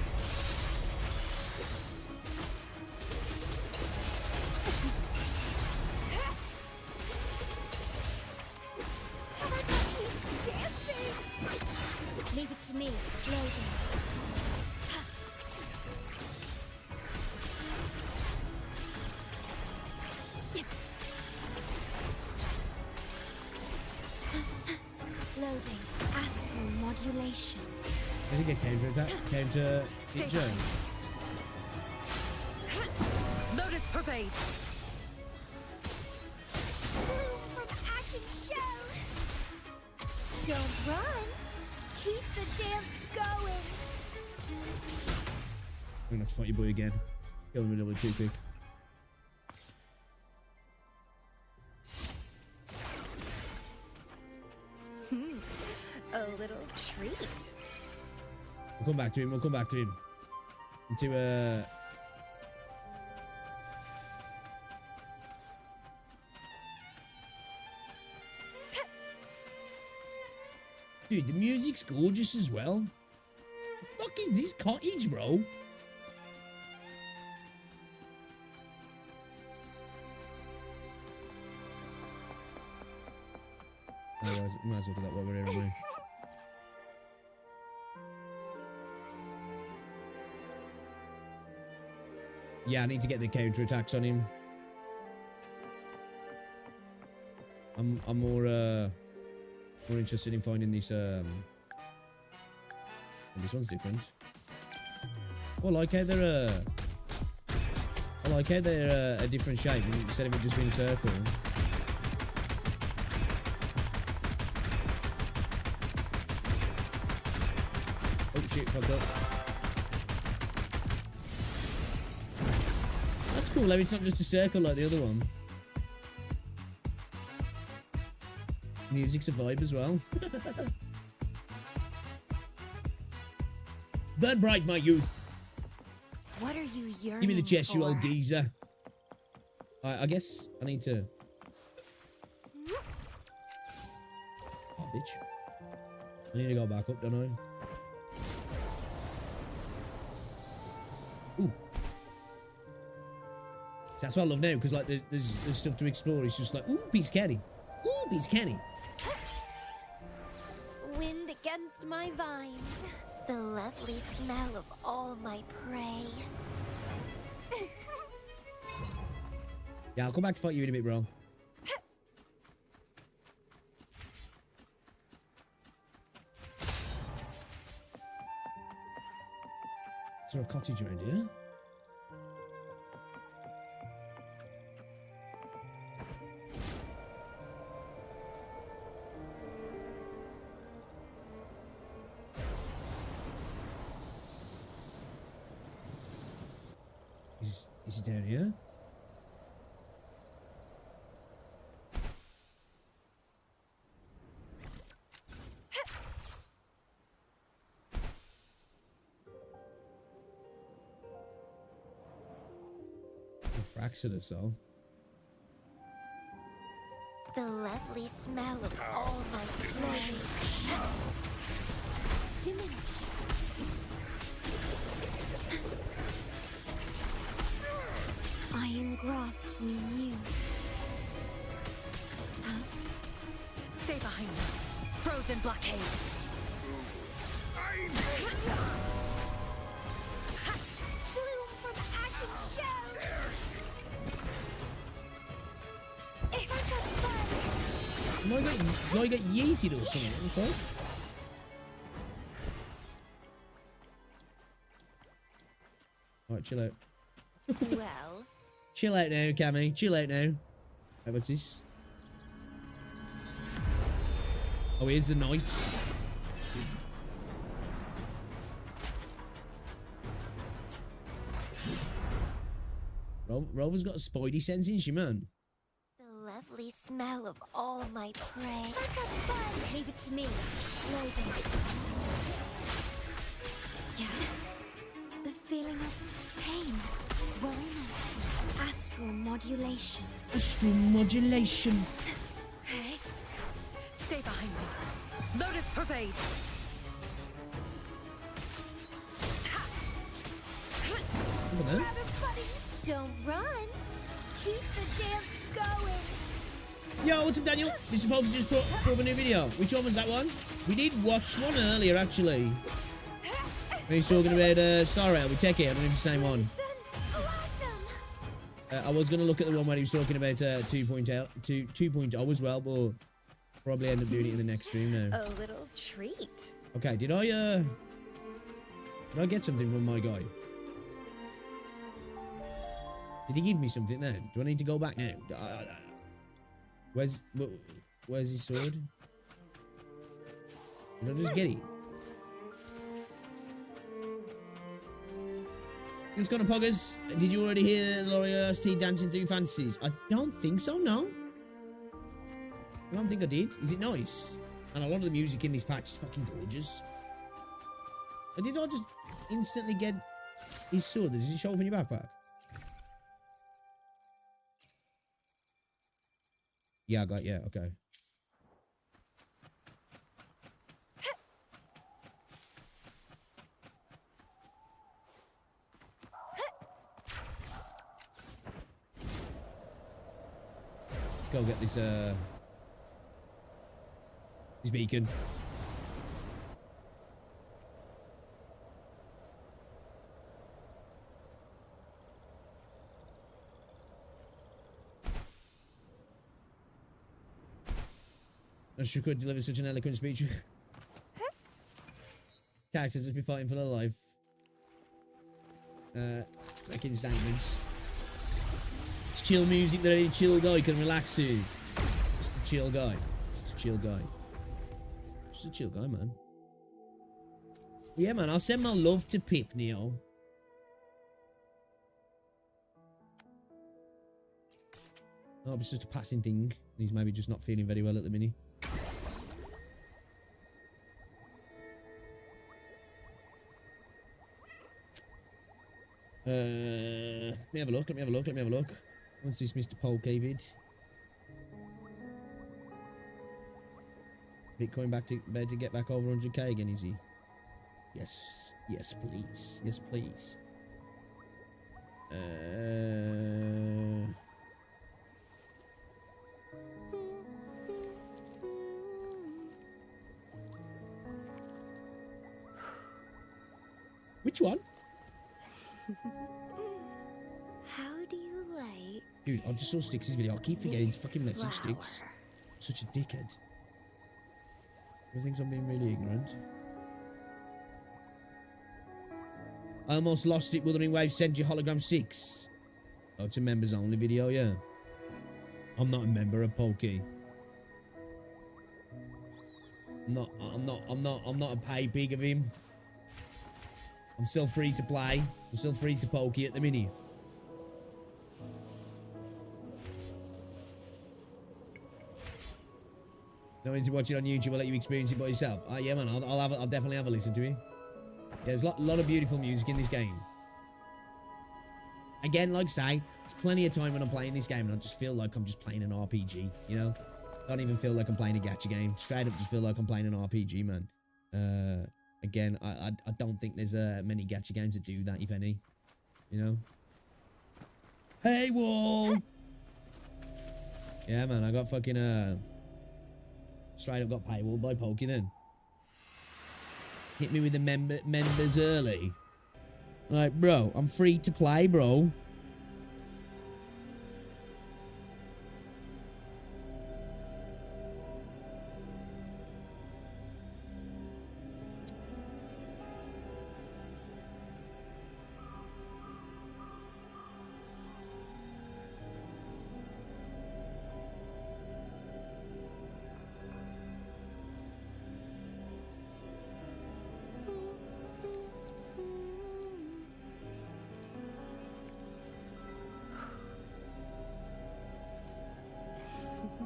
Dancing. Leave it to me, Logan. modulation. I think a counter attack. Counter hit Joe. Lotus pervade. Bloom from ashen shell. Don't run. Keep the dance going. I'm gonna fight your boy again. Kill him a little bit too quick. A little treat. We'll come back to him. We'll come back to him. Dude, the music's gorgeous as well. The fuck is this cottage, bro? Otherwise, might as well do that while we're here anyway. Yeah, I need to get the counter attacks on him. I'm more interested in finding this this one's different. Oh, I like how they're a different shape instead of it just being circle. Oh shit, fucked up. That's cool, though. It's not just a circle like the other one. Music's a vibe as well. Burn bright, my youth. What are you yearning Give me the chest, for? you old geezer. I guess I need to... Oh, bitch. I need to go back up, don't I? Ooh. That's what I love now, because like there's stuff to explore. It's just like, ooh, piece of candy. Ooh, piece of candy. Wind against my vines. The lovely smell of all my prey. Yeah, I'll come back to fight you in a bit, bro. Is there a cottage around here? Is it down here? Fraxida, so. The lovely smell of all my prey. Diminish. I engraft you new. Stay behind me. Frozen blockade. Bloom from ashen shell. Let's have fun. Do I get yeeted or something? What the fuck? Alright, chill out. Well, Chill out now, Cammy. Chill out now. Right, what's this? Oh, here's the knights. Rover's got a spidey sense in she, man. the lovely smell of all my prey. Let's have fun. Leave it to me. Loading. Yeah. The feeling of pain. Re-memento. Astral modulation. Astral modulation. Hey. Stay behind me. Lotus pervade. Something there. Grab it, buddies. Don't run. Keep the dance going. Yo, what's up, Daniel? You're supposed to just put up a new video. Which one was that one? We did watch one earlier, actually. When he's talking about Star Rail with Techie. I don't know if it's the same one. Awesome. I was going to look at the one where he was talking about 2.0 as well, but probably end up doing it in the next stream now. A little treat. Okay, did I get something from my guy? Did he give me something then? Do I need to go back now? Where's his sword? Did I just get it? Who's gonna poggers? Did you already hear Laura T dancing through fantasies? I don't think so, no. I don't think I did. Is it nice? And a lot of the music in this patch is fucking gorgeous. And did I just instantly get his sword? Does it show up in your backpack? Yeah, I got, yeah, okay. Let's go get this beacon. She could deliver such an eloquent speech. Characters just be fighting for their life. Making statements. It's chill music that any chill guy can relax to. Just a chill guy. Just a chill guy. Just a chill guy, man. Yeah, man, I'll send my love to Pip, Neo. Oh, it's just a passing thing. He's maybe just not feeling very well at the minute. Let me have a look, let me have a look, let me have a look. What's this Mr. Polkavid? Bitcoin back to bed to get back over 100k again, is he? Yes, yes please, yes please. Which one? How do you like? Dude, I just saw Stix's video. I keep forgetting to fucking message Stix. Such a dickhead. He thinks I'm being really ignorant. I almost lost it. Wuthering Wave sent you hologram 6. Oh, it's a members only video, yeah. I'm not a member of Pokey. I'm not a pay pig of him. I'm still free to play. I'm still free to Pokey at the minute. No need to watch it on YouTube. I'll let you experience it by yourself. Oh yeah, man. I'll definitely have a listen to it. Yeah, there's a lot of beautiful music in this game. Again, like I say, there's plenty of time when I'm playing this game, and I just feel like I'm just playing an RPG. You know, don't even feel like I'm playing a gacha game. Straight up, just feel like I'm playing an RPG, man. Again, I don't think there's many gacha games that do that, if any. You know? Hey, wall! Yeah, man, I got fucking, straight up got paywall by Pokey then. Hit me with the members early. Like, bro, I'm free to play, bro.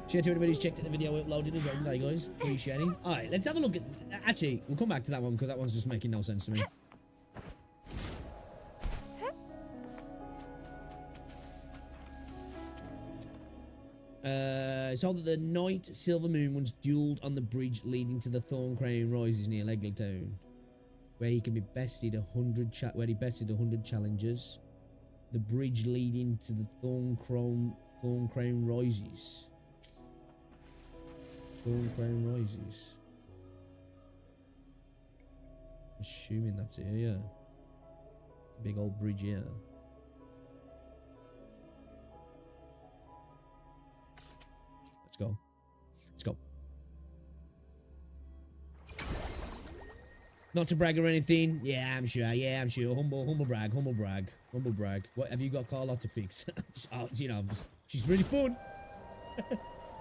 Share to everybody who's checked out the video uploaded as well today, guys. Appreciate it. Alright, let's have a look at... Actually, we'll come back to that one because that one's just making no sense to me. So that the night Silver Moon once duelled on the bridge leading to the Thorn Crown Rises near Legletown, where he can be bested 100 challengers. The bridge leading to the Thorn Crown Rises. Thorn Crown Rises. Assuming that's it, yeah. Big old bridge here. Let's go. Let's go. Not to brag or anything. Yeah, I'm sure. Yeah, I'm sure. Humble brag. Humble brag. Humble brag. What have you got, Carlotta picks? Oh, you know, she's really fun.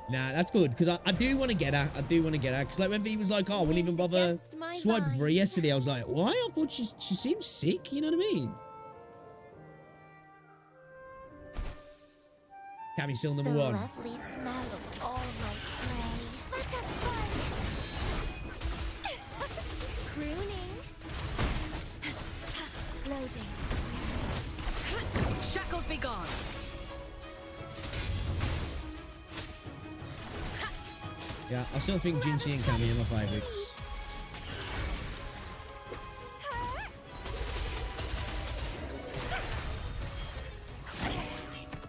Nah, that's good because I do want to get her. I do want to get her because like when V was like, "Oh, I wouldn't even bother swiping for her yesterday," I was like, "Why?" I thought she seems sick. You know what I mean? Cammy still number one. Lovely smell of all my prey. Let's have fun. Crooning. Loading. Shackles be gone. Yeah, I still think Jinxie and Cammy are my favourites.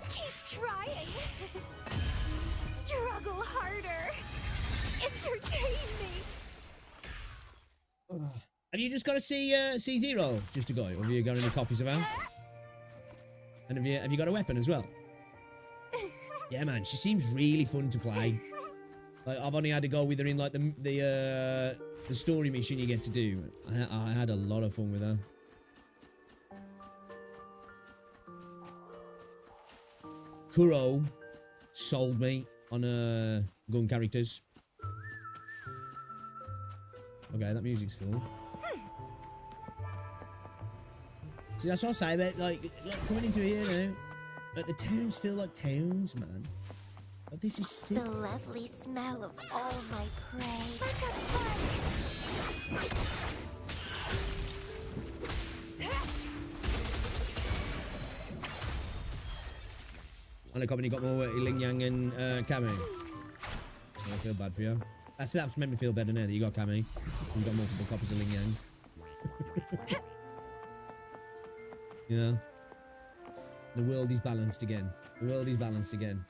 Keep trying. Struggle harder. Entertain me. Have you just got to see C0 just to go, or have you got any copies of her? And have you got a weapon as well? Yeah, man, she seems really fun to play. Like I've only had to go with her in like the story mission you get to do. I had a lot of fun with her. Kuro sold me on gun characters. Okay, that music's cool. See, that's what I say about like coming into here now. Like the towns feel like towns, man. Like this is sick. The lovely smell of all my prey. Let's have fun. And the company got more Ling Yang and Cammy. I feel bad for you. That's made me feel better now that you got Cammy. You got multiple copies of Ling Yang. Yeah. The world is balanced again. The world is balanced again.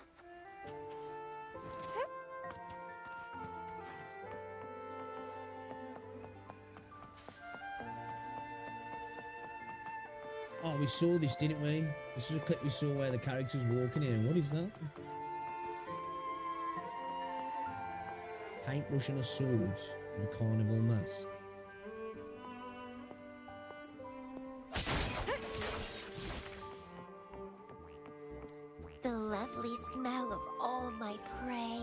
Oh, we saw this, didn't we? This was a clip we saw where the character's walking here. What is that? Paintbrush and a sword and a carnival mask. The lovely smell of all my prey.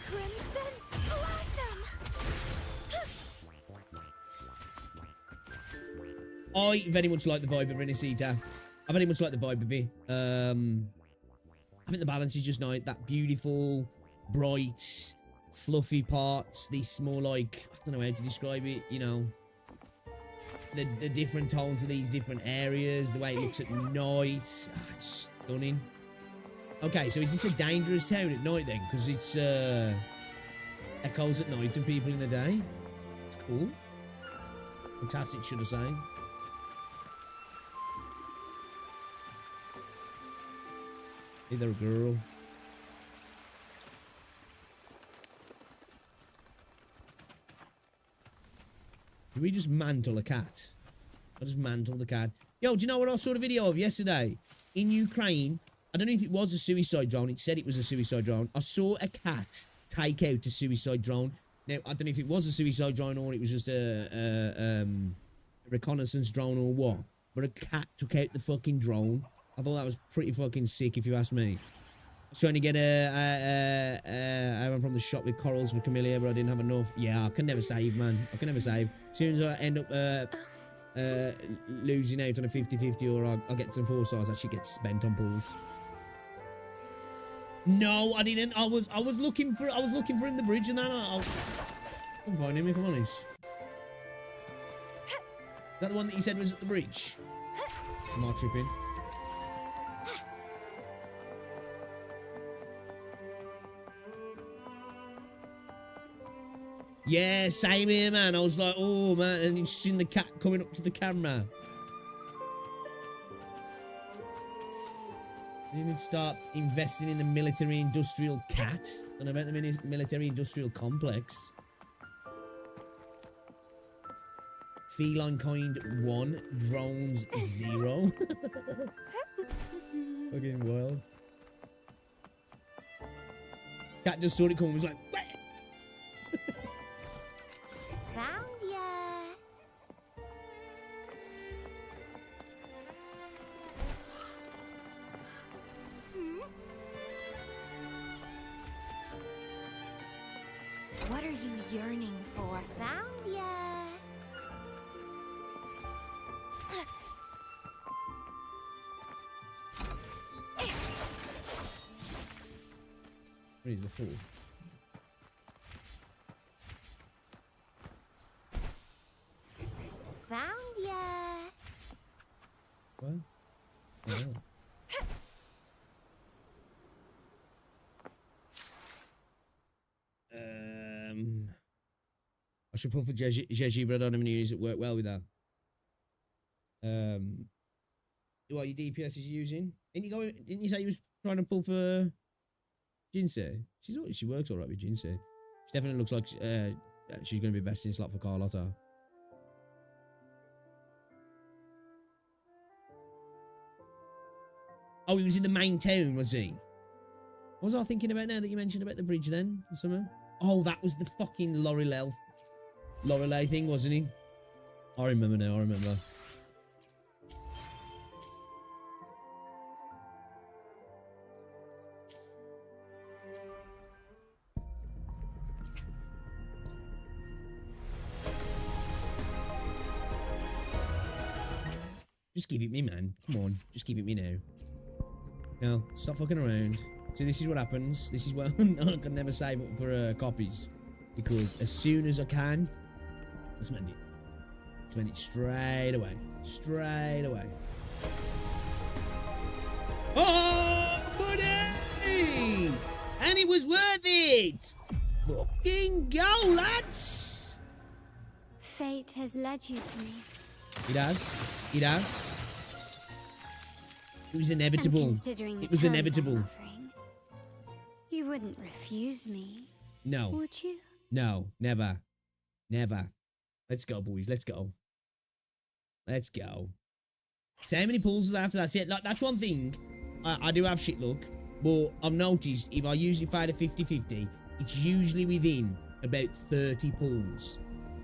Crimson Blossom! I very much like the vibe of Rinascita. I very much like the vibe of it. I think the balance is just nice. That beautiful, bright, fluffy parts. These more like, I don't know how to describe it, you know. The different tones of these different areas. The way it looks at night. Ah, it's stunning. Okay, so is this a dangerous town at night then? Because it's echoes at night and people in the day. It's cool. Fantastic, should I say. Either a girl. Did we just mantle a cat? I just mantled the cat. Yo, do you know what I saw a video of yesterday? In Ukraine, I don't know if it was a suicide drone. It said it was a suicide drone. I saw a cat take out a suicide drone. Now, I don't know if it was a suicide drone or it was just a reconnaissance drone or what. But a cat took out the fucking drone. I thought that was pretty fucking sick, if you ask me. I was trying to get I went from the shop with corals for Camellia, but I didn't have enough. Yeah, I can never save, man. I can never save. As soon as I end up losing out on a 50-50 or I'll get some 4 stars, that shit gets spent on pools. No, I didn't. I was looking for him the bridge and then I couldn't find him, if I'm honest. Is that the one that you said was at the bridge? I'm not tripping. Yeah, same here, man. I was like, oh, man. And you've seen the cat coming up to the camera. You need to start investing in the military-industrial cat. And about the military-industrial complex. Feline kind 1, drones 0. Fucking wild. cat just saw it coming. Was like, "Wah!" Found ya. What are you yearning for? Found ya. What is the fool? Found ya. What? Oh. I should pull for Jeji, but I don't have any units that work well with that. What your DPS is using? Didn't you say you was trying to pull for Jinsei? She works alright with Jinsei. She definitely looks like she's going to be best in slot for Carlotta. Oh, he was in the main town, was he? What was I thinking about now that you mentioned about the bridge then? Or something? Oh, that was the fucking Lorelei thing, wasn't he? I remember now, I remember. Just give it me, man. Come on, just give it me now. No, stop fucking around. So this is what happens. This is why I can never save up for copies. Because as soon as I can, I spend it. Spend it straight away. Straight away. Oh, buddy! And it was worth it! Fucking go, lads! Fate has led you to me. It has. It has. It was inevitable. Considering It was the terms inevitable. I'm offering, you wouldn't refuse me, No. would you? No. Never. Never. Let's go, boys. Let's go. Let's go. So how many pulls after that? See, like, that's one thing. I do have shit luck. But I've noticed if I usually fight a 50-50, it's usually within about 30 pulls.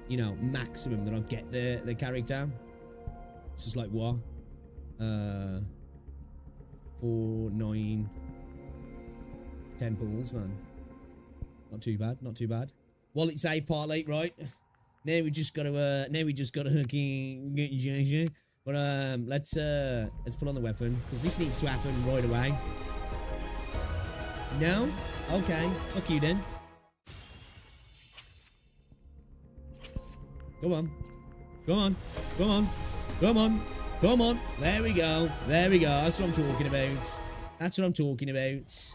You know, maximum that I'll get the character. It's just like what? 4, 9, 10 pulls, man. Not too bad, not too bad. Wallet save part late, right? Now we just gotta get but let's put on the weapon because this needs to happen right away. No? Okay. Fuck you then. Come on. Come on. Come on. Come on. Come on. There we go. There we go. That's what I'm talking about. That's what I'm talking about.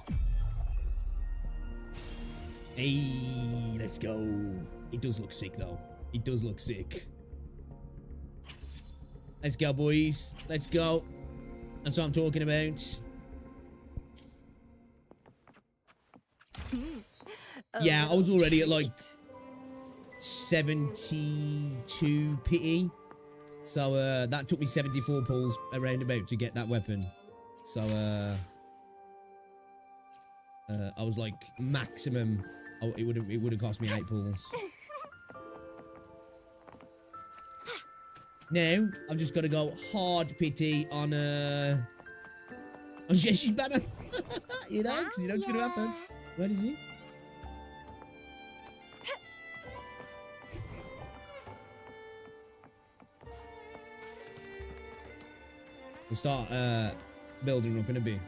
Hey, let's go. It does look sick, though. It does look sick. Let's go, boys. Let's go. That's what I'm talking about. Yeah, I was already at like 72 pity. So that took me 74 pulls around about to get that weapon. So I was like maximum. Oh, it would have cost me 8 pulls. Now I've just got to go hard pity on Jeshi's banner. You know, because you know what's gonna happen. Where is he? We'll start building up in a bit.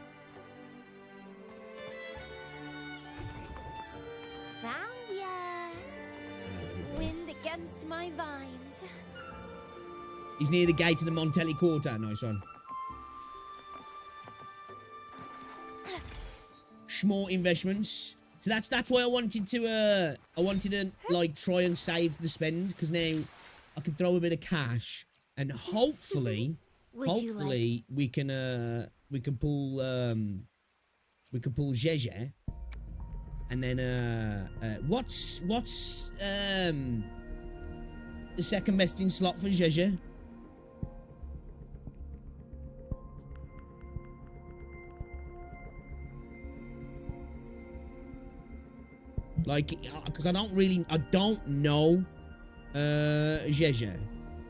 Found ya. Wind against my vines. He's near the gate of the Montelli Quarter. Nice one. Small investments. So that's why I wanted to like try and save the spend, because now I can throw a bit of cash and hopefully we can pull Jeje, and then what's the second best in slot for Jeje? Like, because I don't know Zhezhe.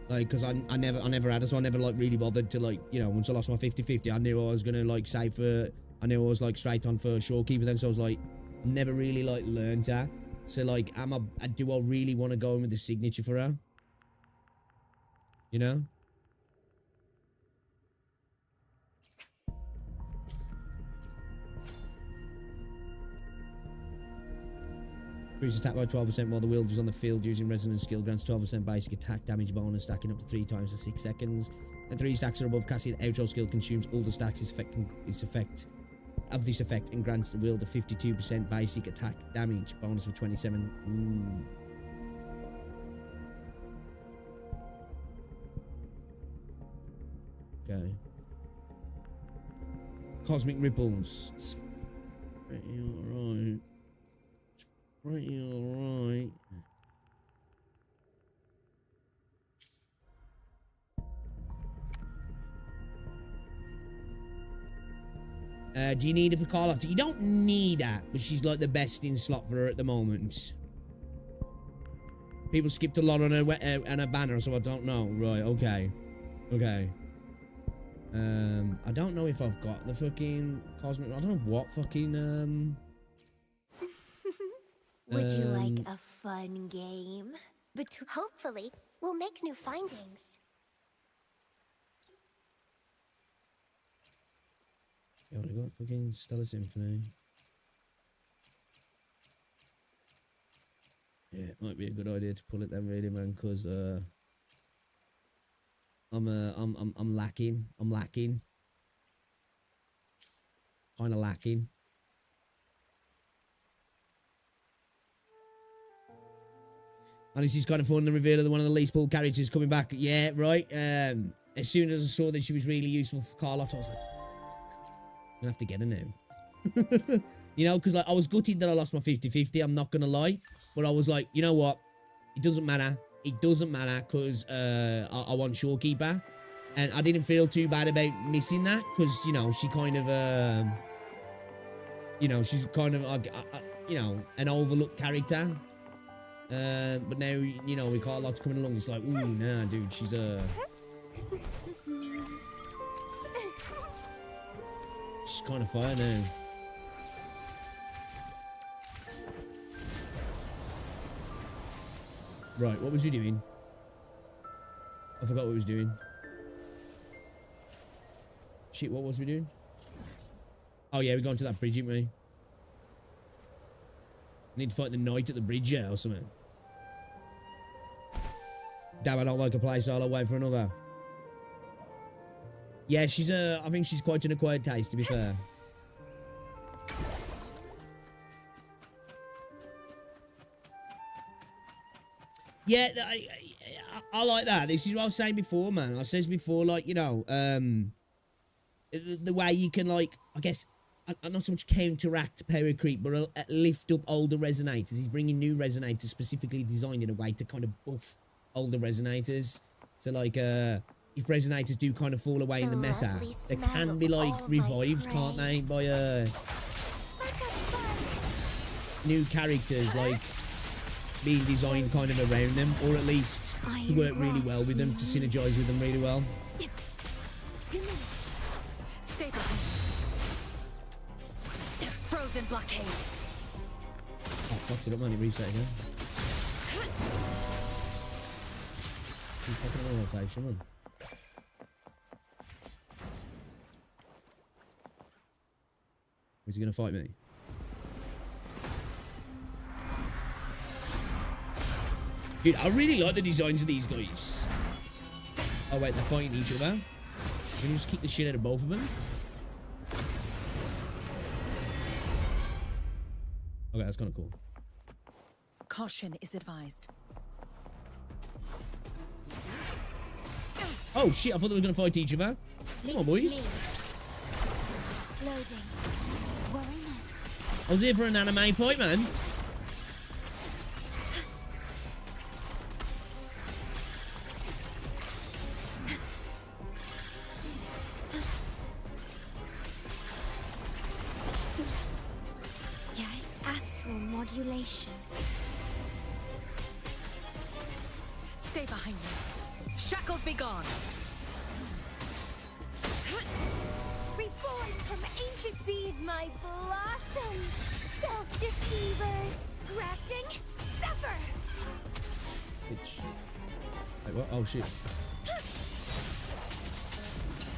Like, because I never had it, so I never, like, really bothered to, like, you know, once I lost my 50-50, I knew I was gonna, like, I knew I was, like, straight on for Shorekeeper then, so I was, like, never really, like, learned that. So, like, do I really want to go in with the signature for her? You know? Increases attack by 12% while the wielder is on the field using resonance skill, grants 12% basic attack damage bonus, stacking up to 3 times for 6 seconds. And 3 stacks or above, casting outro skill consumes all the stacks of this effect and grants the wielder 52% basic attack damage bonus for 27. Okay. Cosmic ripples. It's pretty alright. It's pretty alright. Do you need it for Carlotta? You don't need that, but she's like the best in slot for her at the moment. People skipped a lot on her banner, so I don't know. Right, okay. Okay. I don't know if I've got the fucking cosmic. I don't know what fucking Would you like a fun game? But hopefully, we'll make new findings. Yeah, I got fucking Stellar Symphony. Yeah, it might be a good idea to pull it then, really, man, because I'm lacking. I'm lacking. Kind of lacking. And this is kind of fun, the reveal of one of the least pulled characters coming back. Yeah, right. As soon as I saw that she was really useful for Carlotta, I was like, I'm gonna have to get her now. You know, because like, I was gutted that I lost my 50-50, I'm not gonna lie. But I was like, you know what? It doesn't matter. It doesn't matter, because I want Shorekeeper. And I didn't feel too bad about missing that, because, you know, she kind of, you know, she's kind of, you know, an overlooked character. But now, you know, we got lots coming along. It's like, ooh, nah, dude, she's she's kind of fire now. Right, what was he doing? I forgot what he was doing. Shit, what was we doing? Oh yeah, we're going to that bridge, ain't we? Need to fight the knight at the bridge, yeah, or something. Damn, I don't like a place, I'll wait for another. Yeah, she's I think she's quite an acquired taste, to be fair. Yeah, I like that. This is what I was saying before, man. I says before, like, you know, the way you can, like, I guess, not so much counteract power creep, but lift up older resonators. He's bringing new resonators specifically designed in a way to kind of buff older resonators. So, like, if resonators do kind of fall away in the meta, they can be, like, revived, can't they, by new characters, like, being designed kind of around them, or at least to work really well with them, to synergize with them really well. Stay behind. Frozen blockade. Oh, fucked it up, man. It reset again. Keep fucking on rotation, man. Is he gonna fight me? Dude, I really like the designs of these guys. Oh wait, they're fighting each other. Can you just kick the shit out of both of them? Okay, that's kind of cool. Caution is advised. Oh shit, I thought they were gonna fight each other. Come on, boys. Loading. Worry not. I was here for an anime fight, man. manipulation. Stay behind me. Shackles be gone. Reborn from ancient seed, my blossoms. Self-deceivers. Grafting, suffer. Bitch. Wait, what? Oh, shit.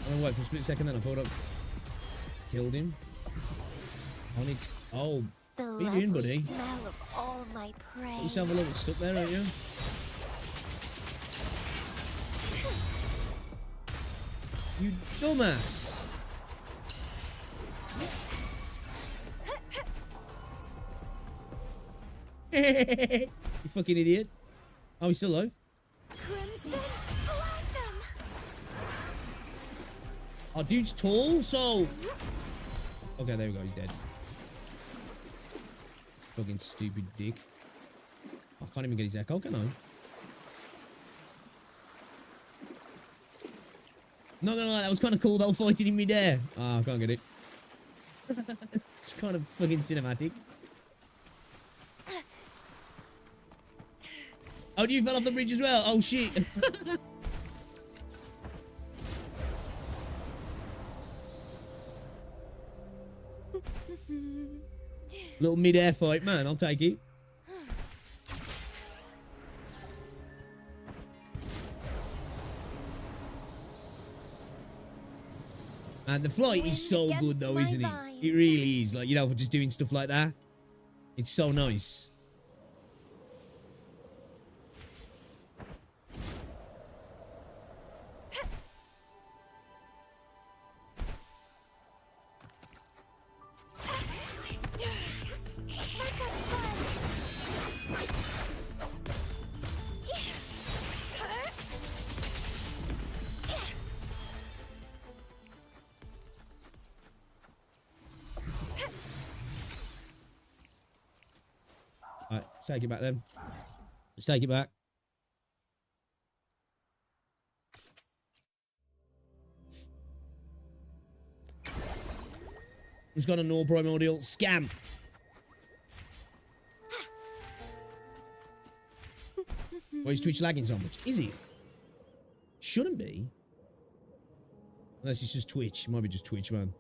I'm gonna wait for a split second, then I thought I killed him. On it. Oh, The what are you doing, buddy? smell of all my prey. Got yourself a little stuck there, aren't you? You dumbass. You fucking idiot. Oh, he's still alive. Crimson blossom. Oh, dude's tall, so... Okay, there we go, he's dead. Fucking stupid dick. I can't even get his echo, can I? Not gonna lie, that was kind of cool, though, fighting in midair. Oh, I can't get it. It's kind of fucking cinematic. Oh, you fell off the bridge as well? Oh, shit. Little mid-air fight, man. I'll take it. And the flight is so good, though, isn't it? It really is. Like, you know, for just doing stuff like that. It's so nice. Alright, let's take it back then. Let's take it back. Who's got a no primordial scam? Why is Twitch lagging so much? Is it? Shouldn't be. Unless it's just Twitch. It might be just Twitch, man.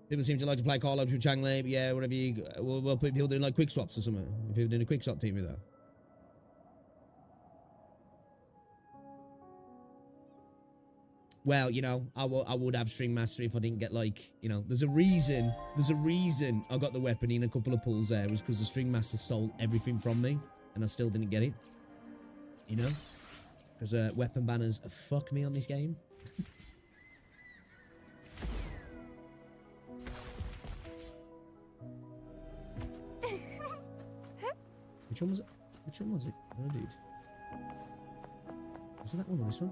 People seem to like to play Call Out with Changlei, but yeah, whatever you... We'll put people doing like quick swaps or something. People doing a quick swap team with that. Well, you know, I would have String Master if I didn't get, like, you know, there's a reason I got the weapon in a couple of pulls there, was because the String Master stole everything from me, and I still didn't get it. You know? Because weapon banners fuck me on this game. Which one was it? Which one was it? Oh, dude. Was it that one or this one?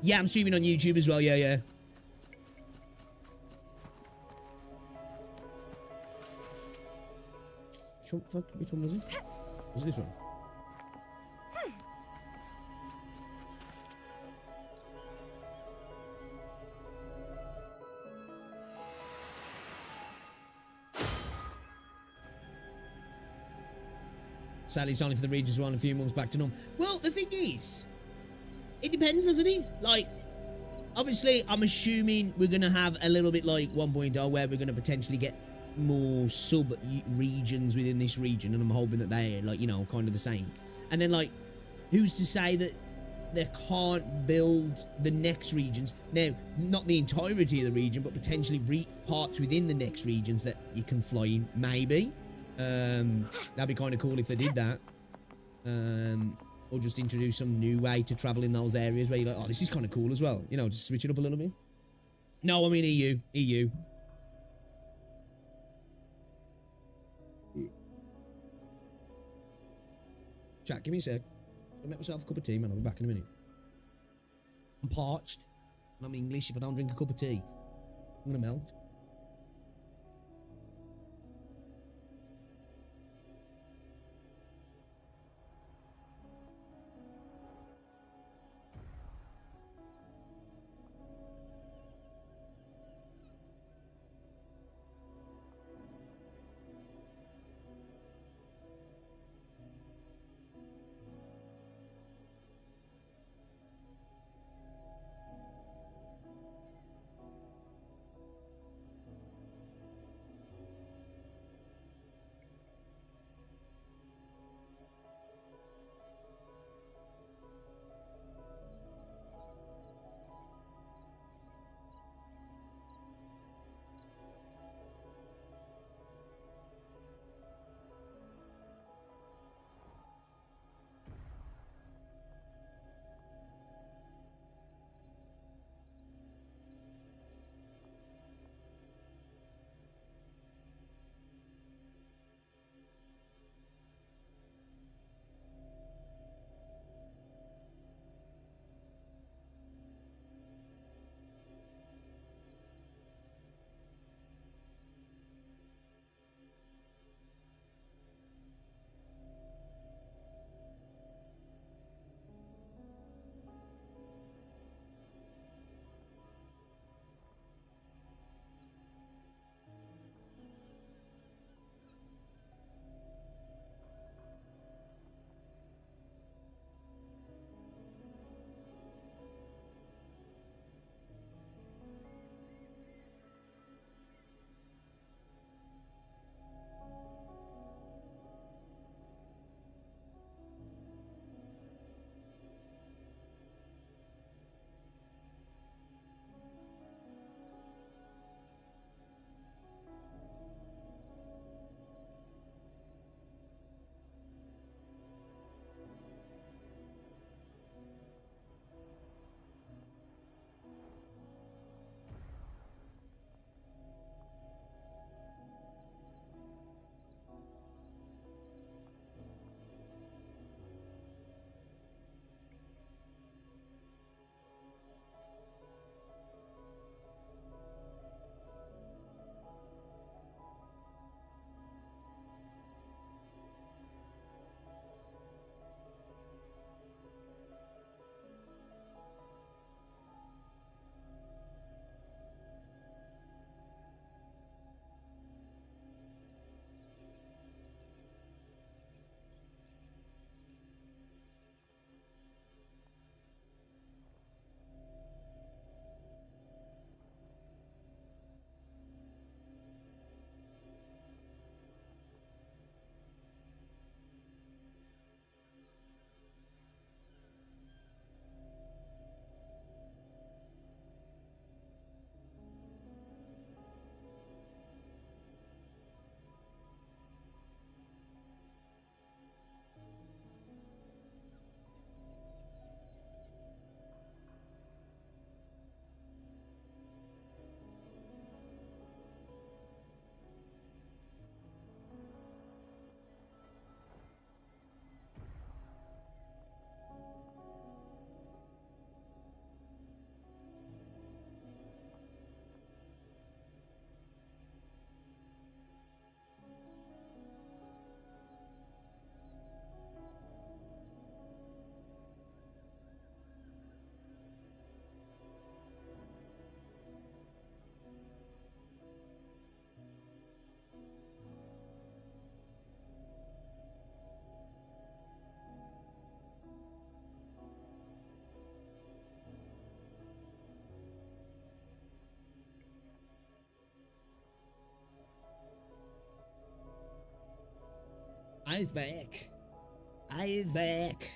Yeah, I'm streaming on YouTube as well. Yeah, yeah. Which one was it? Was it this one? Sadly, it's only for the regions one, a few months back to normal. Well, the thing is, it depends, doesn't it? Like, obviously, I'm assuming we're going to have a little bit like 1.0 where we're going to potentially get more sub-regions within this region, and I'm hoping that they're, like, you know, kind of the same. And then, like, who's to say that they can't build the next regions? Now, not the entirety of the region, but potentially parts within the next regions that you can fly in, maybe. That'd be kind of cool if they did that. Or just introduce some new way to travel in those areas where you're like, oh, this is kind of cool as well. You know, just switch it up a little bit. No, I mean EU. EU. Chat, give me a sec. I'll make myself a cup of tea, man. I'll be back in a minute. I'm parched. And I'm English. If I don't drink a cup of tea, I'm going to melt. I's back. I is back.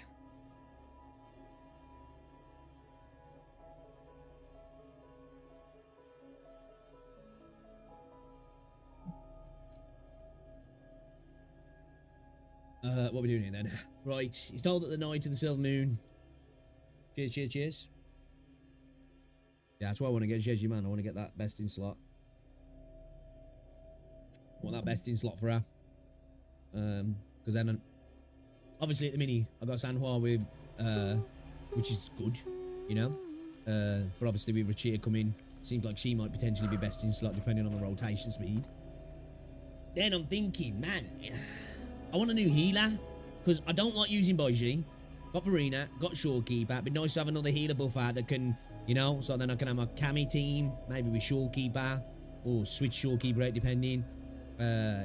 What are we doing here then? Right, he's told that the night of the silver moon. Cheers, cheers, cheers. Yeah, that's why I want to get Jeju, man. I want to get that best in slot. I want that best in slot for her. Because then, obviously at the mini, I got Sanhua with, which is good, you know. But obviously with Rinascita coming, seems like she might potentially be best in slot depending on the rotation speed. Then I'm thinking, man, I want a new healer because I don't like using Baiji. Got Verena, got Shorekeeper. It'd be nice to have another healer buff out that can, you know, so then I can have my Kami team, maybe with Shorekeeper or switch Shorekeeper out depending.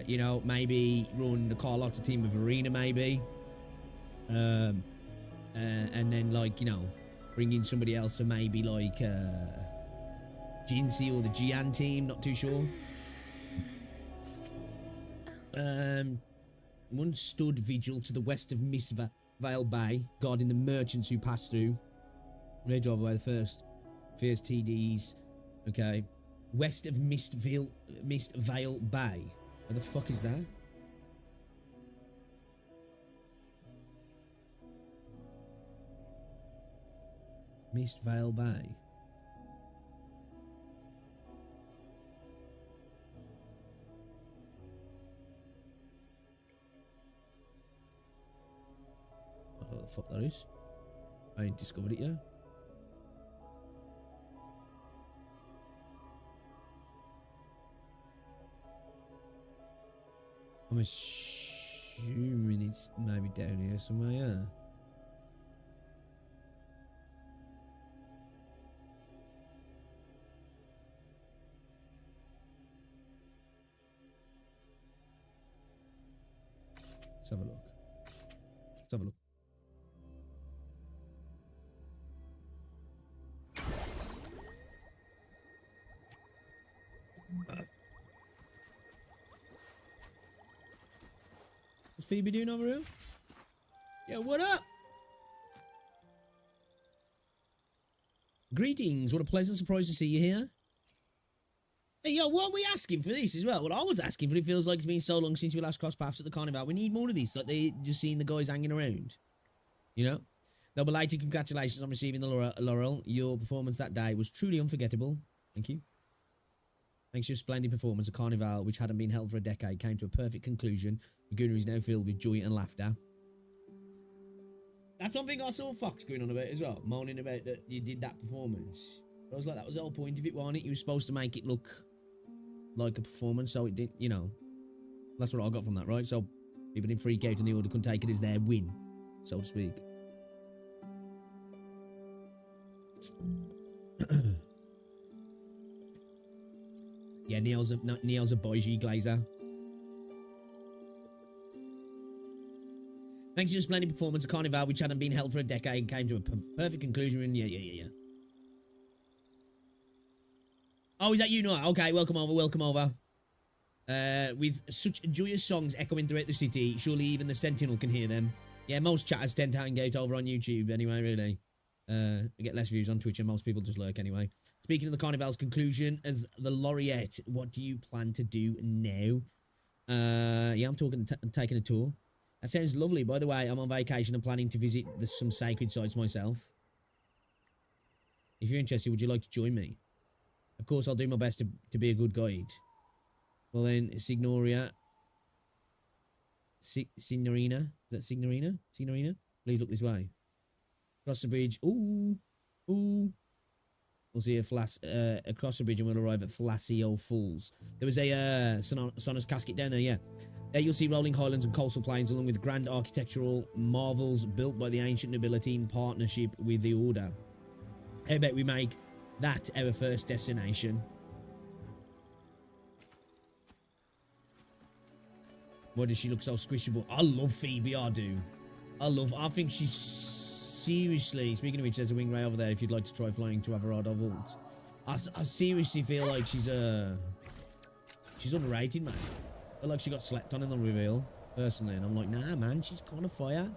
You know, maybe run the Carlotta team with Verena maybe. And then like, you know, bring in somebody else to maybe like Jinsei or the Jian team, not too sure. One stood vigil to the west of Mist Vale Bay, guarding the merchants who passed through. They drove away the first fierce TDs. Okay. West of Mist Vale Bay. Where the fuck is that? Mist Vale Bay. What the fuck that is? I ain't discovered it yet. I'm assuming it's maybe down here somewhere, yeah. Let's have a look. Let's have a look. What's Phoebe doing over here? Yo, what up? Greetings, what a pleasant surprise to see you here. Hey, yo, what are we asking for this as well? Well, I was asking for it. Feels like it's been so long since we last crossed paths at the carnival. We need more of these, like they just seeing the guys hanging around. You know? They'll be belated congratulations on receiving the laurel. Your performance that day was truly unforgettable. Thank you. Thanks to your splendid performance, the carnival, which hadn't been held for a decade, came to a perfect conclusion. Laguna is now filled with joy and laughter. That's one thing I saw Fox going on about as well, moaning about that you did that performance. I was like, that was the whole point of it, wasn't it? You were supposed to make it look like a performance, so it didn't, you know. That's what I got from that, right? So people didn't freak out and the order couldn't take it as their win, so to speak. Yeah, Neil's a Baiji Glazer. Thanks to your splendid performance, the carnival, which hadn't been held for a decade, came to a perfect conclusion. And yeah. Oh, is that you, Noah? Okay, welcome over. With such joyous songs echoing throughout the city, surely even the Sentinel can hear them. Yeah, most chatters tend to hang out over on YouTube anyway, really. We get less views on Twitch and most people just lurk anyway. Speaking of the carnival's conclusion, as the laureate, what do you plan to do now? Yeah, I'm taking a tour. That sounds lovely. By the way, I'm on vacation and planning to visit some sacred sites myself. If you're interested, would you like to join me? Of course, I'll do my best to be a good guide. Well then, Signoria. Signorina? Is that Signorina? Signorina? Please look this way. Cross the bridge. Ooh. We'll see across the bridge and we'll arrive at Flassio Falls. There was a Sonor's casket down there, yeah. There you'll see rolling highlands and coastal plains along with grand architectural marvels built by the ancient nobility in partnership with the Order. How about we make that our first destination? Why does she look so squishable? I love Phoebe, I do. I think she's seriously, speaking of which, there's a wing ray over there if you'd like to try flying to Averado Vault. I seriously feel like she's underrated, man. I feel like she got slept on in the reveal. personally, and I'm like, nah, man, she's kind of fire.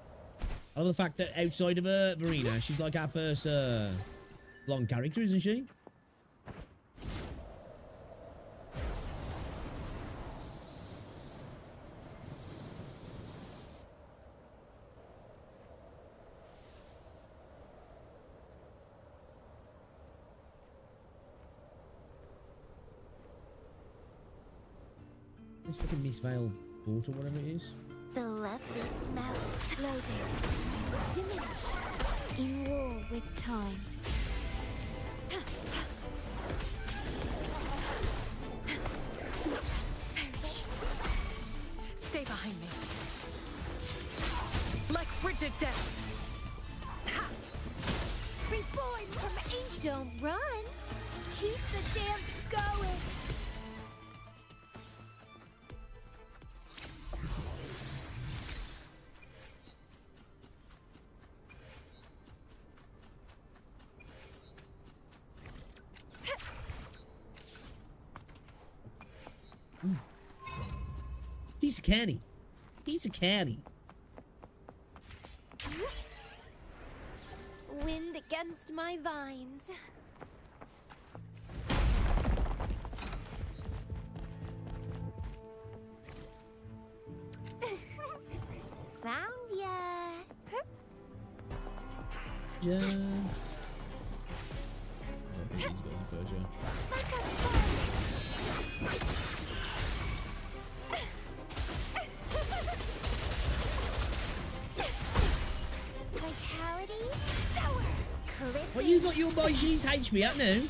I love the fact that outside of her, Verena, she's like our first blonde character, isn't she? This fucking Miss Vale port or whatever it is. The lovely smell. Loading. Diminish. In war with time. Perish. Stay behind me. Like frigid death. Reborn from ancient. Don't run. Keep the dance going. Piece of candy. Piece of candy. Wind against my vines. Found ya. Yeah. These guys are first, yeah. Let's have fun. Vitality, sour. What, you got your boy G's HP out now?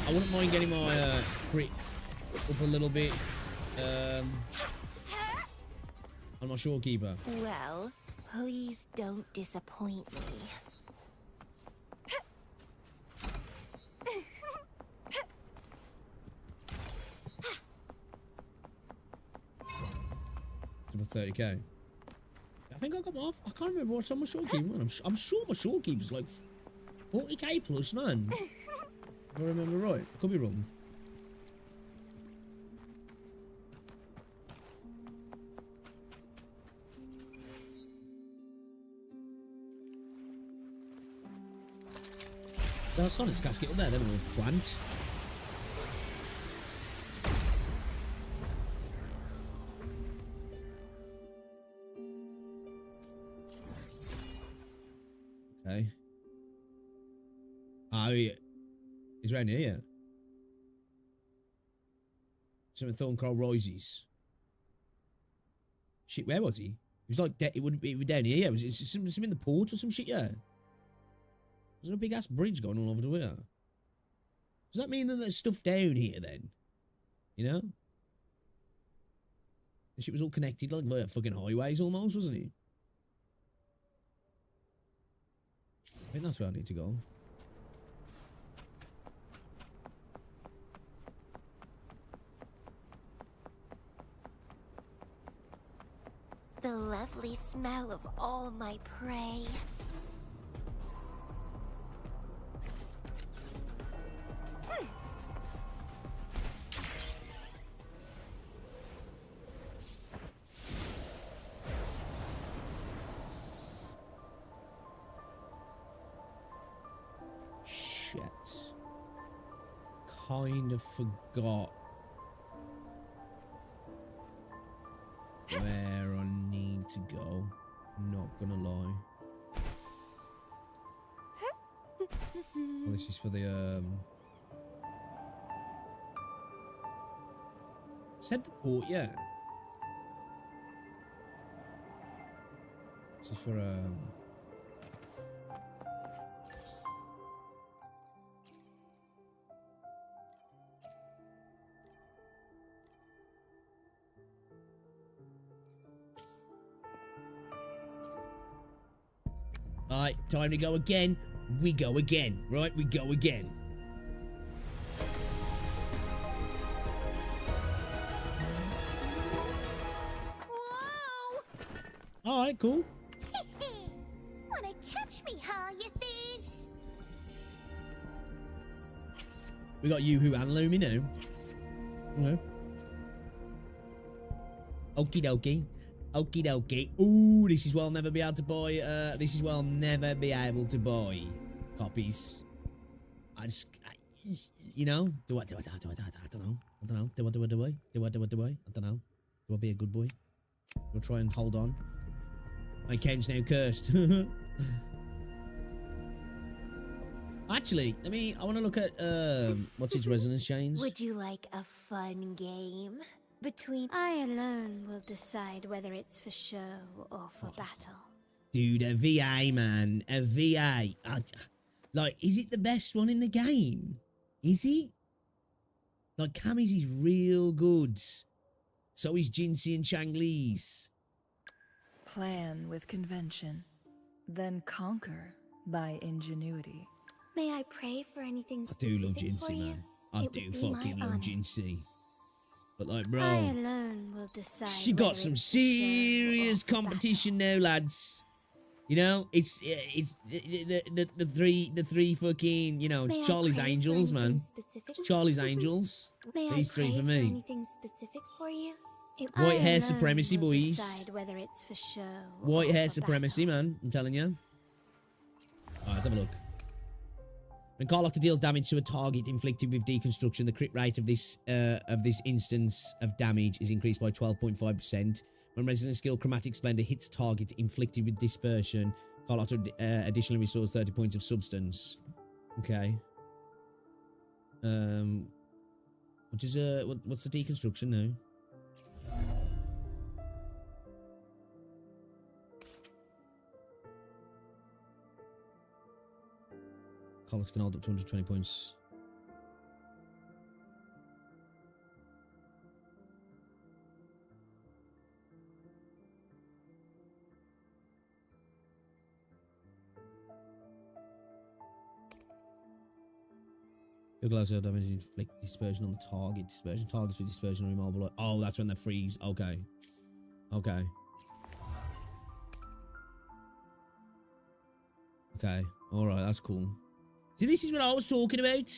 I wouldn't mind getting my crit up a little bit on my shorekeeper. Well, please don't disappoint me. It's about 30k. I think I got off. I can't remember what's on my shorekeeper, man. I'm sure my shorekeeper's like 40k plus, man. If I remember right. I could be wrong. So I saw this casket up there, then we plant. Okay. Oh, yeah. He's around here, yeah. Something Thorncrow Rises. Shit, where was he? He was like, it would be down here, yeah. Was it something in the port or some shit, yeah? Was there a big ass bridge going all over the way? Does that mean that there's stuff down here then? You know? The shit was all connected like via fucking highways almost, wasn't it? I think that's where I need to go. The lovely smell of all my prey. Shit. Kind of forgot where I need to go. Not gonna lie. Well, this is for the said the port, yeah. This is for Alright, time to go again. We go again, right? We go again. Whoa! Alright, cool. Catch me, huh, you thieves? We got Yoo-Hoo and Lumi now. Okay. Okie dokie. Okie dokie. Ooh, this is why I'll never be able to buy, this is why I'll never be able to buy copies. You know, do I don't know. I don't know. Do I? I don't know. Do I be a good boy? We'll try and hold on. My account's now cursed. Actually, I want to look at, what's its resonance chains? Would you like a fun game? I alone will decide whether it's for show or for battle. Dude, a VA, man. A VA. Like, is it the best one in the game? Is he? Like, Kami's is real good. So is Jinsei and Changli's. Plan with convention, then conquer by ingenuity. May I pray for anything I do love specific for Jinsei, you? man. I It do would be fucking my love honor. Jinsei. But like, I bro, alone will decide. she whether got some it's for show or serious for competition now, lads. You know, it's the three fucking, you know, May I it's Charlie's pray for Angels, man. anything specific? It's Charlie's Angels. May These I three pray for me. anything specific for you? White hair I alone supremacy, will boys. decide whether it's for show White or hair for supremacy, man. I'm telling you. Alright, let's have a look. When Carlotta deals damage to a target inflicted with deconstruction, the crit rate of this instance of damage is increased by 12.5%. When Resident Skill Chromatic Splendor hits target inflicted with dispersion, Carlotta additionally restores 30 points of substance. Okay. What's the deconstruction now? Carlotta can hold up 220 points. Your glass damage inflict dispersion on the target. Dispersion targets with dispersion are immobile. Oh, that's when they freeze. Okay. Okay. Okay. Alright, that's cool. See, this is what I was talking about.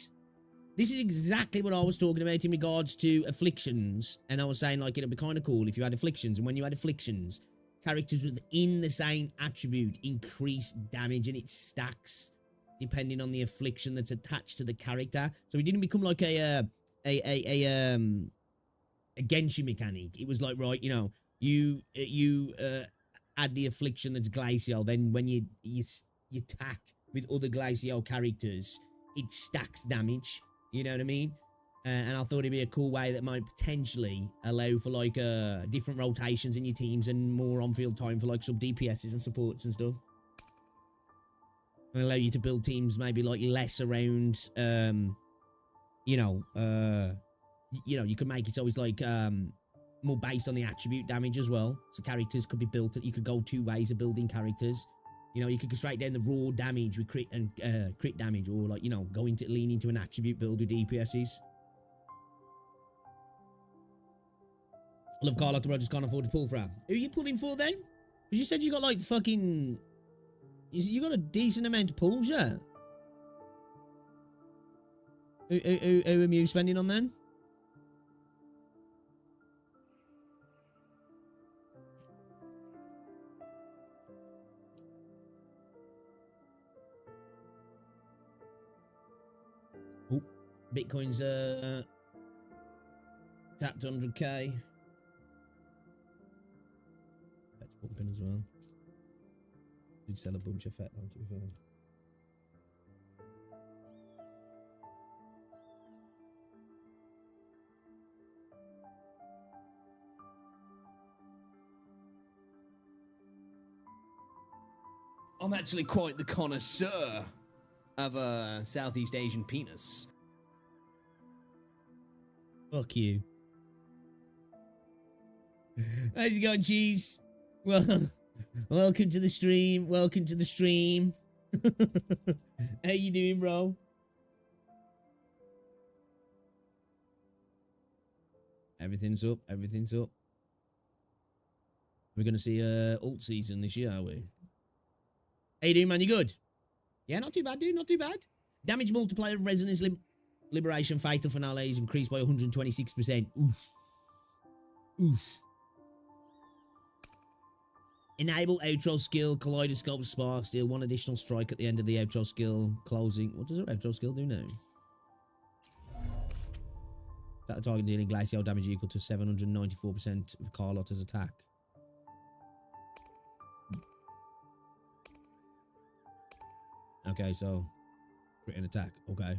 This is exactly what I was talking about in regards to afflictions. And I was saying, like, it'd be kind of cool if you had afflictions. And when you had afflictions, characters within the same attribute increase damage and it stacks depending on the affliction that's attached to the character. So it didn't become like a Genshin mechanic. It was like, right, you know, you add the affliction that's glacial, then when you attack with other glacial characters, it stacks damage. You know what I mean? And I thought it'd be a cool way that might potentially allow for like different rotations in your teams and more on-field time for like sub DPSs and supports and stuff. And allow you to build teams maybe like less around, you know, you can make it always like more based on the attribute damage as well. So characters could be built. You could go two ways of building characters. You know, you could go straight down the raw damage with crit and crit damage, or like, you know, lean into an attribute build with DPSs. I love Carlotta, but I just can't afford to pull for her. Who are you pulling for then? Because you said you got like fucking. You got a decent amount of pulls, yeah? Who am you spending on then? Oh, Bitcoin's tapped 100k. That's pumping as well. Did sell a bunch of fat onto your phone. I'm actually quite the connoisseur of a Southeast Asian penis. Fuck you. How's it going, cheese? Well, welcome to the stream. Welcome to the stream. How you doing, bro? Everything's up. Everything's up. We're gonna see ult season this year, are we? How you doing, man? You good? Yeah, not too bad, dude. Not too bad. Damage multiplier of Resonance Liberation Fatal Finale is increased by 126%. Oof. Oof. Enable outro skill, Kaleidoscope Spark, deal 1 additional strike at the end of the outro skill, closing. What does our outro skill do now? That the target dealing glacial damage equal to 794% of Carlotta's attack. Okay, so crit an attack. Okay.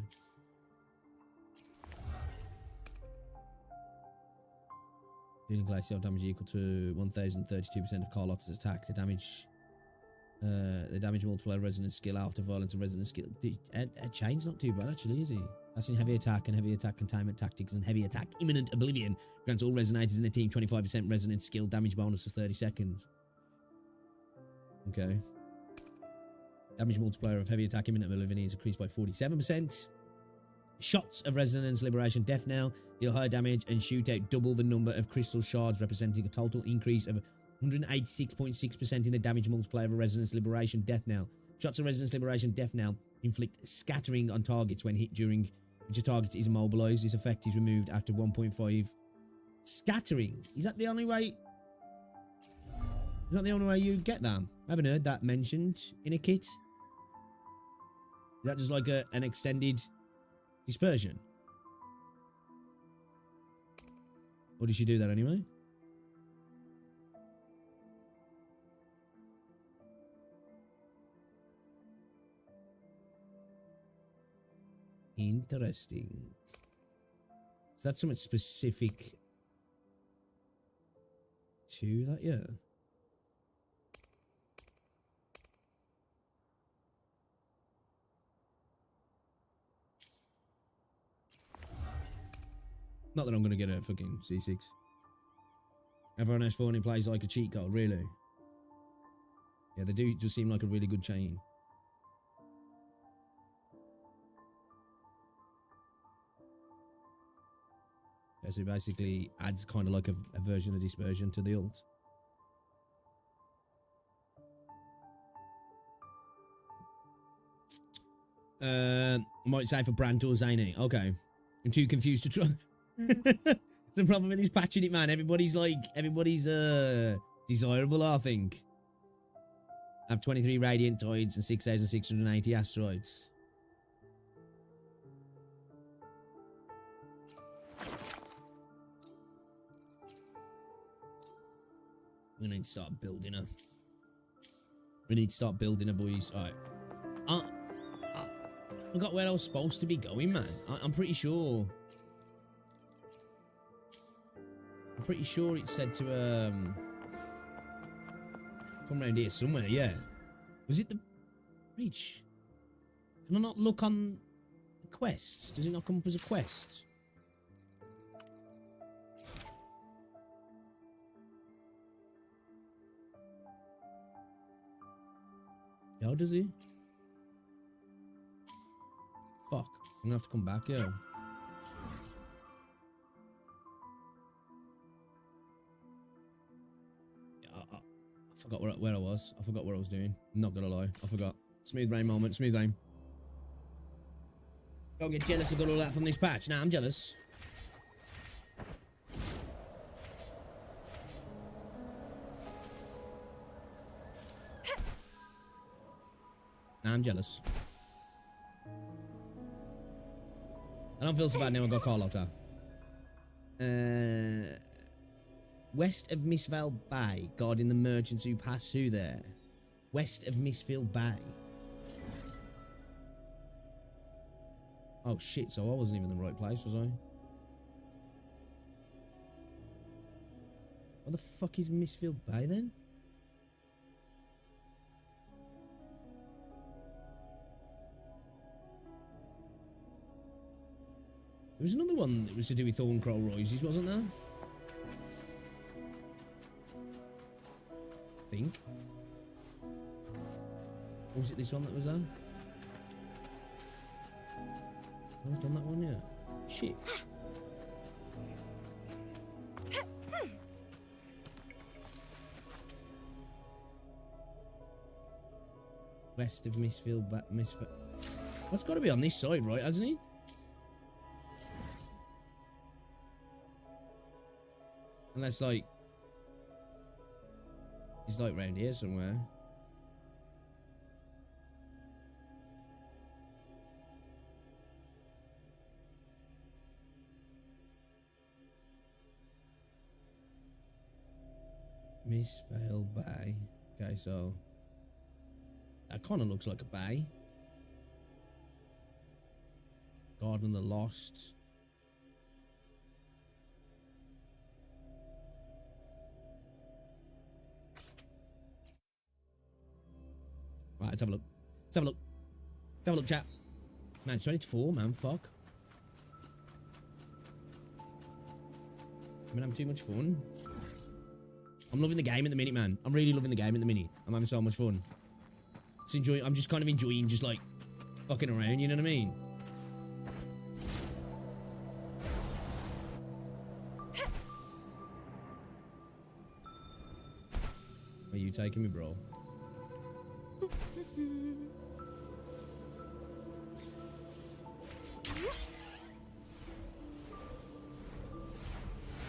Dealing glacial damage equal to 1032% of Carlotta's attack. The damage multiplier resonance skill out of violence and resonance skill. Chain's not too bad actually, is he? That's in heavy attack and heavy attack containment tactics and heavy attack imminent oblivion. Grants all resonators in the team 25% resonance skill damage bonus for 30 seconds. Okay. Damage multiplier of heavy attack imminent oblivion is increased by 47%. Shots of resonance liberation death knell deal higher damage and shoot out double the number of crystal shards, representing a total increase of 186.6% in the damage multiplier of resonance liberation death knell. Shots of resonance liberation death knell inflict scattering on targets when hit, during which a target is immobilized. This effect is removed after 1.5. Scattering, is that the only way? Is that the only way you get that? I haven't heard that mentioned in a kit. Is that just like an extended dispersion? Or did she do that anyway? Interesting. Is that something specific to that? Yeah. Not that I'm going to get a fucking C6. Everyone has 4 and it plays like a cheat code, really. Yeah, they do just seem like a really good chain. Yeah, so it basically adds kind of like a version of dispersion to the ult. Might say for Brantor Zany. Okay. I'm too confused to try. The problem with this patching it, man. Everybody's desirable, I think. I have 23 Radiantoids and 6,680 asteroids. We need to start building her. We need to start building her, boys. Alright. I forgot where I was supposed to be going, man. I'm pretty sure. I'm pretty sure it said to come around here somewhere, yeah. Was it the bridge? Can I not look on the quests? Does it not come up as a quest? How does he? Fuck. I'm gonna have to come back, yo. I forgot where I was. I forgot what I was doing. I'm not gonna lie. I forgot. Smooth brain moment. Smooth brain. Don't get jealous I got all that from this patch. Nah, I'm jealous. Nah, I'm jealous. I don't feel so bad now I got Carlotta. West of Mistveil Bay, guarding the merchants who pass through there. West of Mistveil Bay. Oh shit, so I wasn't even in the right place, was I? What the fuck is Mistveil Bay then? There was another one that was to do with Thorncrow Rises, wasn't there? I think. Or was it this one that was on? I've done that one yet. Shit. West of Mistfield, Mistfield. That's got to be on this side, right? Hasn't he? Unless, like, he's like round here somewhere. Mistfield Bay. Okay, so that kind of looks like a bay. Garden of the Lost. Right, let's have a look. Let's have a look. Let's have a look, chat. Man, it's 24, man. Fuck. I've been having too much fun. I'm loving the game at the minute, man. I'm really loving the game at the minute. I'm having so much fun. I'm just kind of enjoying just like fucking around, you know what I mean? Are you taking me, bro?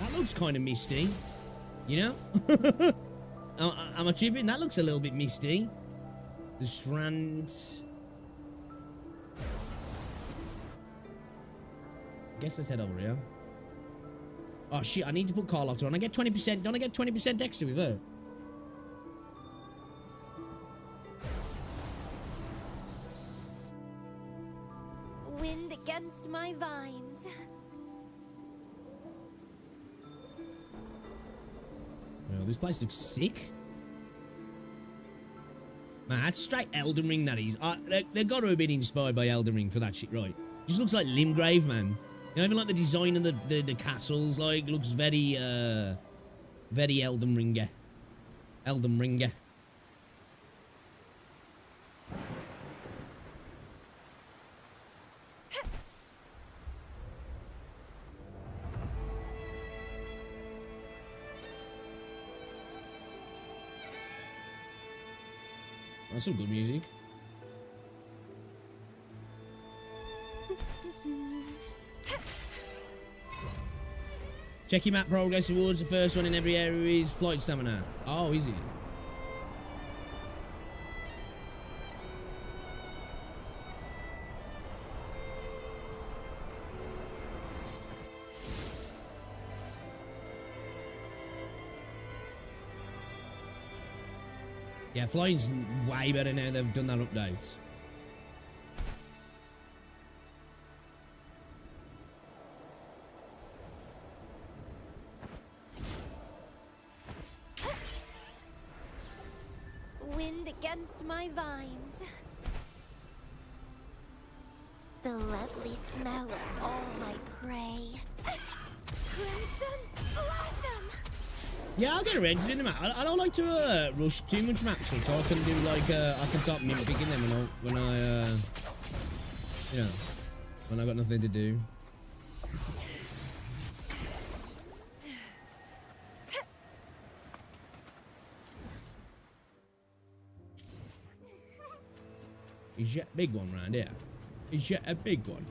That looks kind of misty, you know? I'm a tripping. That looks a little bit misty. The Strand. Guess let's head over here. Oh shit! I need to put car locks on. I get 20%. Don't I get 20% extra with her? Wind against my vines. Oh, this place looks sick. Man, that's straight Elden Ring, that is. They've got to have been inspired by Elden Ring for that shit, right? Just looks like Limgrave, man. You know, even like the design of the castles, like, looks very, very Elden Ringer. Elden Ringer. That's some good music. Check your map progress awards. The first one in every area is flight stamina. Oh, is it? Yeah, flying's way better now they've done that update. Wind against my vines. The lovely smell of all my prey. Crimson blossom. Yeah, I'll get around to doing the map. I don't like to rush too much maps, so I can do like I can start mimicking them when I you know, when I got nothing to do. Is that a big one round here? Is that a big one?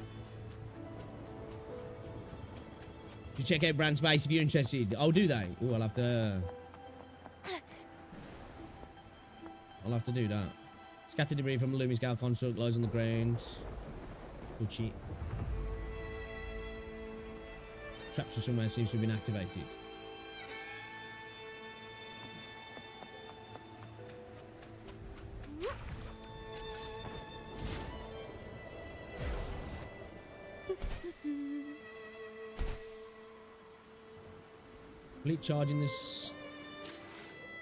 You check out Brand Space if you're interested. Oh, do they? Oh, I'll have to do that. Scattered debris from the looming scale construct lies on the ground. Good shit. Traps from somewhere seems to have been activated. Complete charging this.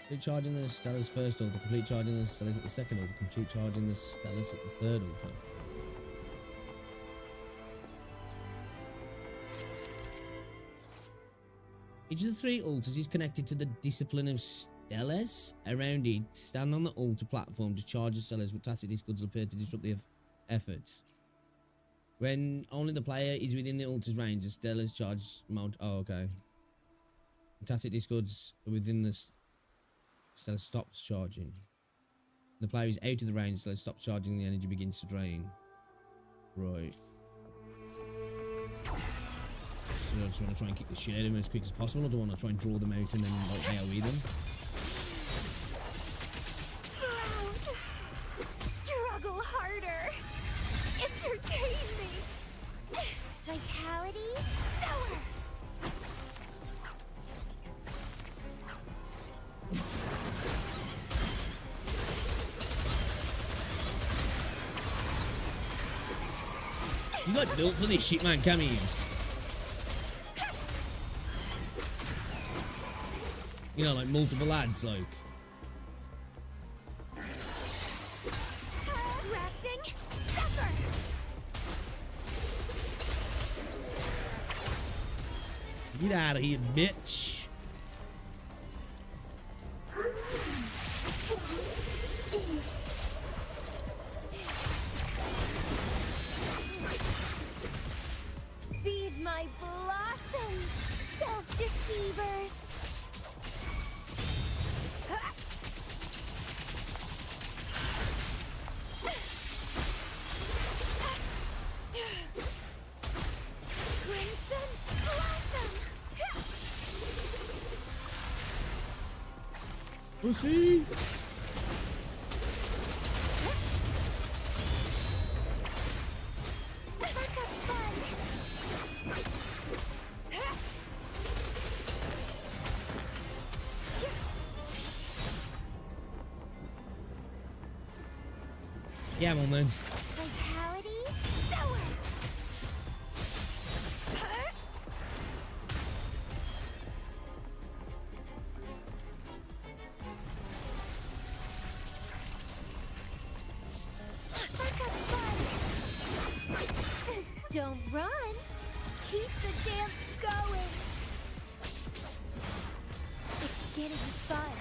Complete charging the Stella's first altar. Complete charging the Stella's at the second altar. Complete charging the Stella's at the third altar. Each of the three altars is connected to the discipline of Stellas. Around it, stand on the altar platform to charge the Stellas, but tacit discords will appear to disrupt the efforts. When only the player is within the altar's range, the Stellas charge mount. Oh, okay. Tacit discords within the Stella stops charging. The player is out of the range, so it stops charging, the energy begins to drain. Right. So I just want to try and kick the shit out of them as quick as possible. I don't want to try and draw them out and then like AoE them. Struggle harder. Entertain me. Vitality sour. He's like built for this shit, man. Cameos. You know, like multiple ads, like. Rafting supper. Get out of here, bitch. Feed my blossoms, self-deceivers. Crimson blossom. Pussy. Let's have fun. Yeah, I'm on then. Vitality sour. Let's have fun. Don't run. Keep the dance going. It's getting fun.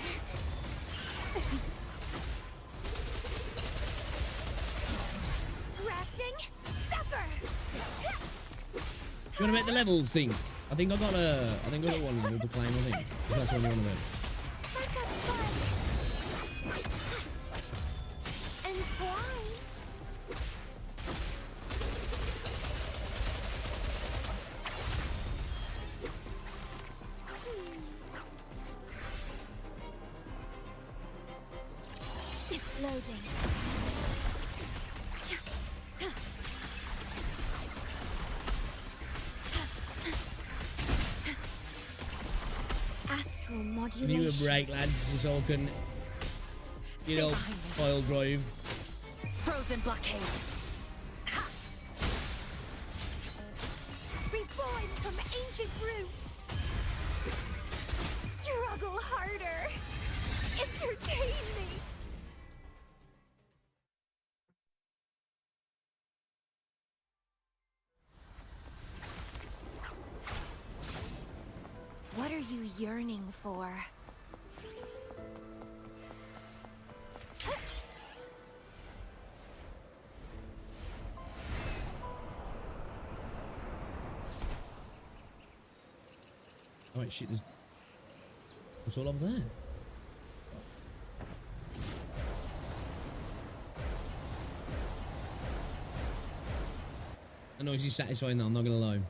Rafting supper. You wanna make the levels thing? I think I got one of them to claim, I think. If that's only one of them. Let's have fun. And twine. Loading. Astral Give modulation. you a break, lads, just so I can, you know, file drive. Frozen blockade. Reborn from ancient roots. Struggle harder. Entertain me. What are you yearning for? Oh wait, shit, it's all over there. The noise is satisfying though, I'm not gonna lie.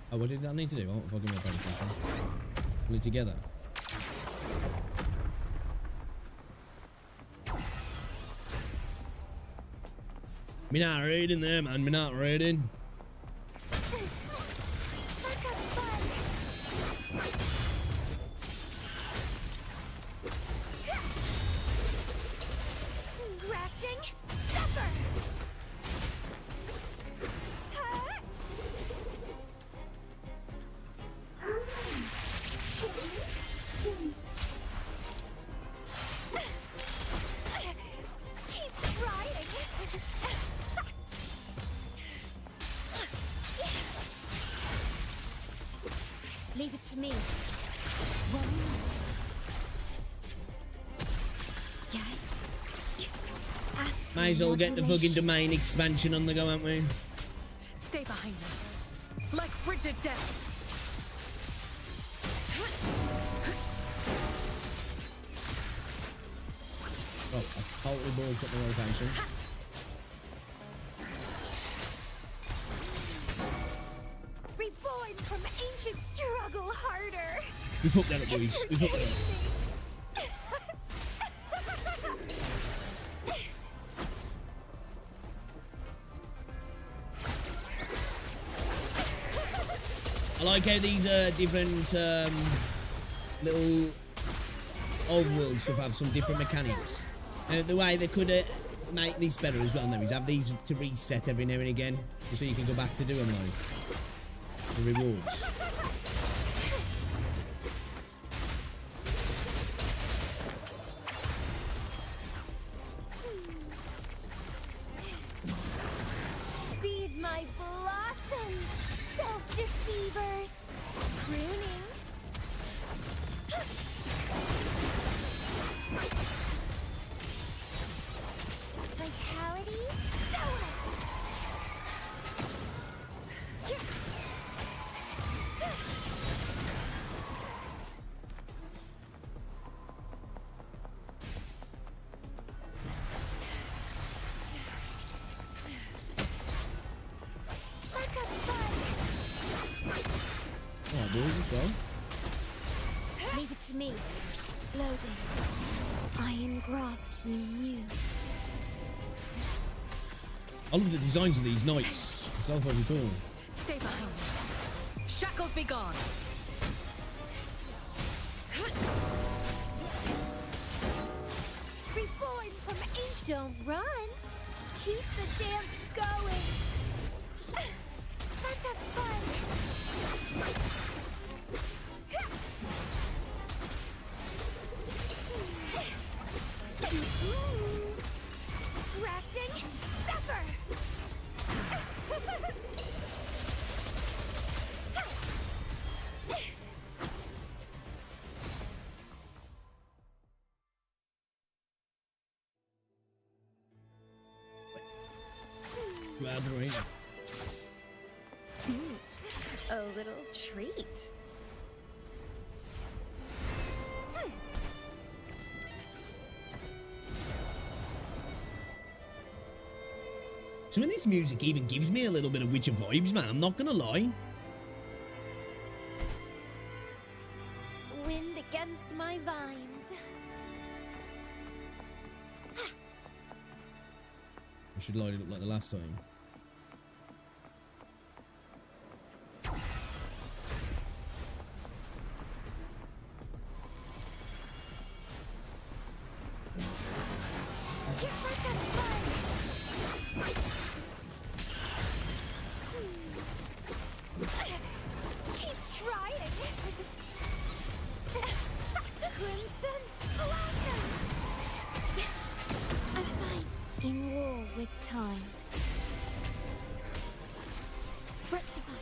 Oh, what did that need to do? Oh, fucking my attention. Pull it together. Me not reading there, man. Me not reading. Let's have fun. Rafting supper. Keep riding. Leave it to me. 1 minute. Yeah. Astral May as well get the fucking modulation. domain expansion on the go, haven't we? Stay behind me. Like frigid death. Oh, I totally balked at the rotation. Reborn from ancient struggle harder. We fucked that up, boys. We fucked that up. I like how these different little overworld stuff have some different mechanics. The way they could make this better as well now is have these to reset every now and again, so you can go back to do them like the rewards. Feed my blossoms, self-deceivers. Pruning. Vitality, sower. Let's have fun. Oh, boys as well. Leave it to me. Loading. Iron graft you knew. I love the designs of these knights. It's all fucking cool. Stay behind me. Shackles be gone. Reborn from ancient. Don't run. Keep the dance going. Let's have fun. Grafting, suffer. Wuthering. A little treat. Some of this music even gives me a little bit of Witcher vibes, man. I'm not gonna lie. Wind against my vines. I should light it up like the last time. Yeah, let's have fun. Keep trying. Crimson blossom. I'm fine. In war with time. Rectify.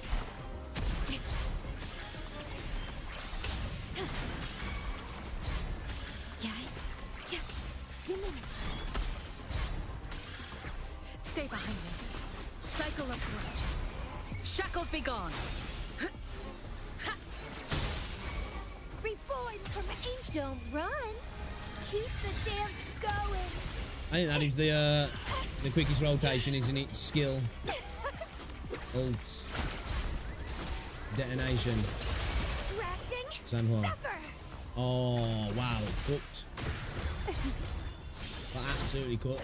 Yeah. Diminish. Stay behind me. Cycle of courage. Shackles be gone. Reborn from ancient. Don't run. Keep the dance going. I think that is the quickest rotation, isn't it? Skill. Ult. Detonation. Grafting, San Juan. suffer. Oh, wow. Cooked. But absolutely cooked.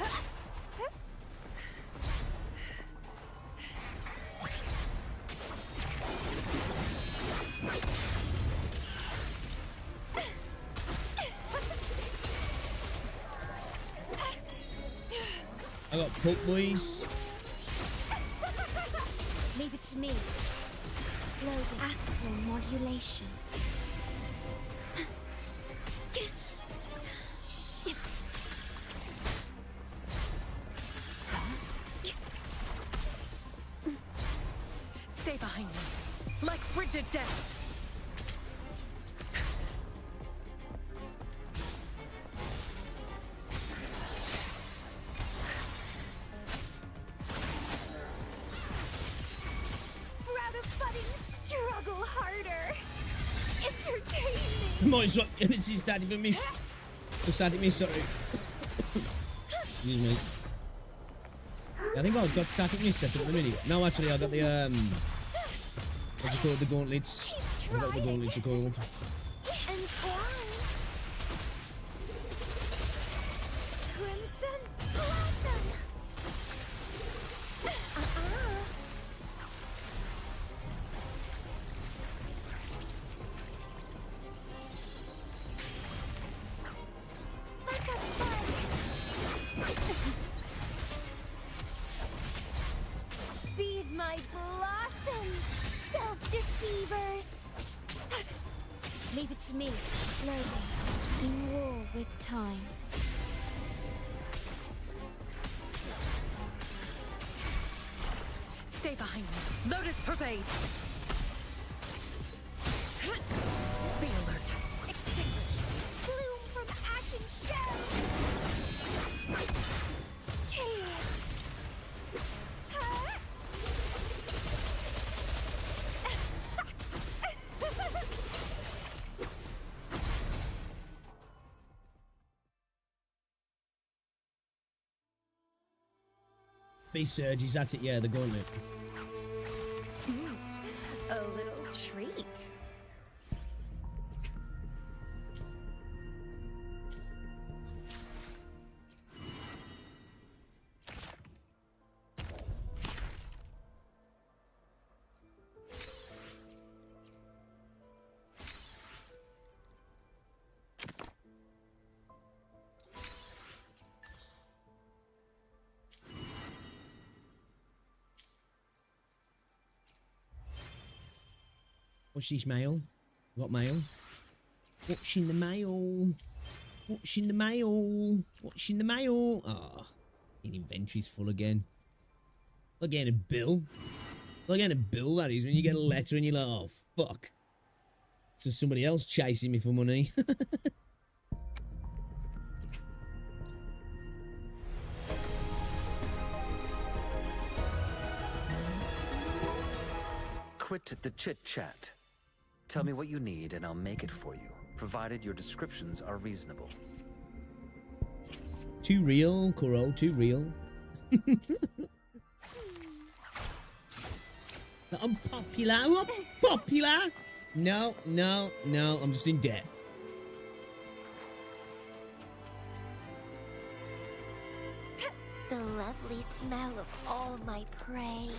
I got cooked, boys. Leave it to me. Loading. Astral modulation. Stay behind me. Like frigid death. Might as well. It's static mist. The static mist, sorry. Excuse me. I think I've got static mist set up at the minute. No, actually, I got the what's it called? The gauntlets. I forgot what the gauntlets are called. Crimson Blossom. Let's have fun. Feed my blossoms, self-deceivers. Leave it to me. Loading. In war with time. Stay behind me. Lotus pervade. Be alert. Extinguish. Bloom from ashen shell. Chaos. Huh? Beast Surge, is that it? Yeah, the gauntlet. A little treat. What's this mail? What mail? What's in the mail? What's in the mail? What's in the mail? Ah, your inventory's full again. Like getting a bill. Like getting a bill, that is, when you get a letter and you're like, oh, fuck. It's just somebody else chasing me for money. Quit the chit-chat. Tell me what you need and I'll make it for you, provided your descriptions are reasonable. Too real, Kuro, too real. I'm popular, I'm popular. No, no, no, I'm just in debt. The lovely smell of all my prey.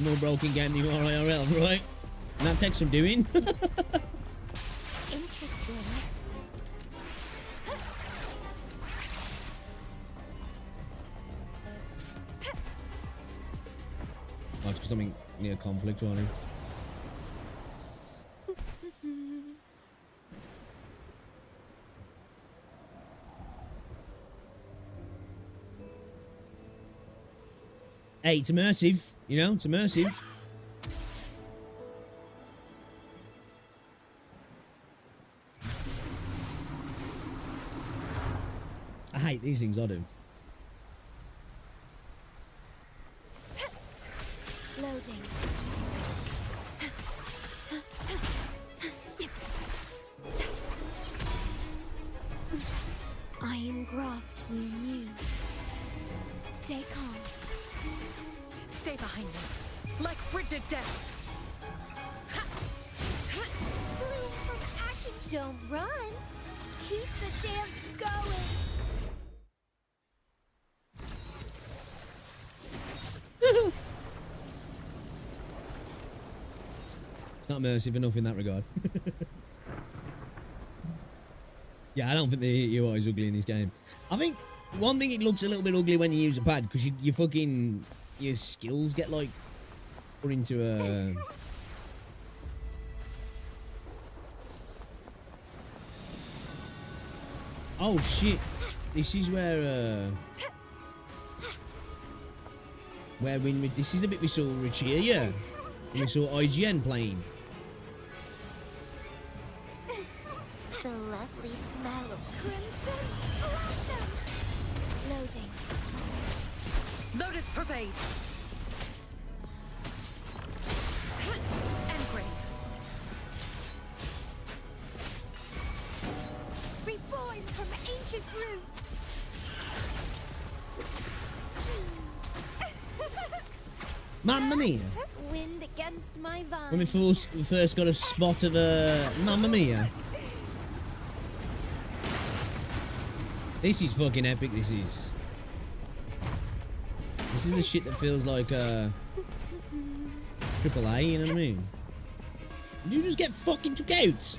More broken game than you are IRL, right? And that takes some doing. Interesting. Oh, it's because I'm in near conflict, aren't I? Hey, it's immersive, you know, it's immersive. I hate these things, I do. Loading. I engraft you new. Stay calm. Stay behind me. Like frigid death. Bloom from ashen. Don't run. Keep the dance going. It's not immersive enough in that regard. Yeah, I don't think the UI is ugly in this game. I think one thing, it looks a little bit ugly when you use a pad because you fucking, your skills get like put into a. Oh shit! This is where we. This is the bit we saw Rich here, yeah. And we saw IGN playing. The lovely smell of crimson blossom. Loading. Lotus pervade. Engrave. Reborn from ancient roots. Mamma mia. Wind against my vine. When we first got a spot of Mamma mia. This is fucking epic, this is. This is the shit that feels like triple A, you know what I mean? Did you just get fucking took out?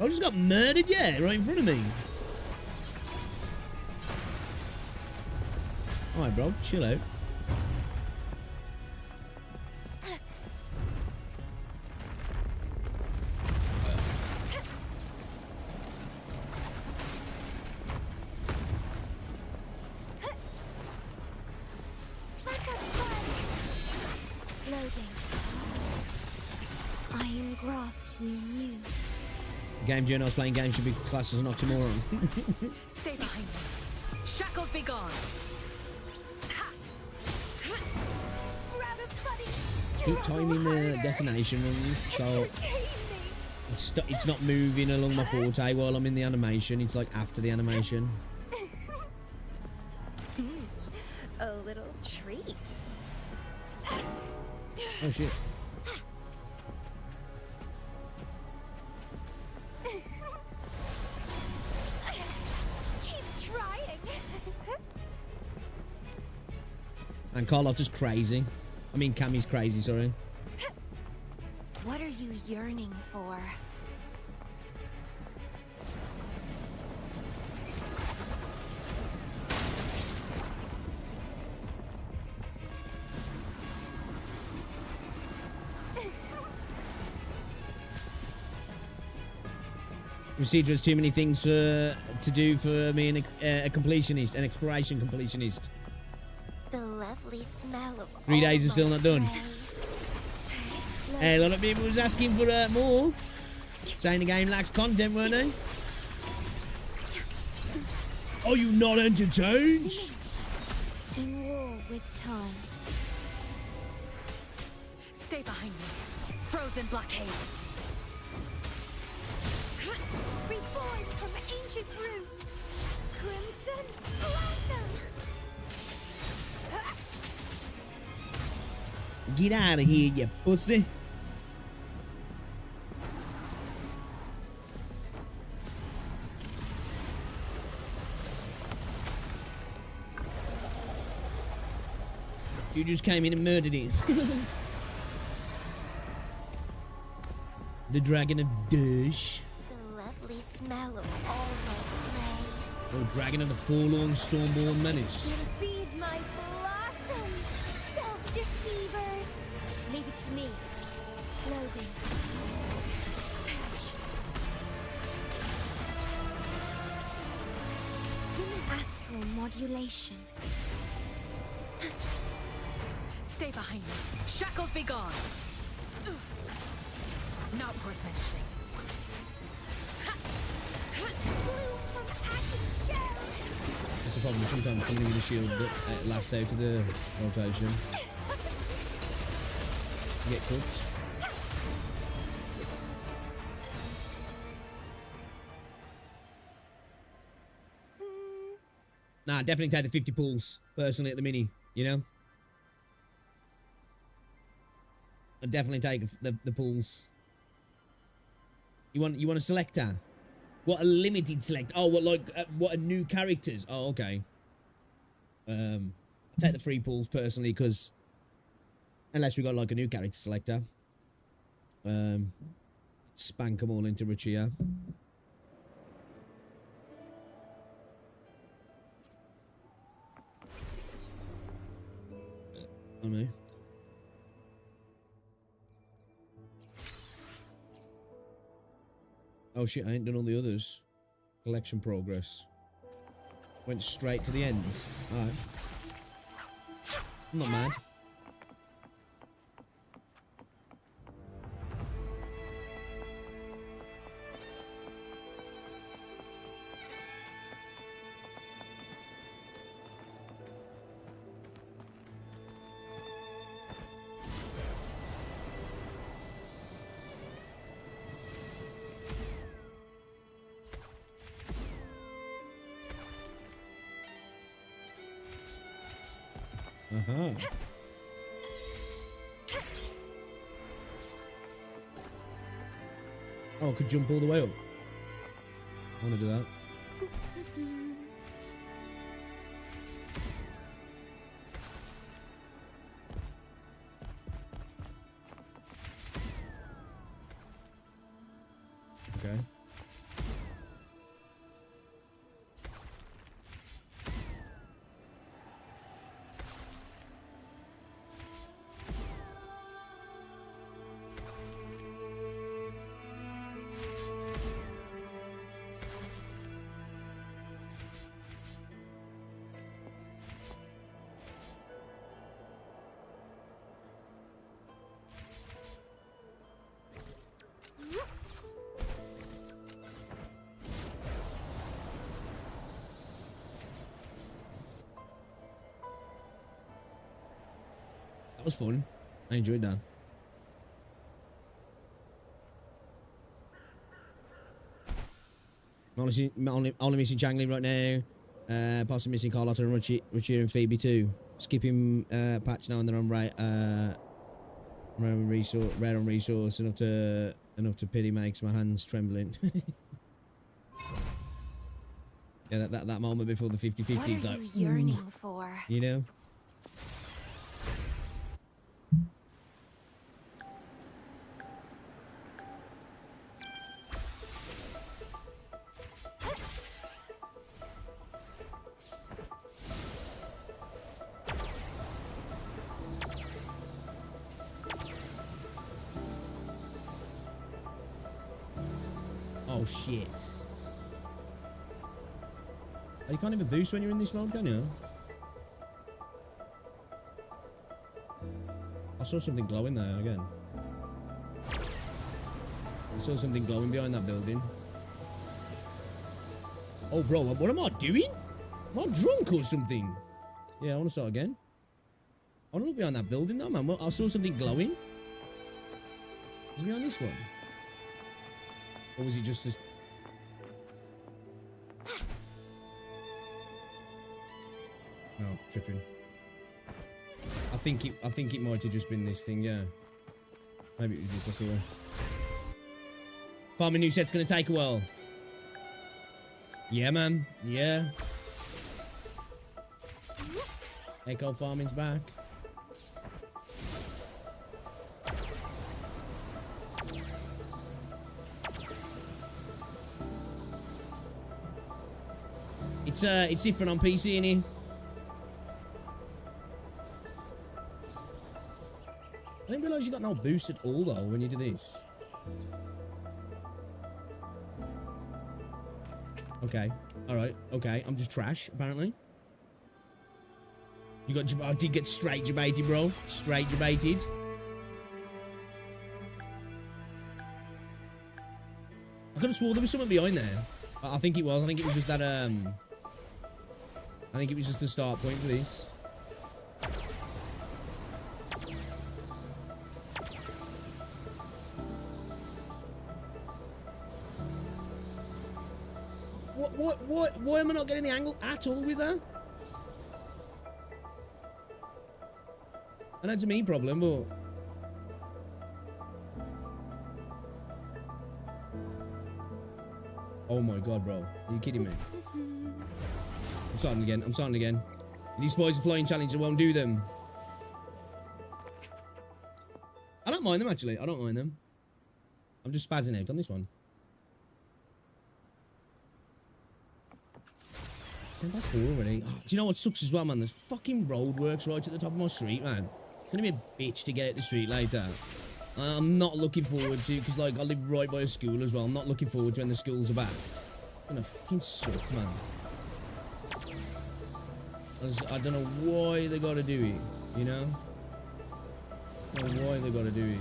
I just got murdered, yeah, right in front of me. Alright, bro, chill out. Let's have fun. Loading. Iron graft you knew. Game during I was playing games should be classed as an oxymoron. Stay behind me. Shackles be gone. Sprout of budding Keep timing the detonation run so it's not moving along my forte while I'm in the animation. It's like after the animation. A little treat. Oh shit. Keep trying. And Carlotta's crazy. I mean Cammy's crazy, sorry. What are you yearning for? Rinascita has too many things to do for me and a completionist, an exploration completionist. The lovely smell of 3 days and still not done. Loading. Hey, a lot of people was asking for more. Saying the game lacks content, weren't they? Are you not entertained? In war with time. Stay behind me. Frozen blockade. Reborn from ancient roots. Crimson blossom. Get out of here, you pussy. You just came in and murdered it. The Dragon of Dush. The lovely smell of all my Oh, Dragon of the Forlorn Stormborn Menace. prey. Feed my blossoms, self-deceivers. Leave it to me. Loading. Dim astral modulation. Stay behind me. Shackles be gone. Not worth mentioning. Bloom from ashen shell. That's the problem. Sometimes coming in with a shield lasts out of the rotation. You get cooked. Nah, definitely take the 50 pulls personally at the mini, you know? I'd definitely take the pulls. You want a selector? What, a limited select? Oh, what a new characters? Oh, okay. I'll take the free pulls personally because unless we got like a new character selector, spank them all into Richia. I know. Oh shit, I ain't done all the others. Collection progress. Went straight to the end. Alright. I'm not mad. Uh-huh. Oh, I could jump all the way up. I want to do that. Okay. That was fun. I enjoyed that. Only missing Changley right now. Possibly missing Carlotta and Richie and Phoebe too. Skipping patch now and then on rare on resource enough to pity makes my hands trembling. Yeah, that moment before the 50-50 What is are like you yearning for? You know. Oh shit. Oh, you can't even boost when you're in this mode, can you? I saw something glowing there again. I saw something glowing behind that building. Oh bro, what am I doing? Am I drunk or something? Yeah, I want to start again. I want to look behind that building though, man. I saw something glowing. Was it behind this one? Or was it just this? No, tripping. I think it might have just been this thing, yeah. Maybe it was this I saw. Farming new set's gonna take a while. Yeah, man. Yeah. Echo farming's back. It's different on PC, innit? I didn't realise you got no boost at all though when you do this. Okay. Alright. Okay. I'm just trash, apparently. You got... I did get straight debated, bro. Straight debated. I could have swore there was something behind there. I think it was. I think it was just that, I think it was just the start point for this. Why am I not getting the angle at all with that? I know it's a me problem, but... Oh my god, bro. Are you kidding me? I'm starting again. I'm starting again. These boys are flying challenge, I won't do them. I don't mind them, actually. I don't mind them. I'm just spazzing out on this one. That's 4 already. Oh, do you know what sucks as well, man? There's fucking roadworks right at the top of my street, man. It's gonna be a bitch to get out the street later. I'm not looking forward to, because, like, I live right by a school as well. I'm not looking forward to when the schools are back. It's gonna fucking suck, man. I don't know why they gotta do it, you know? I don't know why they gotta do it.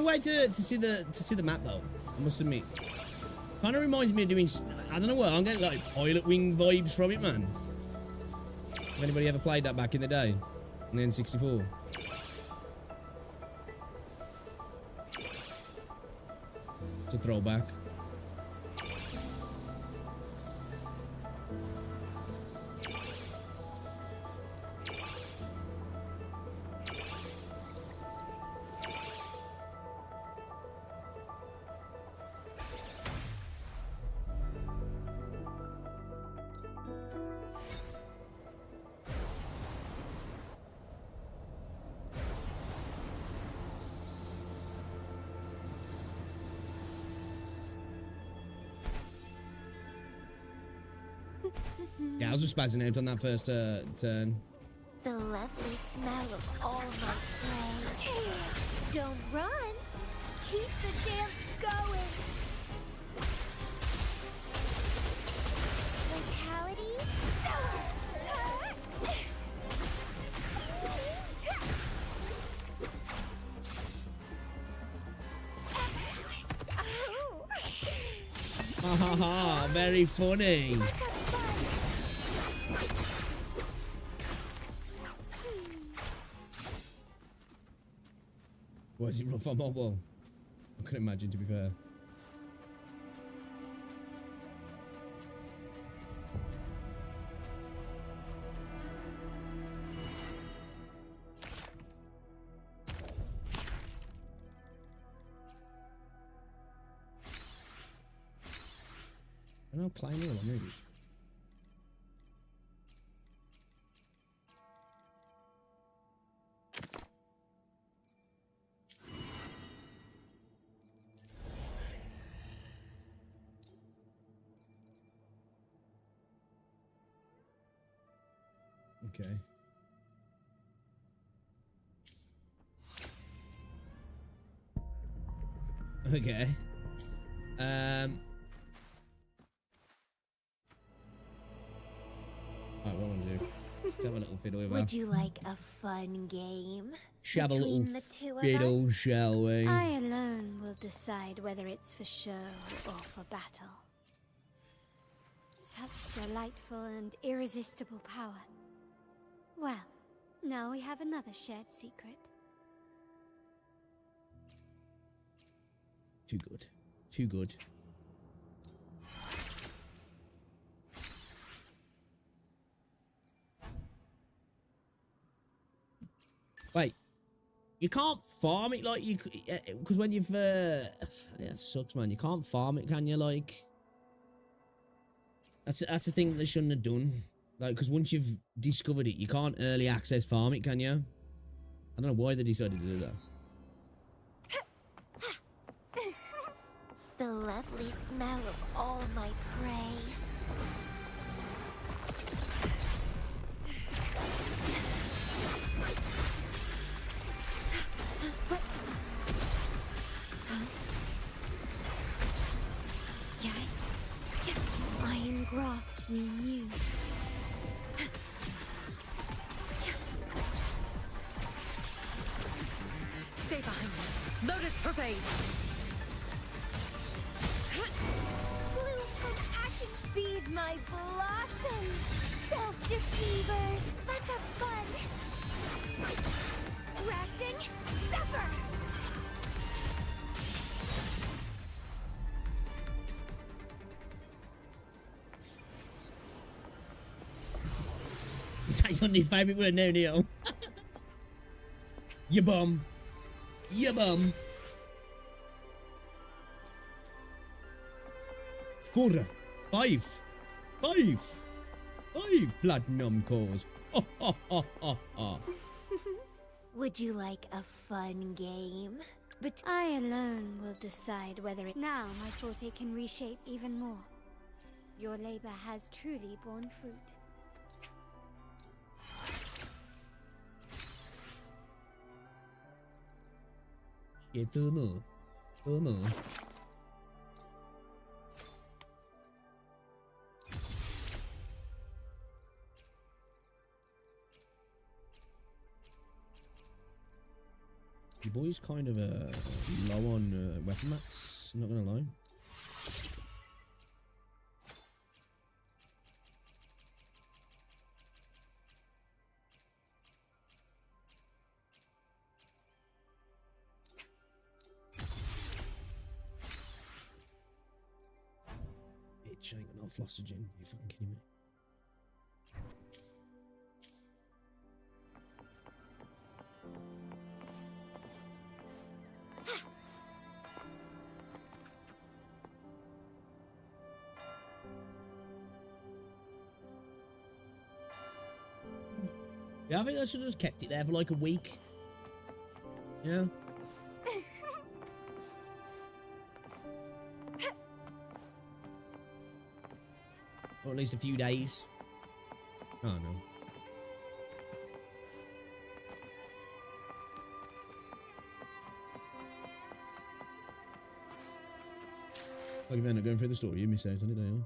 Good way to see the map though. I must admit. Kind of reminds me of doing. I don't know what I'm getting like Pilot Wing vibes from it, man. Have anybody ever played that back in the day? In the N64? It's a throwback. Yeah, I was just spazzing out on that first turn. The lovely smell of all my prey. Don't run. Keep the dance going. Vitality. Ha ha ha, very funny. Why is it rough on mobile? I can imagine, to be fair. I'm not climbing on moves. Okay. Okay. Alright, what want to do? Let's have a little fiddle with her. Would you like a fun game? Shall have a little between the two of fiddle, us? shall we? I alone will decide whether it's for show or for battle. Such delightful and irresistible power. Well, now we have another shared secret. Too good. Too good. Wait, you can't farm it like you, because when you've, yeah, it sucks, man. You can't farm it, can you? Like, that's a thing that they shouldn't have done. Like, because once you've discovered it, you can't early access farm it, can you? I don't know why they decided to do that. The lovely smell of all my prey. What? Huh? Yeah. Iron graft you knew. Stay behind me. Lotus pervade. Bloom from ashes, feed my blossoms. Self-deceivers. Let's have fun. Racting, suffer. That's only favourite word now, Neil. You bum. You bum. 4, 5, 5, 5 platinum cores. Ha ha ha ha ha. Would you like a fun game? But I alone will decide whether it... Now my forte can reshape even more. Your labor has truly borne fruit. Yeah, turno. Turno. Your boy's kind of low on weapon mats, not gonna lie. Bitch, I ain't got no flossagen. You fucking kidding me? Yeah, I think I should have just kept it there for like a week. Yeah. Or at least a few days. Oh no. Like if you're not going through the story, you miss out on it, don't you?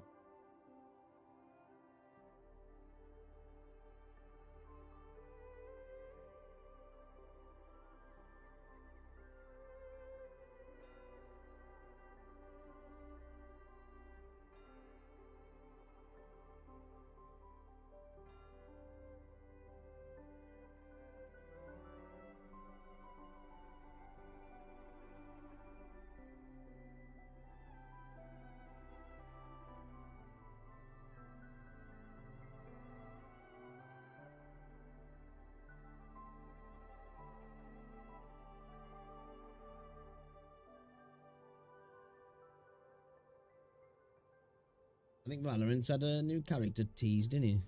I think Valorant's had a new character teased, didn't he?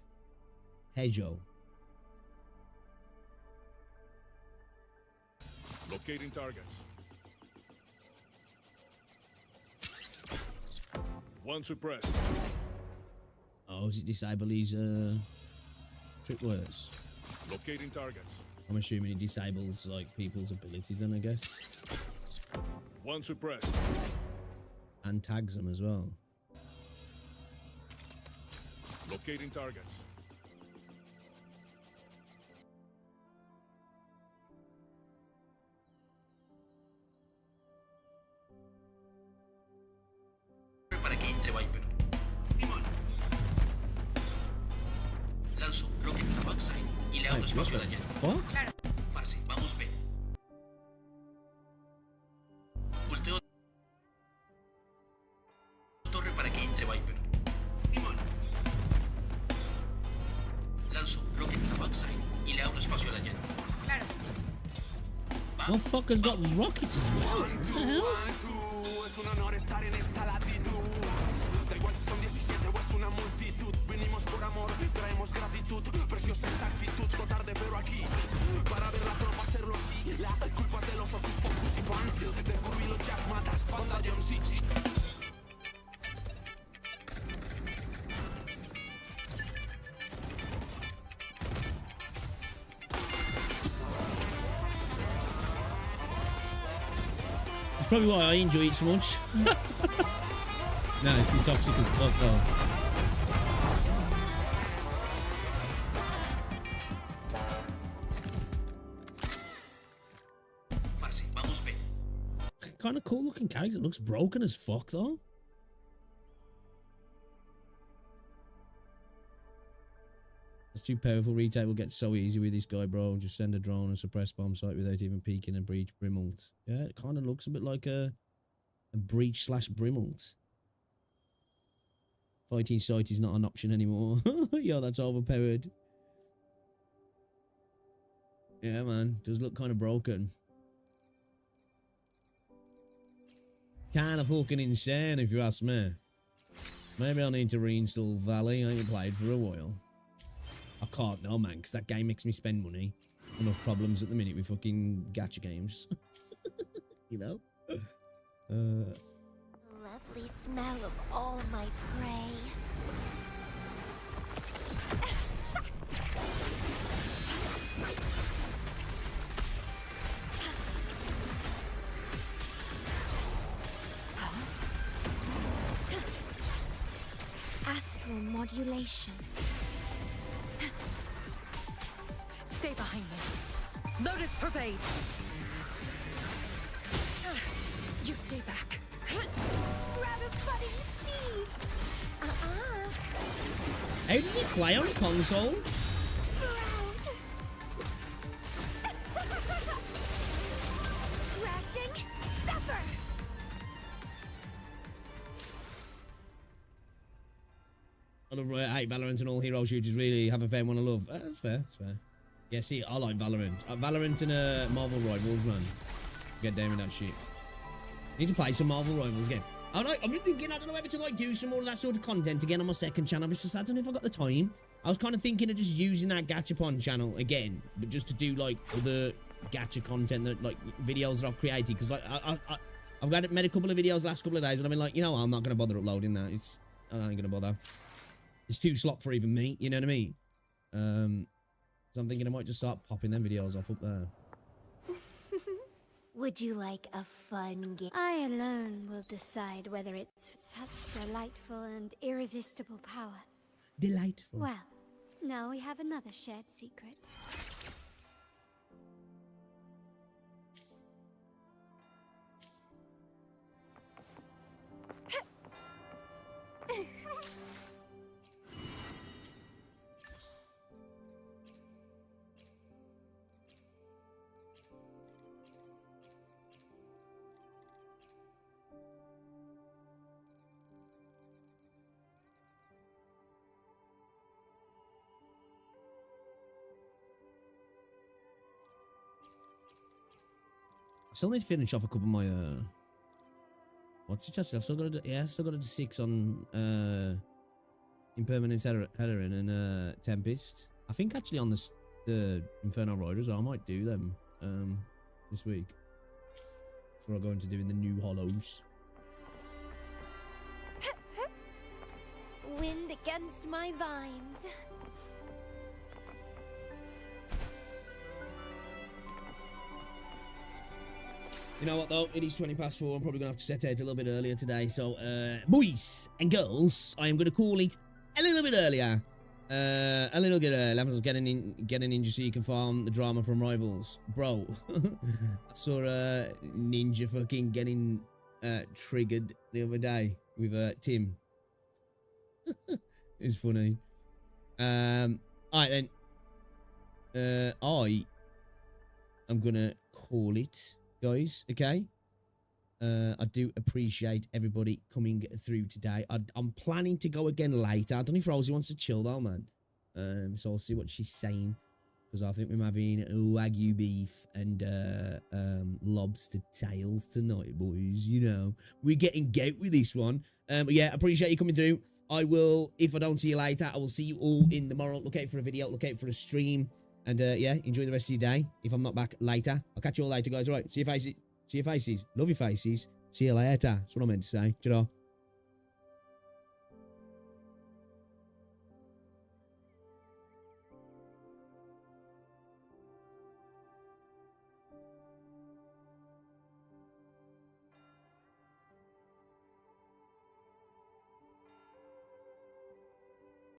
Hejo. Locating targets. One suppressed. Oh, does it disable his trick words? Locating targets. I'm assuming it disables like people's abilities then, I guess. One suppressed. And tags them as well. Locating targets. Para que entre Viper. Simón. Lanzo Rocket a backside y le abro espacio a la llave. Claro. Farsi, vamos B. Volteo torre para que entre Viper. Simón. Lanzo Rocket a backside y le abro espacio a la llave. Claro. Motherfucker's got rockets as well. What the hell? Es un honor estar en esta latitud. Da igual si son 17 o es una multitud. Vinimos por amor, traemos gratitud. Preciosa exactitud, no tarde pero aquí. Para ver la tropa hacerlo así. La culpa es de los Ocus Pocus y Pants. Del gurú y los jazz matas. Banda John Six. That's probably why I enjoy it so much. No, it's toxic as fuck though. Kind of cool looking character. Looks broken as fuck though. It's too powerful. Retake will get so easy with this guy, bro. Just send a drone and suppress bomb site without even peeking and breach Brimalt. Yeah, it kind of looks a bit like a breach slash Brimalt. Fighting site is not an option anymore. Yo, that's overpowered. Yeah, man. Does look kind of broken. Kind of fucking insane, if you ask me. Maybe I need to reinstall Valley. I ain't played for a while. I can't now, man, because that game makes me spend money. Enough problems at the minute with fucking gacha games. You know? Lovely smell of all my prey. Astral modulation. Stay behind me. Lotus pervade. You stay back. Grab a buddy seed. How does he play on console? Grafting, suffer. I love Valorant and all hero shooters really have a fair one I love. That's fair, that's fair. Yeah, see, I like Valorant. Valorant and Marvel Rivals, man. Get down with that shit. Need to play some Marvel Rivals again. I'm really thinking, I don't know whether to like do some more of that sort of content again on my second channel. It's just, I don't know if I got the time. I was kind of thinking of just using that Gachapon channel again, but just to do like other gacha content, that like videos that I've created. Because like I've made a couple of videos the last couple of days, and I've been like, you know what, I'm not going to bother uploading that. I ain't going to bother. It's too slop for even me, you know what I mean? So I'm thinking I might just start popping them videos off up there. Would you like a fun game? I alone will decide whether it's such delightful and irresistible power. Delightful. Well, now we have another shared secret. I still need to finish off a couple of my what's it actually? I've still got a 6 on Impermanent Heron and Tempest. I think actually on the Inferno Riders, I might do them this week before I go into doing the new hollows. Wind against my vines. You know what though? It is 20 past 4. I'm probably gonna have to set out a little bit earlier today. So, boys and girls, I am gonna call it a little bit earlier. A little bit earlier. I'm getting Ninja so you can farm the drama from Rivals, bro. I saw Ninja fucking getting triggered the other day with Tim. It's funny. All right then. I am gonna call it, guys, okay? I do appreciate everybody coming through today. I'm planning to go again later. I don't know if Rosie wants to chill though, man. So I'll see what she's saying. Because I think we're having Wagyu beef and lobster tails tonight, boys. You know, we're getting goat with this one. But yeah, appreciate you coming through. I will, if I don't see you later, I will see you all in the morrow. Look out for a video, look out for a stream. And yeah, enjoy the rest of your day. If I'm not back later, I'll catch you all later, guys. All right, see your faces. See your faces. Love your faces. See you later. That's what I meant to say. Ta-da.